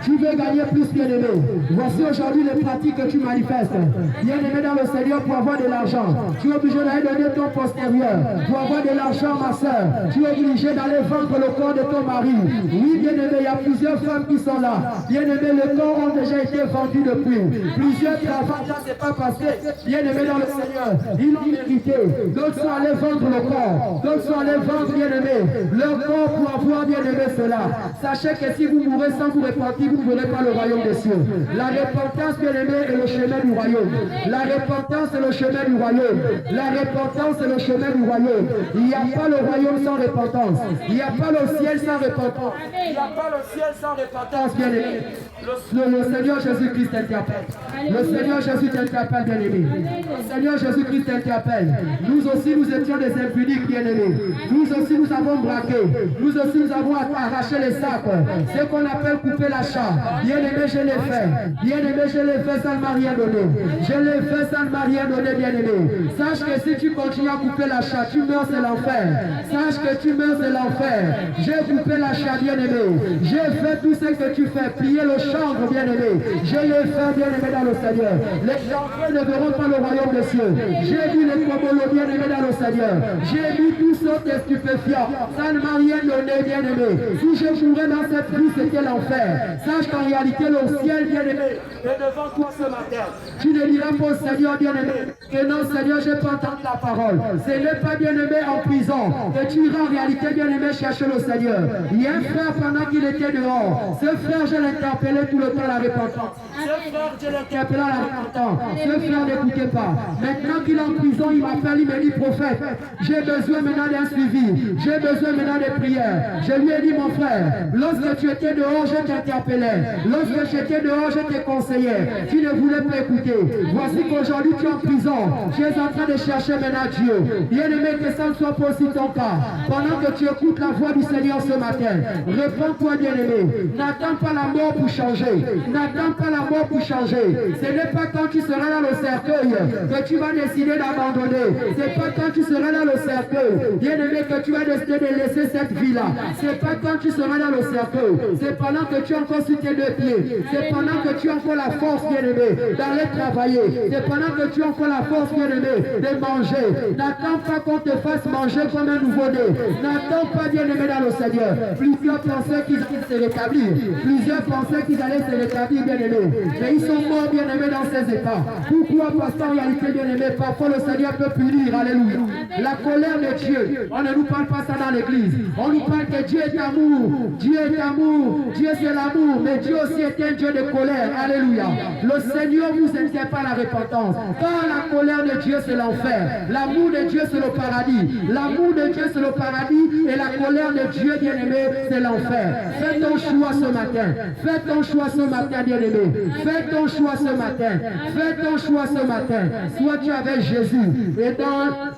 Tu veux gagner plus, bien-aimé. Voici aujourd'hui les pratiques que tu manifestes. Bien-aimé dans le Seigneur, pour avoir de l'argent, tu es obligé d'aller donner ton postérieur. Pour avoir de l'argent, ma soeur, tu es obligé d'aller vendre le corps de ton mari. Oui, bien-aimé, il y a plusieurs femmes qui sont là. Bien-aimé, le corps ont déjà été vendus depuis. Plusieurs travaux, ça c'est pas passé. Bien-aimé dans le Seigneur, ils l'ont mérité. D'autres sont allés vendre le corps. D'autres sont allés vendre, bien-aimé, leur corps pour avoir, bien-aimé, cela. Sachez que si vous mourrez sans vous repentir, vous ne verrez pas le royaume des cieux. La repentance, bien-aimé, est le chemin du royaume. La repentance est le chemin du royaume. La repentance est le chemin du royaume. Il n'y a pas le royaume sans repentance. Il n'y a pas le ciel sans repentance. Il n'y a pas le ciel sans repentance, bien-aimé. Le Seigneur Jésus-Christ t'interpelle. Le Seigneur Jésus t'interpelle, bien-aimé. Le Seigneur Jésus-Christ t'interpelle. Nous aussi, nous étions des impudiques, bien-aimés. Nous aussi, nous avons braqué. Nous aussi, nous avons arraché les sacs. Ce qu'on appelle couper l'achat. Bien-aimé, je l'ai fait. Bien-aimé, je l'ai fait, ça ne m'a rien donné. Je l'ai fait, ça ne m'a rien donné, bien-aimé. Sache que si tu continues à couper l'achat, tu meurs, c'est l'enfer. Sache que tu meurs, c'est l'enfer. J'ai coupé l'achat, bien-aimé. J'ai fait tout ce que tu fais. Plier le chanvre, bien-aimé. Je l'ai fait, bien-aimé, dans le Seigneur. Les chanvreux ne verront pas le royaume des cieux. J'ai vu les cobolos, bien-aimé, dans le Seigneur. J'ai vu tout ça de stupéfiant. Ça ne m'a rien donné, bien-aimé. Si je mourais dans cette vie, c'était l'enfer. Sache qu'en réalité, le ciel, bien-aimé, est devant toi ce matin. Tu ne diras pas au Seigneur, bien-aimé, que non, Seigneur, je n'ai pas entendu la parole. Ce n'est pas, bien-aimé, en prison que tu iras en réalité, bien-aimé, chercher le Seigneur. Il y a un frère pendant qu'il était dehors. Ce frère, je l'interpellais tout le temps à la repentance. Ce frère, je l'interpellais à la repentance. Ce frère n'écoutait pas. Maintenant qu'il est en prison, il m'appelle, il me dit, prophète, j'ai besoin maintenant d'un suivi. J'ai besoin maintenant de prières. Je lui ai dit, mon frère, lorsque tu étais dehors, je t'interpellais. Lorsque j'étais dehors, je te conseillais. Tu ne voulais pas écouter. Voici qu'aujourd'hui, tu es en prison. Tu es en train de chercher maintenant Dieu. Bien-aimé, que ça ne soit pas aussi ton cas. Pendant que tu écoutes la voix du Seigneur ce matin, réponds-toi, bien-aimé. N'attends pas la mort pour changer. N'attends pas la mort pour changer. Ce n'est pas quand tu seras dans le cercueil que tu vas décider d'abandonner. Ce n'est pas quand tu seras dans le cercueil, bien-aimé, que tu vas décider de laisser cette vie-là. Ce n'est pas quand tu seras dans le cercueil. C'est pendant que tu es encore sur tes deux pieds. C'est pendant que tu as encore la force, bien-aimé, d'aller travailler. C'est pendant que tu as encore la force, bien-aimé, de manger. N'attends pas qu'on te fasse manger comme un nouveau-né. N'attends pas, bien-aimé, dans le Seigneur. Plusieurs pensaient qu'ils allaient se rétablir. Plusieurs pensaient qu'ils allaient se rétablir, bien-aimé. Mais ils sont morts, bien-aimé, dans ces états. Pourquoi? Parce qu'en réalité, bien-aimé, parfois le Seigneur peut punir. Alléluia. La colère de Dieu, on ne nous parle pas ça dans l'église. On nous parle que Dieu est amour. Dieu est amour. Dieu c'est l'amour. Mais Dieu aussi est un Dieu de colère. Alléluia. Le Seigneur vous interdit pas la repentance. Car la colère de Dieu c'est l'enfer. L'amour de Dieu c'est le paradis. L'amour de Dieu c'est le paradis. Et la colère de Dieu, bien-aimé, c'est l'enfer. Fais ton choix ce matin. Fais ton choix ce matin, bien-aimé. Fais ton choix ce matin. Fais ton choix ce matin. Soit tu es avec Jésus. Et dans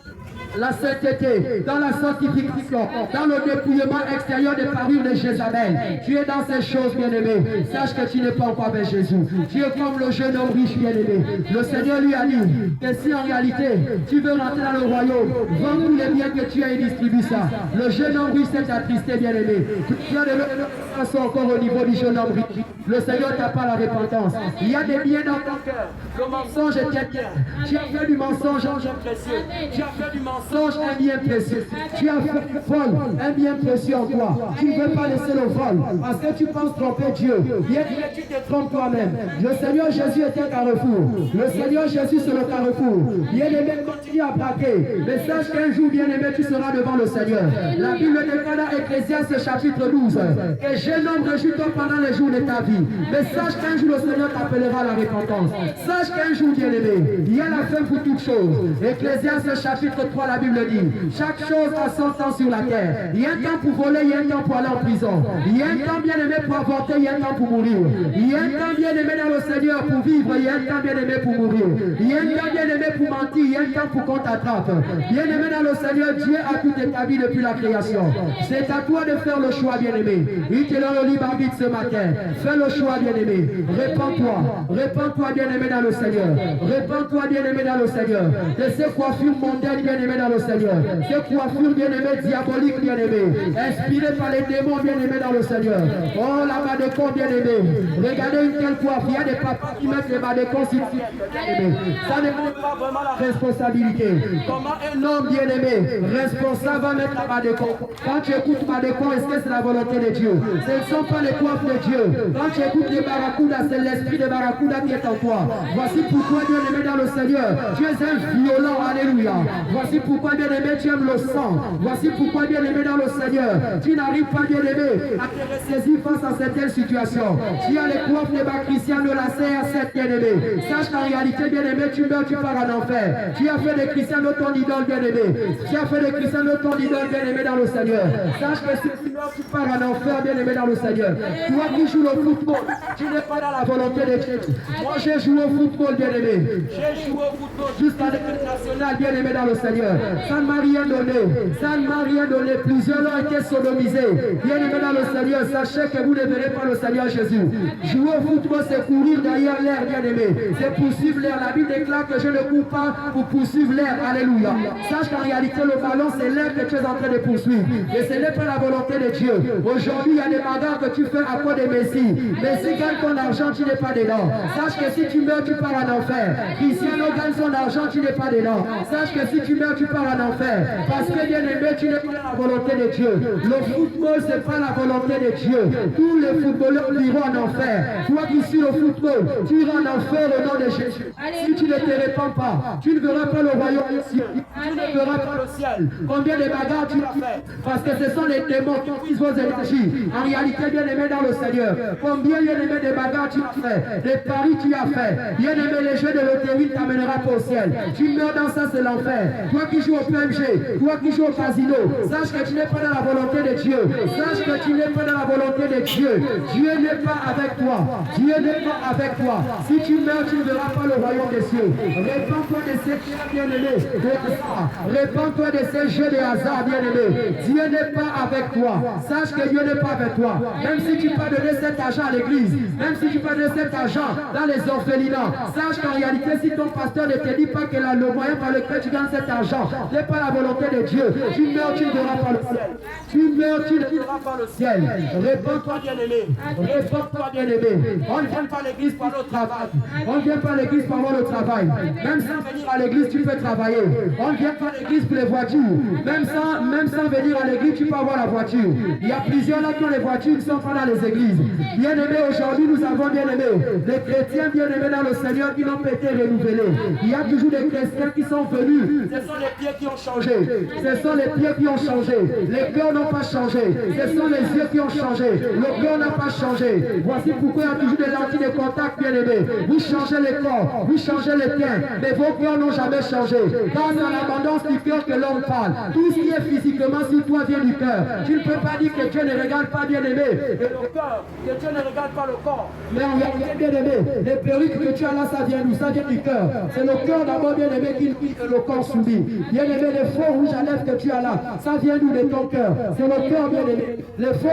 la sainteté, dans la sanctification, dans le dépouillement extérieur des parures de Jézabel. Tu es dans ces choses, bien-aimé. Sache que tu n'es pas encore avec Jésus. Tu es comme le jeune homme riche, bien-aimé. Le Seigneur lui a dit que si en réalité tu veux rentrer dans le royaume, vends tous les biens que tu as et distribue ça. Le jeune homme riche s'est attristé, bien-aimé. Tu as de l'autre encore au niveau du jeune homme riche. Le Seigneur t'a pas la repentance. Il y a des biens dans ton cœur. Le mensonge est bien. Tu as fait du mensonge un bien précieux. Tu as fait du mensonge un bien précieux. Tu as fait du vol un bien précieux en toi. Tu ne veux pas laisser le vol parce que tu penses tromper Dieu. Bien que tu te trompes toi-même. Le Seigneur Jésus est un carrefour. Le Seigneur Jésus c'est le carrefour. Bien-aimé, continue à braquer. Mais sache qu'un jour, bien-aimé, tu seras devant le Seigneur. La Bible déclare dans Ecclésiaste chapitre 12 que jeune homme réjouis-toi pendant les jours de ta vie. vie. Mais sache qu'un jour le Seigneur t'appellera à la repentance. Sache qu'un jour, bien-aimé, il y a la fin pour toutes choses. Ecclésiaste chapitre 3, la Bible dit, chaque chose a son temps sur la terre. Il y a un temps pour voler, il y a un temps pour aller en prison. Il y a un temps bien-aimé pour avorter, il y a un temps pour mourir. Il y a un temps bien-aimé dans le Seigneur pour vivre, il y a un temps bien-aimé pour mourir. Il y a un temps bien-aimé pour mentir, il y a un temps pour qu'on t'attrape. Bien-aimé dans le Seigneur, Dieu a tout établi depuis la création. C'est à toi de faire le choix, bien-aimé. Il te donne le libre arbitre ce matin. Fais le choix, bien-aimé. Répands-toi. Répands-toi, bien-aimé dans le Seigneur. Répands-toi, bien-aimé dans le Seigneur. De ces coiffures mondaines, bien-aimé dans le Seigneur. Ces coiffures, bien-aimé, diaboliques, bien-aimé. Inspirées par les démons, bien-aimé dans le Seigneur. Oh, la bas de con, bien-aimé. Regardez une telle coiffe. Il y a des papas qui mettent les bas de con. Ça ne montre pas vraiment la responsabilité. Comment un homme bien-aimé, responsable, va mettre la bas de con? Quand tu écoutes bas de con, est-ce que c'est la volonté de Dieu? Ce ne sont pas les coiffes de Dieu. Quand tu écoutes les barracudas, c'est l'esprit de barracuda qui est en toi. Voici pourquoi, bien-aimé dans le Seigneur, tu es un violent, alléluia. Voici pourquoi, bien-aimé, tu aimes le sang. Voici pourquoi, bien-aimé dans le Seigneur, tu n'arrives pas, bien-aimé, à te ressaisir face à certaines situations. Tu as les coiffes de bas chrétiens de la CR7, bien-aimé. Sache qu'en réalité, bien-aimé, tu meurs, tu pars en enfer. Tu as fait des chrétiens de ton idole, bien-aimé. Tu as fait des chrétiens de ton idole, bien-aimé dans le Seigneur. Sache que si tu meurs, tu pars en enfer, bien-aimé dans le Seigneur. Toi qui joues le football, tu n'es pas dans la volonté de Dieu. Moi, j'ai joué au football, bien-aimé. J'ai joué au football jusqu'à l'équipe nationale, bien-aimé dans le Seigneur. Ça ne m'a rien donné. Ça ne m'a rien donné. Plusieurs ont été sodomisés. Bien-aimé dans le Seigneur, sachez que vous ne verrez pas le Seigneur Jésus. Jouer au football, c'est courir derrière l'air, bien-aimé. C'est poursuivre l'air. La Bible déclare que je ne cours pas pour poursuivre l'air. Alléluia. Sache qu'en réalité, le ballon, c'est l'air que tu es en train de poursuivre. Et ce n'est pas la volonté de Dieu. Aujourd'hui, il y a des bagarres que tu fais à quoi de Messie. Messie gagne ton argent, tu n'es pas dedans. Sache que si tu meurs, tu pars en enfer. Cristiano gagne son argent, tu n'es pas dedans. Sache que si tu meurs, tu pars en enfer. Parce que bien aimé, tu n'es pas dans la volonté de Dieu. Le football, ce n'est pas la volonté de Dieu. Tous les footballeurs iront en enfer. Toi qui suis le football, tu iras en enfer au nom de Jésus. Si tu ne te répands pas, tu ne verras pas le royaume du ciel. Tu ne verras pas le ciel. Combien de bagarres tu as fait? Parce que ce sont les démons qui puissent vos énergies. En réalité, bien aimé dans le Seigneur, combien bien aimé des bagarres tu as fait, des paris tu as fait, bien aimé les jeux de loterie ne t'amènera pas au ciel. Tu meurs dans ça, c'est l'enfer. Toi qui joues au PMG, toi qui joues au casino, sache que tu n'es pas dans la volonté de Dieu. Sache que tu n'es pas dans la volonté de Dieu. Dieu n'est pas avec toi. Dieu n'est pas avec toi. Si tu meurs, tu ne verras pas le royaume des cieux. Répands-toi de ces bien-aimés de hasard. Répands-toi de ces jeux de hasard, bien-aimé. Dieu n'est pas avec toi. Sache que Dieu n'est pas avec toi. Même si tu peux donner cet argent à l'église, même si tu peux donner cet argent dans les orphelinats, sache qu'en réalité, si ton pasteur ne te dit pas que le moyen par lequel tu gagnes cet argent n'est pas la volonté de Dieu, tu meurs, tu ne verras pas le ciel. Tu meurs, tu ne verras pas le ciel. Répands-toi, bien-aimé. Répands-toi, bien-aimé. On ne vient pas à l'église par le travail. On ne vient pas à l'église par le travail. Même sans venir à l'église, tu peux travailler. On ne vient pas à l'église pour les voitures. Même sans venir à l'église, tu peux avoir la voiture. Il y a plusieurs là qui ont les voitures qui ne sont pas dans les églises. Bien-aimés, aujourd'hui, nous avons bien-aimés les chrétiens bien-aimés dans le Seigneur qui n'ont pas été renouvelés. Il y a toujours des chrétiens qui sont venus. Ce sont les pieds qui ont changé. Ce sont les pieds qui ont changé. Les cœurs n'ont pas changé. Ce sont les yeux qui ont changé. Le cœur n'a pas changé. Voici pourquoi il y a toujours des lentilles de contact, bien-aimés. Vous changez les corps, vous changez les tiens, mais vos cœurs n'ont jamais changé. Car c'est en l'abondance du cœur que l'homme parle. Tout ce qui est physiquement sur toi vient du cœur. Tu ne peux pas dire que Dieu ne regarde pas, bien-aimé, et le cœur, que Dieu ne regarde pas le corps. Mais en réalité, bien-aimé, les perruques que tu as là, ça vient d'où? Ça vient du cœur. C'est le cœur d'abord, bien-aimé, qui dit que le corps soumis. Bien-aimé, les faux rouges à lèvres que tu as là, ça vient d'où? De ton cœur. C'est le cœur, bien-aimé. Les faux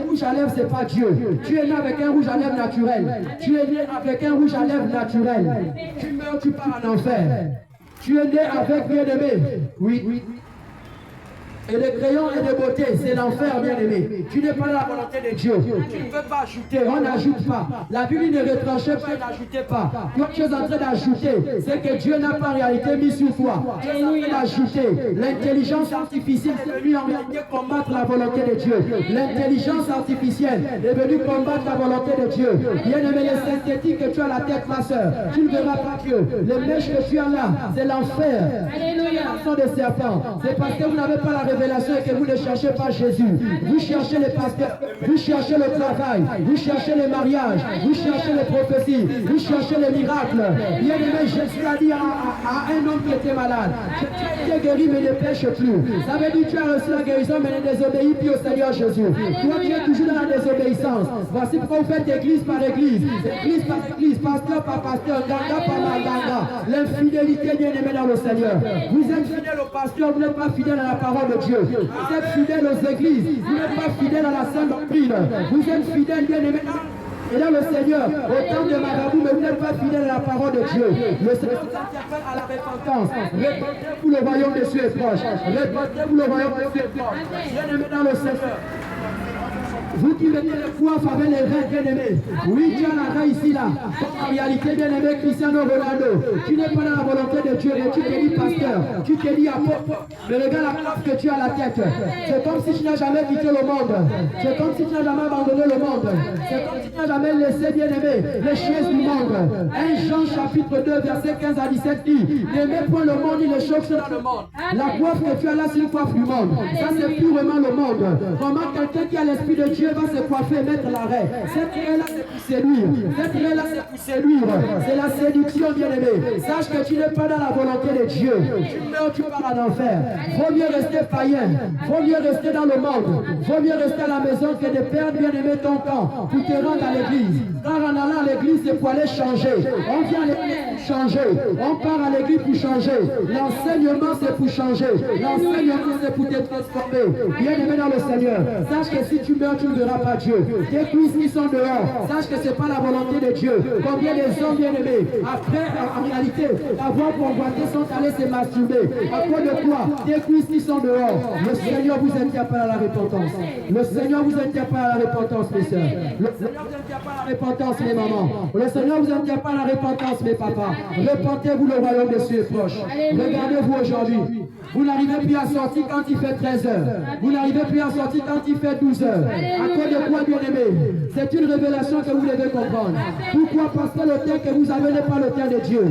rouges à lèvres, c'est pas Dieu. Tu es né avec un rouge à lèvres naturel. Tu es né avec un rouge à lèvres naturel. Tu meurs, tu pars en enfer. Tu es né avec, bien-aimé. Oui. Et les crayons et les beautés, c'est l'enfer, bien-aimé. Tu n'es pas dans la volonté de Dieu. Tu ne peux pas ajouter, on n'ajoute pas. La Bible ne retranchait pas et n'ajoutait pas. Toi, tu es en train d'ajouter. C'est que Dieu n'a pas en réalité mis sur toi. Tu es en train d'ajouter. L'intelligence artificielle est venue en réalité combattre la volonté de Dieu. L'intelligence artificielle est venue combattre la volonté de Dieu. Bien-aimé, les synthétiques que tu as à la tête, ma soeur, tu ne verras pas Dieu. Les mèches que tu as là, c'est l'enfer. Alléluia. révélation des serpents. C'est parce que vous n'avez pas la révélation et que vous ne cherchez pas Jésus. Vous cherchez les pasteurs, vous cherchez le travail, vous cherchez les mariages, vous cherchez les prophéties, vous cherchez les miracles. Bien aimé, Jésus a dit à un homme qui était malade, tu as été guéri mais ne pêche plus. Ça veut dire que tu as reçu la guérison mais ne désobéis plus au Seigneur Jésus. Toi tu es toujours dans la désobéissance. Voici pourquoi vous faites église par église, église par église, pasteur par pasteur, ganga par ganga. L'infidélité bien aimé dans le Seigneur. Vous êtes fidèle au pasteur, vous n'êtes pas fidèle à la parole de Dieu. Vous êtes fidèle aux églises, vous n'êtes pas fidèle à la sainte doctrine. Vous êtes fidèle bien aimé et dans le Seigneur, au temps de marabout, mais vous n'êtes pas fidèle à la parole de Dieu. Le Seigneur vous appelle à la repentance. Répentez-vous, le royaume de Dieu est proche. Répentez-vous, le royaume de Dieu est proche. Bien aimé dans le Seigneur. Vous qui mettez le coiffe avec les reins, bien aimés. Oui, tu as la reine ici, là. En réalité, bien aimé, Cristiano Ronaldo, tu n'es pas dans la volonté de Dieu, mais tu te dis pasteur, tu te dis apôtre. Mais regarde la coiffe que tu as à la tête. C'est comme si tu n'as jamais quitté le monde. C'est comme si tu n'as jamais abandonné le monde. C'est comme si tu n'as jamais laissé, bien aimé, les choses du monde. 1 Jean chapitre 2, verset 15 à 17 dit, n'aimez point le monde ni les choses dans le monde. La coiffe que tu as là, c'est une coiffe du monde. Ça, c'est purement le monde. Comment quelqu'un qui a l'esprit de Dieu va se coiffer et mettre l'arrêt. Cette raie-là, c'est pour séduire. Cette raie-là, c'est pour séduire. C'est la séduction, bien-aimé. Sache que tu n'es pas dans la volonté de Dieu. Tu meurs, tu pars en enfer. Vaut mieux rester païen. Vaut mieux rester dans le monde. Vaut mieux rester à la maison que de perdre, bien-aimé, ton temps pour te rendre à l'église. Car en allant à l'église, c'est pour aller changer. On vient à l'église pour changer. On part à l'église pour changer. L'enseignement, c'est pour changer. L'enseignement, c'est pour te transformer. Bien-aimé dans le Seigneur. Sache que si tu meurs, tu ne verras pas Dieu. Tes cuisses qui sont dehors, sache que ce n'est pas la volonté de Dieu. Combien des hommes bien-aimés, après, en réalité, avoir convoité sont allés se masturber. À cause de quoi? Tes cuisses qui sont dehors. Le Seigneur vous interpelle à la repentance. Le Seigneur vous interpelle à la repentance, mes soeurs. Le Seigneur vous interpelle à la repentance, mes mamans. Le Seigneur vous interpelle à la repentance, mes papas. Repentez-vous, le royaume des cieux est proche. Regardez-vous aujourd'hui. Vous n'arrivez plus à sortir quand il fait 13 heures. Vous n'arrivez plus à sortir quand il fait 12 heures. À cause de quoi, bien-aimé? C'est une révélation que vous devez comprendre. Pourquoi? Parce que le temps que vous avez n'est pas le temps de Dieu.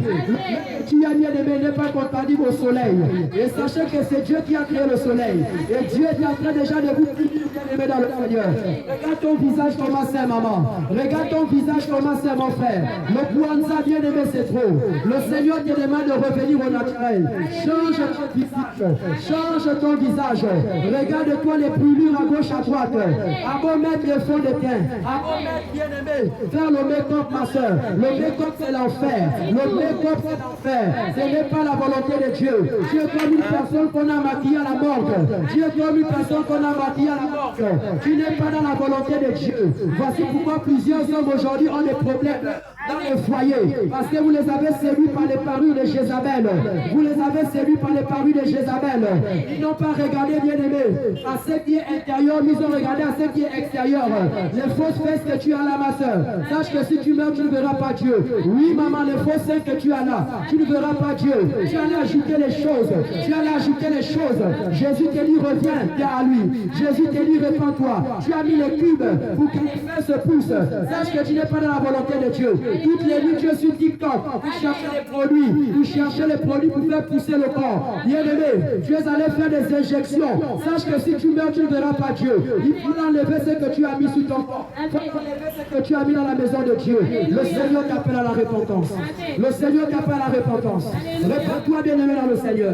Qui a bien-aimé n'est pas compatible au soleil. Et sachez que c'est Dieu qui a créé le soleil. Et Dieu est en train déjà de vous punir, bien-aimé, dans le Seigneur. Regarde ton visage comment c'est, maman. Regarde ton visage comment c'est, mon frère. Le Kwanzaa, bien-aimé, c'est trop. Le Seigneur te demande de revenir au naturel. Change ton visage. Change ton visage. Regarde-toi les brûlures à gauche, à droite. À beau mettre le fond de teint. À beau mettre, bien-aimé, faire le make-up, ma soeur. Le make-up, c'est l'enfer. Le make-up, c'est l'enfer. Ce n'est pas la volonté de Dieu. Dieu est comme une personne qu'on a maquillée à la morgue. Dieu est comme une personne qu'on a maquillée à la morgue. Tu n'es pas dans la volonté de Dieu. Voici pourquoi plusieurs hommes aujourd'hui ont des problèmes dans les foyers. Parce que vous les avez séduits par les parures de Jézabel. Vous les avez séduits par les parures de Jézabel. Ils n'ont pas regardé, bien-aimé, à ce qui est intérieur, mais ils ont regardé à ce qui est extérieur. Les fausses fesses que tu as là, ma soeur, sache que si tu meurs, tu ne verras pas Dieu. Oui, maman, les fausses seins que tu as là, tu ne verras pas Dieu. Tu allais ajouter les choses. Tu allais ajouter les choses. Jésus te dit, reviens, viens à lui. Jésus te dit, répands-toi. Tu as mis les cubes pour que les fesses se poussent. Sache que tu n'es pas dans la volonté de Dieu. Toutes les nuits, tu es sur TikTok. Vous cherchez les produits. Vous cherchez les produits pour faire pousser le corps. Bien-aimé, tu es allé faire des injections. Sache que si tu meurs, tu ne verras pas Dieu. Il faut enlever ce que tu as mis sur ton corps. Il faut enlever ce que tu as mis dans la maison de Dieu. Le Seigneur t'appelle à la repentance. Le Seigneur t'appelle à la repentance. Répands-toi, bien-aimé, dans le Seigneur.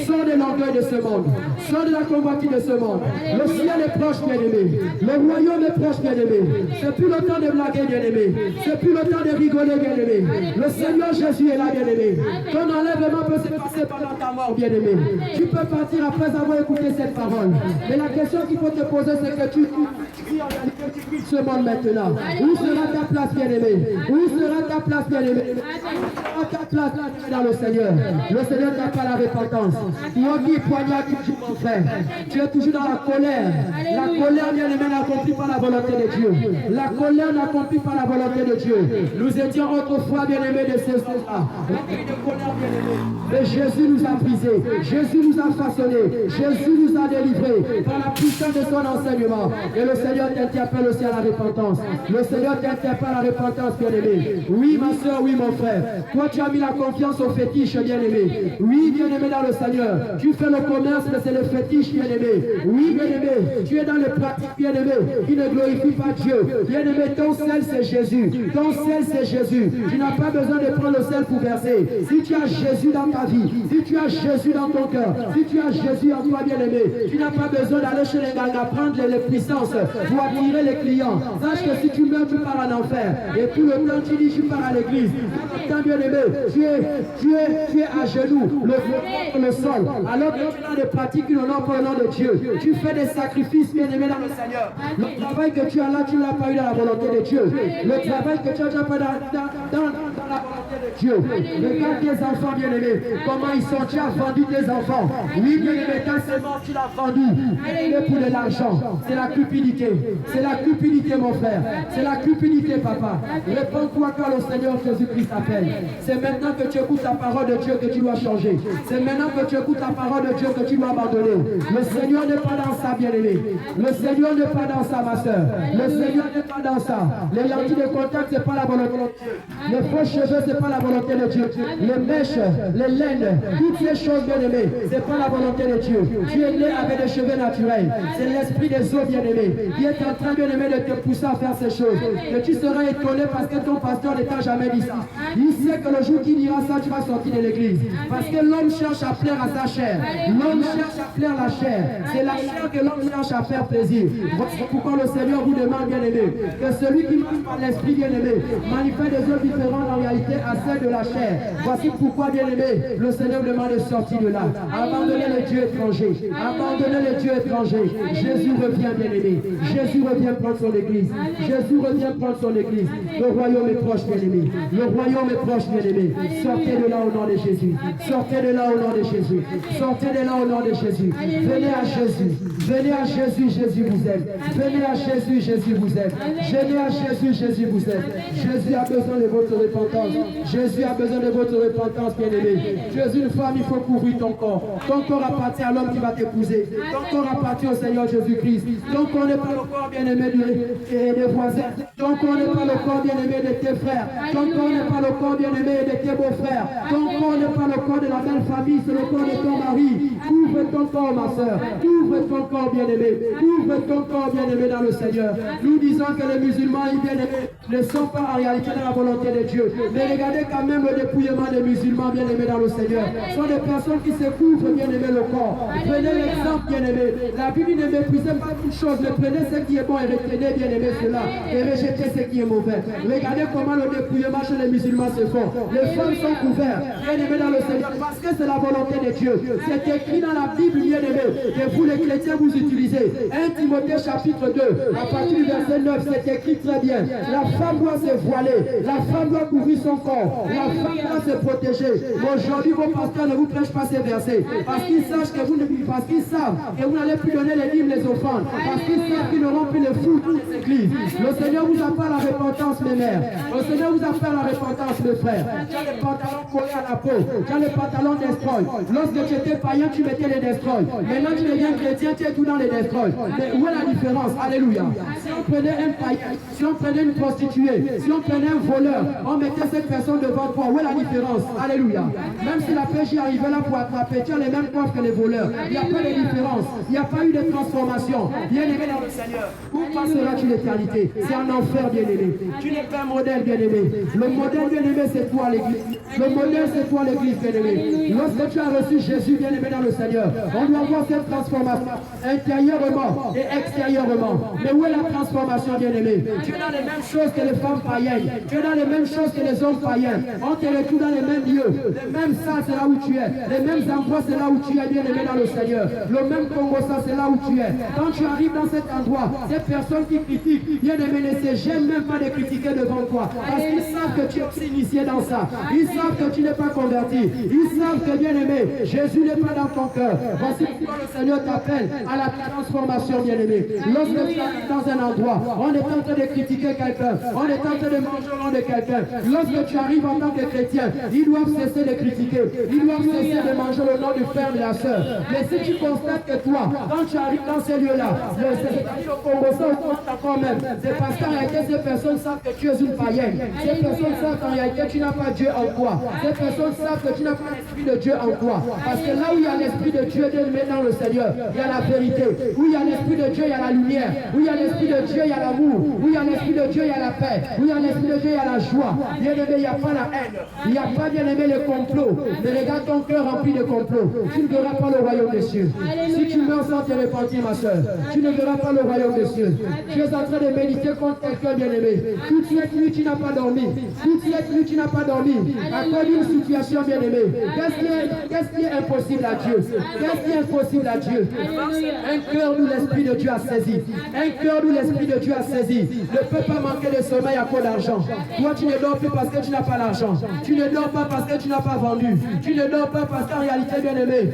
Sors de l'orgueil de ce monde. Sors de la convoitise de ce monde. Le ciel est proche, bien-aimé. Le royaume est proche, bien-aimé. C'est plus le temps de blaguer, bien-aimé. C'est plus le temps de rigoler, bien-aimé. Le Seigneur Jésus est là, bien-aimé. Ton enlèvement peut se passer pendant ta mort, bien-aimé. Tu peux partir après avoir écouté cette parole. Mais la question qu'il faut te poser, c'est que tu quittes ce monde maintenant. Où sera ta place, bien-aimé? Où sera ta place, bien-aimé? Où sera ta place dans le Seigneur? Le Seigneur n'a pas la repentance. Toi qui poignarde toujours, mon frère, tu es toujours dans la colère. La colère, bien-aimé, n'accomplit pas la volonté de Dieu. La colère n'accomplit pas la volonté de Dieu. Nous étions autrefois, bien-aimés, de ces choses-là. Mais Jésus nous a brisés. Jésus nous a façonnés. Jésus nous a délivrés par la puissance puissance de son enseignement. Et le Seigneur t'interpelle aussi à la repentance. Le Seigneur t'interpelle à la repentance, bien-aimé. Oui, ma soeur, oui, mon frère. Toi, tu as mis la confiance au fétiche, bien-aimé. Oui, bien-aimé dans le Seigneur. Tu fais le commerce, mais c'est le fétiche, bien-aimé. Oui, bien-aimé. Tu es dans les pratiques, bien-aimé, qui ne glorifient pas Dieu. Bien-aimé, ton sel, c'est Jésus. Ton sel, c'est Jésus. Tu n'as pas besoin de prendre le sel pour verser. Si tu as Jésus dans ta vie, si tu as Jésus dans ton cœur, si tu as Jésus en toi, bien-aimé, tu n'as pas besoin d'aller chez les gars, d'apprendre les puissances pour attirer les clients. Sache que si tu meurs, tu pars en enfer. Et tout le temps, tu dis, je pars à l'église. Tant bien-aimé, tu es à genoux, le sol, alors que tu as des pratiques qui n'honorent pas le nom de Dieu. Tu fais des sacrifices, bien-aimé, dans le Seigneur. Le travail que tu as là, tu ne l'as pas eu dans la volonté de Dieu. Le travail que tu as déjà fait dans la volonté de Dieu. Regarde tes enfants, bien-aimés, comment ils sont. Tu as vendu tes enfants. Oui, bien-aimé, quand c'est mort, tu l'as vendu. Pour de l'argent. C'est la cupidité. C'est la cupidité, mon frère. C'est la cupidité, papa. Réponds-toi quand le Seigneur Jésus-Christ t'appelle. C'est maintenant que tu écoutes la parole de Dieu que tu dois changer. C'est maintenant que tu écoutes la parole de Dieu que tu dois abandonner. Le Seigneur n'est pas dans ça, bien-aimé. Le Seigneur n'est pas dans ça, ma soeur. Le Seigneur n'est pas dans ça. Les lentilles de contact, c'est pas la volonté de Dieu. Les faux cheveux, c'est pas la volonté de Dieu. Les mèches, les laines, toutes ces choses, bien-aimées, c'est pas la volonté de Dieu. Tu es né avec des cheveux naturels. C'est l'esprit des eaux, bien-aimé, qui est en train, bien-aimé, de te pousser à faire ces choses. Et tu seras étonné parce que ton pasteur ne t'a jamais dit ça. Il sait que le jour qu'il dira ça, tu vas sortir de l'église. Parce que l'homme cherche à plaire à sa chair. L'homme cherche à plaire à la chair. C'est la chair que l'homme cherche à faire plaisir. C'est pourquoi le Seigneur vous demande, bien-aimé, que celui qui marche par l'esprit, bien-aimé, manifeste des œuvres différentes en réalité à celle de la chair. Voici pourquoi, bien-aimé, le Seigneur demande de sortir de là. Abandonnez les dieux étrangers. Abandonnez les dieux étrangers. Jésus revient, bien-aimé. Jésus revient prendre son église. Jésus revient prendre son église. Le royaume est proche, bien-aimé. Le royaume est proche, bien-aimé. Sortez de là au nom de Jésus. Sortez de là au nom de Jésus. Sortez de là au nom de Jésus. Venez à Jésus. Venez à Jésus, Jésus vous aime. Venez à Jésus, Jésus vous aime. Venez à Jésus, Jésus vous aime. Jésus a besoin de votre repentance. Jésus a besoin de votre repentance, bien-aimé. Tu es une femme, il faut couvrir ton corps. Ton corps appartient à l'homme qui va t'épouser. Ton corps appartient au Seigneur Jésus-Christ. Ton corps n'est pas le corps bien-aimé des voisins. Ton corps n'est pas le corps bien-aimé de tes frères. Ton corps n'est pas le corps bien-aimé de tes beaux-frères. Ton corps n'est pas le corps de la belle famille, c'est le corps de ton mari. Couvre ton corps, ma soeur. Couvre ton corps bien-aimé. Couvre ton corps bien-aimé dans le Seigneur. Nous disons que les musulmans bien-aimés ne sont pas en réalité dans la volonté de Dieu. Mais regardez quand même le dépouillement des musulmans bien-aimés dans le Seigneur. Ce sont des personnes qui se couvrent bien-aimé le corps. Prenez l'exemple bien-aimé. La Bible ne méprisait pas toute chose, mais prenez ce qui est bon et retenez bien-aimé cela. Et rejetez ce qui est mauvais. Regardez comment le dépouillement chez les musulmans se fait. Les femmes sont couvertes, bien-aimés dans le Seigneur, parce que c'est la volonté de Dieu. C'est écrit dans la Bible, bien-aimé, que vous les chrétiens vous utilisez. 1 Timothée chapitre 2, à partir du verset 9, c'est écrit très bien. La femme doit se voiler, la femme doit couvrir son corps, la femme doit se protéger. Aujourd'hui, vos pasteurs ne vous prêchent pas ces versets, parce qu'ils savent que vous n'allez plus donner les dîmes, les offrandes, parce qu'ils savent qu'ils n'auront plus le fruit dans les églises. Le Seigneur vous appelle à la repentance, mes mères. Le Seigneur vous appelle à la repentance, mes frères. Tu as les pantalons collés à la peau, tu as les pantalons destroy. Lorsque tu étais païen, tu mettais les destroy. Maintenant, tu deviens chrétien, tu es tout dans les destroy. Mais où est la différence? Alléluia. Si on prenait un païen, si on prenait une prostituée, si on prenait un voleur, on mettait cette personne devant toi. Où est la différence? Alléluia. Même si la PJ arrivait là pour attraper, tu as les mêmes coiffes que les voleurs. Il n'y a pas de différence. Il n'y a pas eu de transformation. Bien-aimé dans le Seigneur, où passeras-tu l'éternité? C'est un enfer, bien-aimé. Tu n'es pas un modèle, bien-aimé. Le modèle, bien-aimé, c'est toi, l'église. Le modèle, c'est toi, l'église, bien-aimé. Lorsque tu as reçu Jésus, bien-aimé dans le Seigneur, on doit voir cette transformation intérieurement et extérieurement. Mais où est la transformation, bien-aimé? Tu es dans les mêmes choses que les femmes païennes. Tu es dans les mêmes choses que les hommes païens. On te retrouve dans les mêmes lieux. Les mêmes salles, c'est là où tu es. Les mêmes endroits, c'est là où tu es, bien-aimé dans le Seigneur. Le même Congo, ça, c'est là où tu es. Quand tu arrives dans cet endroit, ces personnes qui critiquent, bien-aimé, ne se gênent même pas de critiquer devant toi. Parce qu'ils savent que tu es initié dans ça. Ils savent que tu n'es pas converti. Ils savent que, bien-aimé, Jésus n'est pas dans ton cœur. Voici pourquoi le Seigneur t'appelle à la transformation, bien-aimé. Lorsque tu arrives dans un endroit, on est en train de critiquer quelqu'un, on est en train de manger au nom de quelqu'un. lorsque tu arrives en tant que chrétien, ils doivent cesser de critiquer. Ils doivent cesser de manger le nom du frère et de la sœur. Mais si tu constates que toi, quand tu arrives dans ces lieux-là, le Congo, ça augmente encore même. C'est parce qu'en réalité, ces personnes savent que tu es une païenne. Ces personnes savent qu'en réalité, tu n'as pas Dieu en toi. Ces personnes savent que tu n'as pas l'Esprit de Dieu en toi. Parce que là où il y a l'Esprit de Dieu, Dieu met dans le Seigneur, il y a la vérité. Où il y a l'Esprit de Dieu, il y a la lumière. Où il y a l'Esprit de Dieu, il y a l'amour. Où il y a l'Esprit de Dieu, il y a la paix. Où il y a l'Esprit de Dieu, il y a la joie. Bien aimé, il n'y a pas la haine. Il n'y a pas, bien aimé, le complot. Mais regarde ton cœur rempli de complots. Tu ne verras pas le royaume des cieux. Si tu meurs sans te repentir, ma soeur, tu ne verras pas le royaume des cieux. Tu es en train de méditer contre quelqu'un, bien aimé. Toute cette nuit, tu n'as pas dormi. Toute cette nuit, tu n'as pas dormi. À cause d'une situation, bien aimé. Qu'est-ce qui est impossible à Dieu? Qu'est-ce qui est impossible à Dieu? Un cœur où l'Esprit de Dieu a saisi. Un cœur où l'Esprit de Dieu a saisi. Ne peut pas manquer de sommeil à cause d'argent. Toi, tu ne dors plus parce que tu n'as pas l'argent. Tu ne dors pas parce que tu n'as pas vendu. Tu ne dors pas parce qu'en réalité, bien aimé,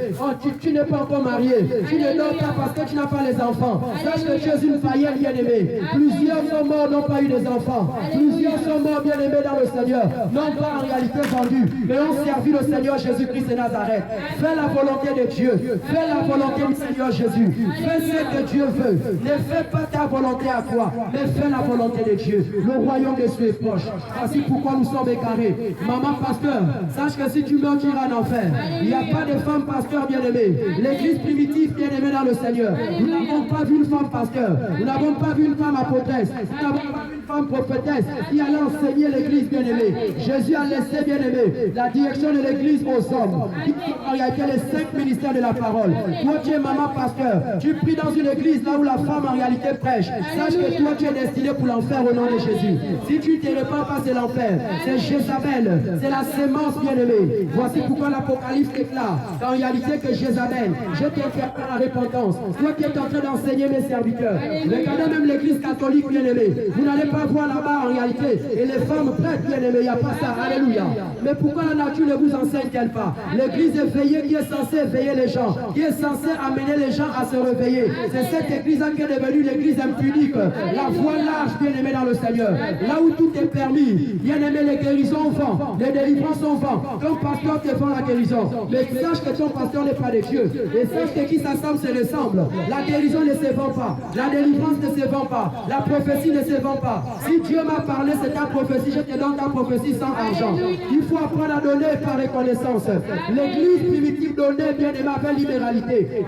tu n'es pas encore marié. Tu ne dors pas parce que tu n'as pas les enfants. Sache que tu es une païenne, bien aimé. Plusieurs sont morts, n'ont pas eu des enfants. Plusieurs sont morts, bien aimés dans le Seigneur. Non pas en réalité vendus, mais ont servi le Seigneur Jésus-Christ de Nazareth. Fais la volonté de Dieu. Fais la volonté du Seigneur Jésus. Fais ce que Dieu veut. Ne fais pas ta volonté à toi, mais fais la volonté de Dieu. Le royaume des cieux est proche. Voici pourquoi nous sommes égarés. Maman pasteur, sache que si tu meurs, tu iras en enfer. Il n'y a pas de femme pasteur bien-aimée. L'église primitive bien-aimée dans le Seigneur. Nous n'avons pas vu une femme pasteur. Nous n'avons pas vu une femme apôtresse. Nous n'avons pas vu une femme prophétesse qui allait enseigner l'église bien-aimée. Jésus a laissé bien-aimé la direction de l'église aux hommes. Il y a les 5 ministères de la parole. Toi, tu es maman pasteur. Tu pries dans une église là où la femme en réalité prêche. Sache que toi, tu es destiné pour l'enfer au nom de Jésus. Si tu ne te répands pas, c'est l'enfer. C'est Jézabel. C'est la sémence bien-aimée. Voici pourquoi l'Apocalypse déclare qu'en réalité que Jézabel, je t'interpelle à la repentance. Toi qui es en train d'enseigner mes serviteurs. Regardez même l'église catholique bien-aimée. Vous n'allez pas voir là-bas en réalité. Et les femmes prêtres bien-aimées, il n'y a pas ça. Alléluia. Mais pourquoi la nature ne vous enseigne-t-elle pas? L'église éveillée qui est censée éveiller les gens, qui est censée amener les gens à se réveiller. C'est cette église qui est devenue l'église impunique. La voie large, bien-aimée dans le Seigneur. Là où tout est permis. Bien-aimé, les guérisons vont. Les délivrances vont. Ton pasteur te vend la guérison. Mais sache que ton pasteur n'est pas de Dieu. Et sache que qui s'assemble se ressemble. La guérison ne se vend pas. La délivrance ne se vend pas. La prophétie ne se vend pas. Si Dieu m'a parlé, c'est ta prophétie. Je te donne ta prophétie sans argent. Il faut apprendre à donner par reconnaissance. L'église primitive donnait bien-aimé avec libéralité.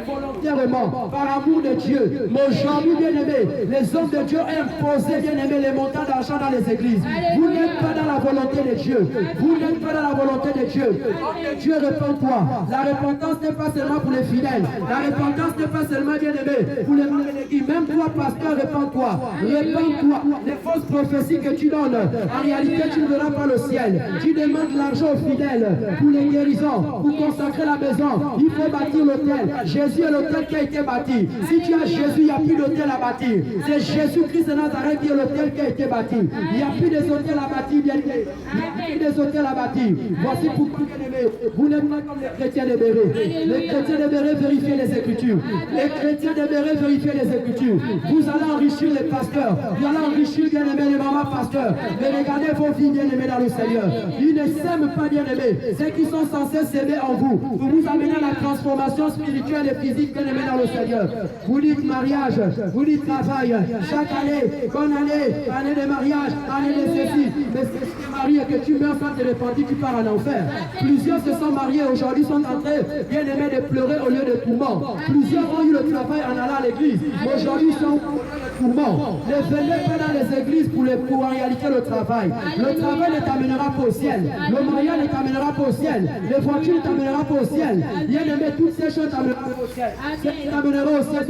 Volontairement, par amour de Dieu. Mais aujourd'hui, bien-aimé, les hommes de Dieu imposaient, bien-aimé, les montants d'argent dans les églises. Vous n'êtes pas dans la volonté de Dieu. Vous n'êtes pas dans la volonté de Dieu. Dieu répand-toi. La repentance n'est pas seulement pour les fidèles. La repentance n'est pas seulement, bien-aimé, pour les membres de l'église. Même toi, pasteur, répands-toi. Répands-toi. Les fausses prophéties que tu donnes, en réalité, tu ne verras pas le ciel. Tu demandes l'argent aux fidèles pour les guérisons, pour consacrer la maison. Il faut bâtir l'autel. Jésus est l'autel qui a été bâti. Si tu as Jésus, il n'y a plus d'autel à bâtir. C'est Jésus-Christ de Nazareth qui est l'autel qui a été bâti. Il n'y a plus des hôtels à bâtir, bien aimé. Il n'y a plus des hôtels à bâtir. Voici pourquoi, bien aimé, vous n'êtes pas comme les chrétiens de Béret. Les chrétiens de Béret vérifient les Écritures. Les chrétiens de Béret vérifient les Écritures. Vous allez enrichir les pasteurs. Vous allez enrichir, bien aimé, les mamans pasteurs. Mais regardez vos vies, bien aimées, dans le Seigneur. Ils ne s'aiment pas, bien aimés. Ceux qui sont censés s'aimer en vous. Vous vous amenez à la transformation spirituelle et physique, bien aimé, dans le Seigneur. Vous dites mariage, vous dites travail. Chaque année, bonne année, année de mariage, année de ceci. Mais si tu es marié et que tu meurs sans te repentir, tu pars en enfer. Plusieurs se sont mariés aujourd'hui, sont en train, bien aimés, de pleurer au lieu de tourment. Plusieurs ont eu le travail en allant à l'église. Aujourd'hui, ils sont tourment. Ne venez pas dans les églises pour en réalité le travail. Le travail ne t'amènera pas au ciel. Le mariage ne t'amènera pas au ciel. Les voitures ne t'amènera pas au ciel. Bien aimé, toutes ces choses t'amèneront au ciel. Ce qui t'amènera au ciel,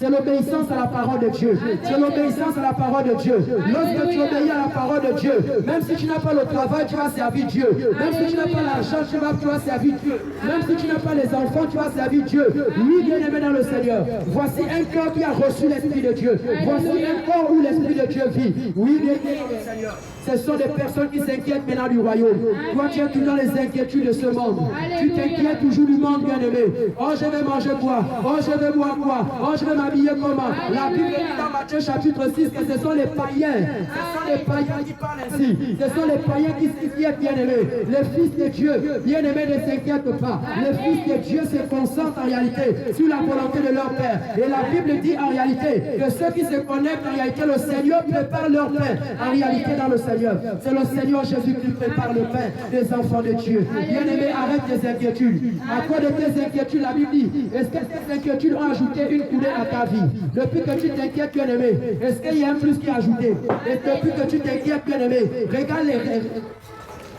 c'est l'obéissance à la parole de Dieu. C'est l'obéissance à la parole de Dieu. Lorsque tu obéis à la parole de Dieu, même si tu n'as pas le travail, tu vas servir Dieu. Même si tu n'as pas l'argent, tu vas servir Dieu. Même si tu n'as pas les enfants, tu vas servir Dieu. Oui, bien aimé dans le Seigneur. Voici un cœur qui a reçu l'Esprit de Dieu. Voici un corps où l'Esprit de Dieu vit. Oui, bien aimé dans le Seigneur. Ce sont des personnes qui s'inquiètent maintenant du royaume. Toi, tu es toujours dans les inquiétudes de ce monde. Tu t'inquiètes toujours du monde, bien-aimé. Oh, je vais manger quoi? Oh, je vais boire quoi? Oh, je vais m'habiller comment? La Bible dit dans Matthieu chapitre 6 que ce sont les païens. Ce sont les païens qui parlent ainsi. Ce sont les païens qui s'inquiètent, bien-aimés. Les fils de Dieu, bien-aimés, ne s'inquiètent pas. Les fils de Dieu se concentrent en réalité sur la volonté de leur Père. Et la Bible dit en réalité que ceux qui se connectent en réalité, le Seigneur prépare leur pain. En réalité, dans le Seigneur, c'est le Seigneur Jésus qui prépare le pain des enfants de Dieu. Bien-aimé, arrête tes inquiétudes. À quoi de tes inquiétudes, la Bible dit, est-ce que tes inquiétudes ont ajouté une coulée à ta vie? Depuis que tu t'inquiètes, bien-aimé, est-ce qu'il y a un plus qui est ajouté? Et depuis que tu t'inquiètes, bien-aimé, regarde les rêves.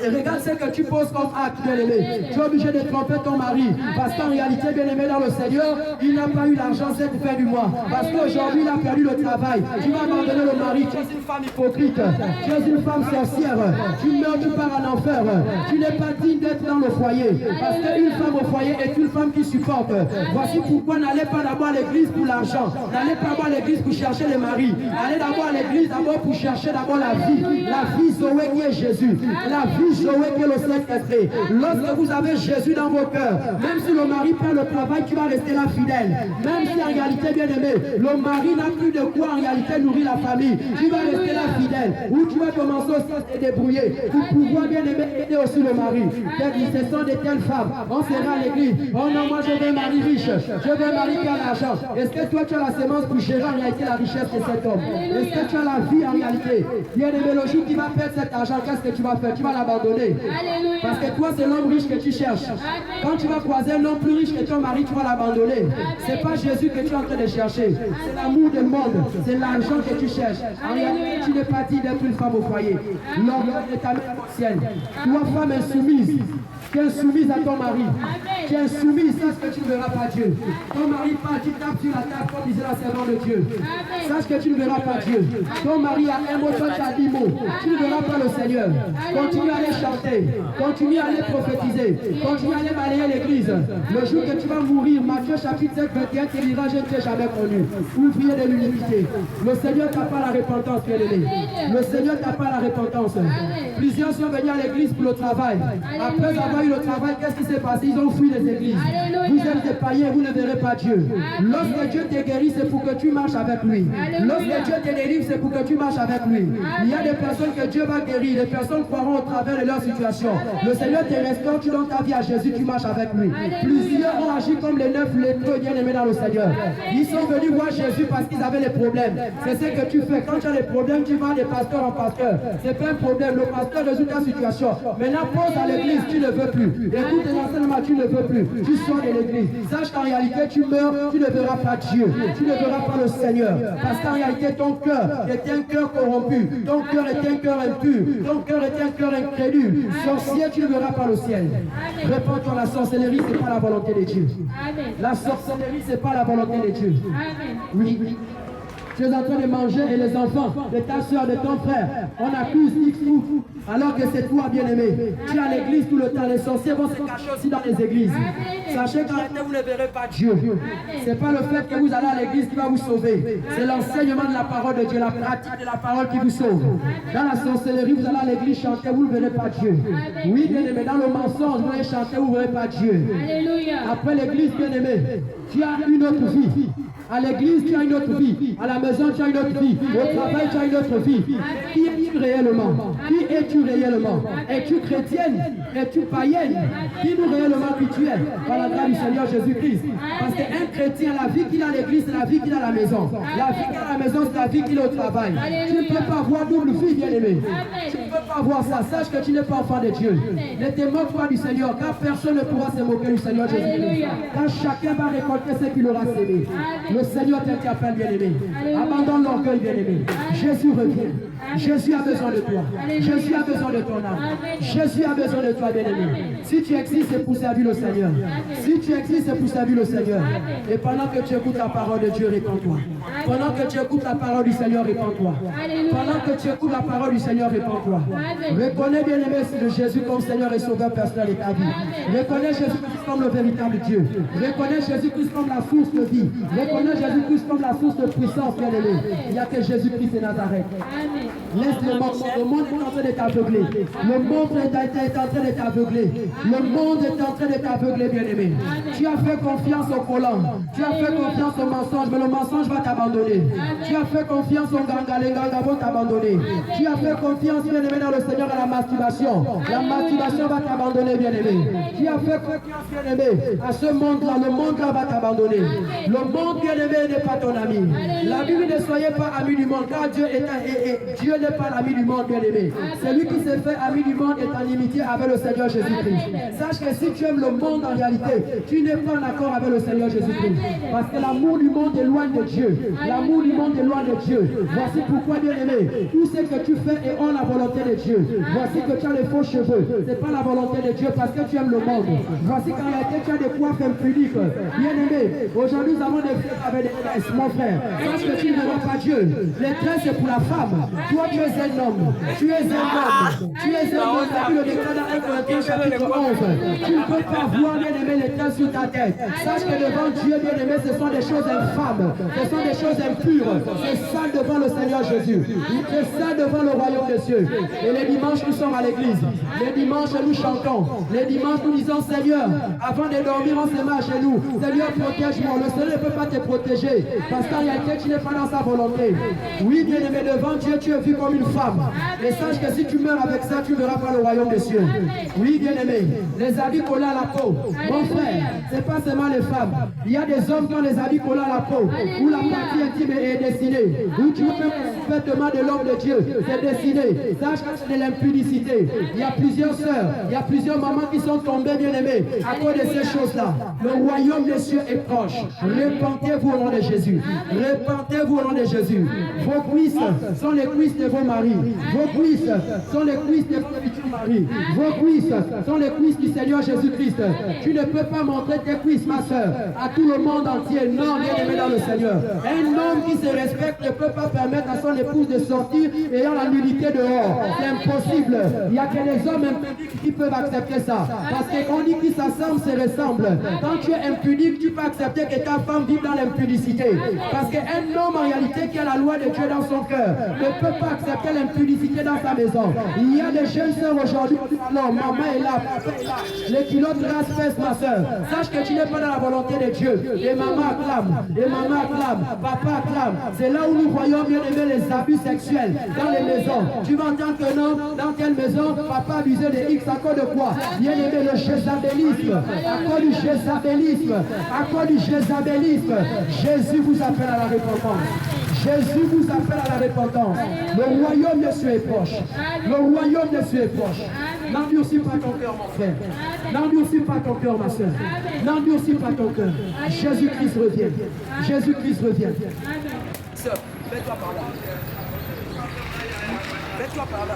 Et regarde ce que tu poses comme acte, bien-aimé. Tu es obligé de tromper ton mari. Parce qu'en réalité, bien-aimé, dans le Seigneur, il n'a pas eu l'argent cette fin du mois. Parce qu'aujourd'hui, il a perdu le travail. Tu vas abandonner le mari. Tu es une femme hypocrite. Tu es une femme sorcière. Tu meurs, tu pars en enfer. Tu n'es pas digne d'être dans le foyer. Parce qu'une femme au foyer est une femme qui supporte. Voici pourquoi n'allez pas d'abord à l'église pour l'argent. N'allez pas d'abord à l'église pour chercher les maris. Allez d'abord à l'église d'abord pour chercher d'abord la vie. La vie Zoé qui est Jésus. La vie Zoé qui est le Saint-Esprit. Lorsque vous avez Jésus dans vos cœurs, même si le mari perd le travail, tu vas rester là fidèle. Même si en réalité, bien aimé, le mari n'a plus de quoi en réalité nourrir la famille, tu vas rester là fidèle. Ou tu vas commencer aussi à te débrouiller pour pouvoir, bien aimé, aider aussi le mari. Ce sont des telles femmes. On sera à l'église. Oh non, moi je veux un mari riche. Je veux un mari qui a l'argent. Est-ce que toi tu as la sémence pour gérer en réalité la richesse de cet homme? Est-ce que tu as la vie en réalité? Bien aimé, le jour qui va perdre cet argent, qu'est-ce que tu vas faire? Tu vas l'abandonner. Parce que toi, c'est l'homme riche que tu cherches. Quand tu vas croiser un homme plus riche que ton mari, tu vas l'abandonner. C'est pas Jésus que tu es en train de chercher. C'est l'amour du monde. C'est l'argent que tu cherches. En réalité, tu n'es pas dit d'être une femme au foyer. L'homme est ta mère ancienne. Toi, femme insoumise, tu es soumise à ton mari. Tu es soumise, sache que tu ne verras pas Dieu. Ton mari parle, tu tapes sur la table comme disait la servante de Dieu. Sache que tu ne verras pas Dieu. Ton mari a un mot, toi tu as 10 mots. Tu ne verras pas le Seigneur. Continue à aller chanter. Continue à aller prophétiser. Continue à aller balayer l'église. Le jour que tu vas mourir, Matthieu chapitre 7, 21, tu diras, je ne t'ai jamais connu. Ouvrier de l'humilité. Le Seigneur t'a pas la repentance, bien-aimé. Le Seigneur t'a pas la repentance. Plusieurs sont venus à l'église pour le travail. Après avoir eu le travail, qu'est-ce qui s'est passé? Ils ont fui les églises. Vous êtes des païens, vous ne verrez pas Dieu. Lorsque Dieu te guérit, c'est pour que tu marches avec lui. Lorsque Dieu te délivre, c'est pour que tu marches avec lui. Il y a des personnes que Dieu va guérir. Les personnes croiront au travers de leur situation. Le Seigneur te restaure, tu donnes ta vie à Jésus, tu marches avec lui. Plusieurs ont agi comme les 9 lépreux bien-aimés dans le Seigneur. Ils sont venus voir Jésus parce qu'ils avaient des problèmes. C'est ce que tu fais. Quand tu as des problèmes, tu vas de pasteur en pasteur. C'est pas un problème. Le pasteur résout ta situation. Maintenant, pose à l'église, tu ne veux plus. Écoute les enseignements, tu ne veux plus. Tu sors de l'église. Sache qu'en réalité, tu meurs, tu ne verras pas Dieu. Tu ne verras pas le Seigneur. Parce qu'en réalité, ton cœur est un cœur corrompu. Ton cœur est un cœur impur. Ton cœur est un cœur incrédule. Sorcier, tu ne verras pas le ciel. Réponds-toi, la sorcellerie, ce n'est pas la volonté de Dieu. La sorcellerie, ce n'est pas la volonté de Dieu. Oui. Tu es en train de manger et les enfants de ta soeur, de ton frère, on accuse X ou alors que c'est toi bien-aimé. Tu es à l'église tout le temps, les sorciers vont se cacher aussi dans les églises. Sachez qu'en réalité vous ne verrez pas Dieu. Ce n'est pas le fait que vous allez à l'église qui va vous sauver. C'est l'enseignement de la parole de Dieu, la pratique de la parole qui vous sauve. Dans la sorcellerie, vous allez à l'église chanter, vous ne verrez pas Dieu. Oui bien-aimé, dans le mensonge, vous allez chanter, vous ne verrez pas Dieu. Après l'église bien-aimé, tu as une autre vie. À l'église, tu as une autre vie. À la maison, tu as une autre vie. Au travail, tu as une autre vie. Qui es-tu réellement? Qui es-tu réellement? Es-tu chrétienne? Es-tu païenne? Dis-nous réellement qui tu es. Par la grâce du Seigneur Jésus-Christ. Parce qu'un chrétien, la vie qu'il a à l'église, c'est la vie qu'il a à la maison. La vie qu'il a à la maison, c'est la vie qu'il a au travail. Tu ne peux pas avoir double vie, bien-aimé. Tu ne peux pas avoir ça. Sache que tu n'es pas enfant de Dieu. Ne te moque pas du Seigneur, car personne ne pourra se moquer du Seigneur Jésus-Christ. Car chacun va récolter ce qu'il aura sémé. Le Seigneur t'appelle, bien-aimé. Abandonne l'orgueil, bien-aimé. Jésus revient. Jésus a besoin de toi. Jésus a besoin de ton âme. Jésus a besoin de toi, bien-aimé. Si tu existes, c'est pour servir le Seigneur. Si tu existes, c'est pour servir le Seigneur. Et pendant que tu écoutes la parole de Dieu, répands-toi. Pendant que tu écoutes la parole du Seigneur, répands-toi. Pendant que tu écoutes la parole du Seigneur, répands-toi. Reconnais, bien-aimé, de Jésus comme Seigneur et Sauveur personnel de ta vie. Reconnais Jésus-Christ comme le véritable Dieu. Reconnais Jésus-Christ comme la source de vie. Reconnais Jésus-Christ comme la source de puissance, bien-aimé. Il n'y a que Jésus-Christ de Nazareth. Laisse le monde est en train de t'aveugler. Le monde est en train de t'aveugler. Le monde est en train de t'aveugler, bien-aimé. Tu as fait confiance au collant. Tu as fait confiance au mensonge, mais le mensonge va t'abandonner. Tu as fait confiance au ganga, les gangas vont t'abandonner. Tu as fait confiance, bien-aimé, dans le Seigneur à la masturbation. La masturbation va t'abandonner, bien-aimé. Tu as fait confiance, bien-aimé, à ce monde-là. Le monde-là va t'abandonner. Le monde, bien-aimé, n'est pas ton ami. La Bible, ne soyez pas amis du monde, car Dieu n'est pas l'ami du monde, bien-aimé. Celui qui s'est fait ami du monde est en inimitié avec le Seigneur Jésus-Christ. Sache que si tu aimes le monde en réalité, tu n'es pas en accord avec le Seigneur Jésus-Christ. Parce que l'amour du monde est loin de Dieu. L'amour du monde est loin de Dieu. Voici pourquoi, bien-aimé, tout ce que tu fais est en la volonté de Dieu. Voici que tu as les faux cheveux. Ce n'est pas la volonté de Dieu parce que tu aimes le monde. Voici qu'en réalité, tu as des coiffes impudiques. Bien-aimé, aujourd'hui, nous avons des frères avec des tresses, mon frère. Sache que tu ne verras pas Dieu. Les tresses, c'est pour la femme. Toi, tu es un homme. Tu es un homme. Tu es un homme. Tu as vu le décret dans 1 Corinthiens chapitre 11. Tu ne peux pas voir, bien-aimé, les tresses sur ta tête. Sache que devant Dieu, bien-aimé, ce sont des choses infâmes. Ce sont des choses impures. C'est sale devant le Seigneur Jésus. C'est sale devant le royaume des cieux. Et les dimanches, nous sommes à l'église. Les dimanches, nous chantons. Les dimanches, nous disons, Seigneur, avant de dormir, on se met à genoux. Seigneur, protège-moi. Le Seigneur ne peut pas te protéger. Parce qu'en réalité, tu n'es pas dans sa volonté. Oui, bien-aimé, devant Dieu, tu es vu comme une femme. Et sache que si tu meurs avec ça, tu ne verras pas le royaume des cieux. Oui, bien-aimé, les habits collés à la peau. Mon frère, ce n'est pas seulement les femmes. Il y a des hommes qui ont les habits collés à la peau, où la partie intime est dessinée, où tu veux vêtements de l'homme de Dieu, c'est dessiné. Sache que c'est de l'impudicité. Il y a plusieurs sœurs, il y a plusieurs mamans qui sont tombées, bien-aimées, à cause de ces choses-là. Le royaume des cieux est proche. Repentez-vous au nom de Jésus. Repentez-vous au nom de Jésus. Vos cuisses sont les cuisses de vos maris. Vos cuisses sont les cuisses de vos futurs maris. Vos cuisses sont les cuisses du Seigneur Jésus-Christ. Tu ne peux pas montrer tes cuisses, ma soeur, à tout le monde entier. Non, bien-aimé dans le Seigneur. Un homme qui se respecte ne peut pas permettre à son épouse de sortir ayant la nudité dehors. C'est impossible. Il n'y a que les hommes impudiques qui peuvent accepter ça. Parce qu'on dit qu'ils s'assemblent, se ressemblent. Quand tu es impudique, tu peux accepter que ta femme vive dans l'impudicité. Parce qu'un homme en réalité qui a la loi de Dieu dans son cœur ne peut pas accepter l'impudicité dans sa maison. Il y a des jeunes sœurs aujourd'hui, alors maman est là, papa est là. Les culottes raspèsent, ma soeur. Sache que tu n'es pas dans la volonté de Dieu. Et maman acclame, et maman acclame, papa acclame. C'est là où nous voyons bien aimer les abus sexuels dans les maisons. Tu vas entendre que non, dans quelle maison papa abusait de X à cause de quoi? Bien aimé le jézabélisme, à cause du jézabélisme, à cause du jézabélisme. Jésus vous appelle à la repentance. Jésus vous appelle à la repentance. Le royaume de Dieu est proche. Le royaume de Dieu est proche. N'endurcis pas ton cœur, mon frère. N'endurcis pas ton cœur, ma soeur. N'endurcis pas ton cœur. Jésus-Christ revient. Jésus-Christ revient. Sœur, fais-toi par là. Fais-toi par là.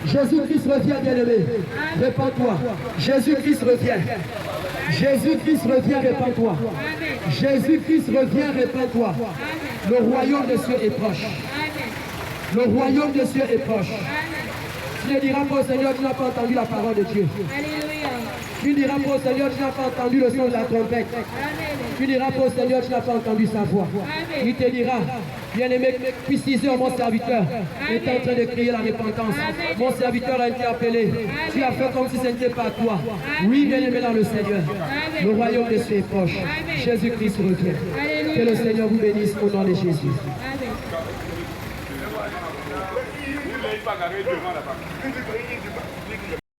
Jésus-Christ revient, bien-aimé. Répands-toi. Jésus-Christ revient. Jésus-Christ revient, répands-toi. Jésus-Christ revient, répands-toi. Le royaume des cieux est proche. Le royaume des cieux est proche. Tu ne diras pas au Seigneur, tu n'as pas entendu la parole de Dieu. Tu ne diras pas au Seigneur, tu n'as pas entendu le son de la trompette. Tu ne diras pas au Seigneur, tu n'as pas entendu sa voix. Il te dira, bien-aimé, depuis 6 heures, mon serviteur est en train de crier la repentance. Mon serviteur a été appelé. Tu as fait comme si ce n'était pas toi. Oui, bien-aimé dans le Seigneur. Le royaume des cieux est proche. Jésus-Christ revient. Que le Seigneur vous bénisse au nom de Jésus.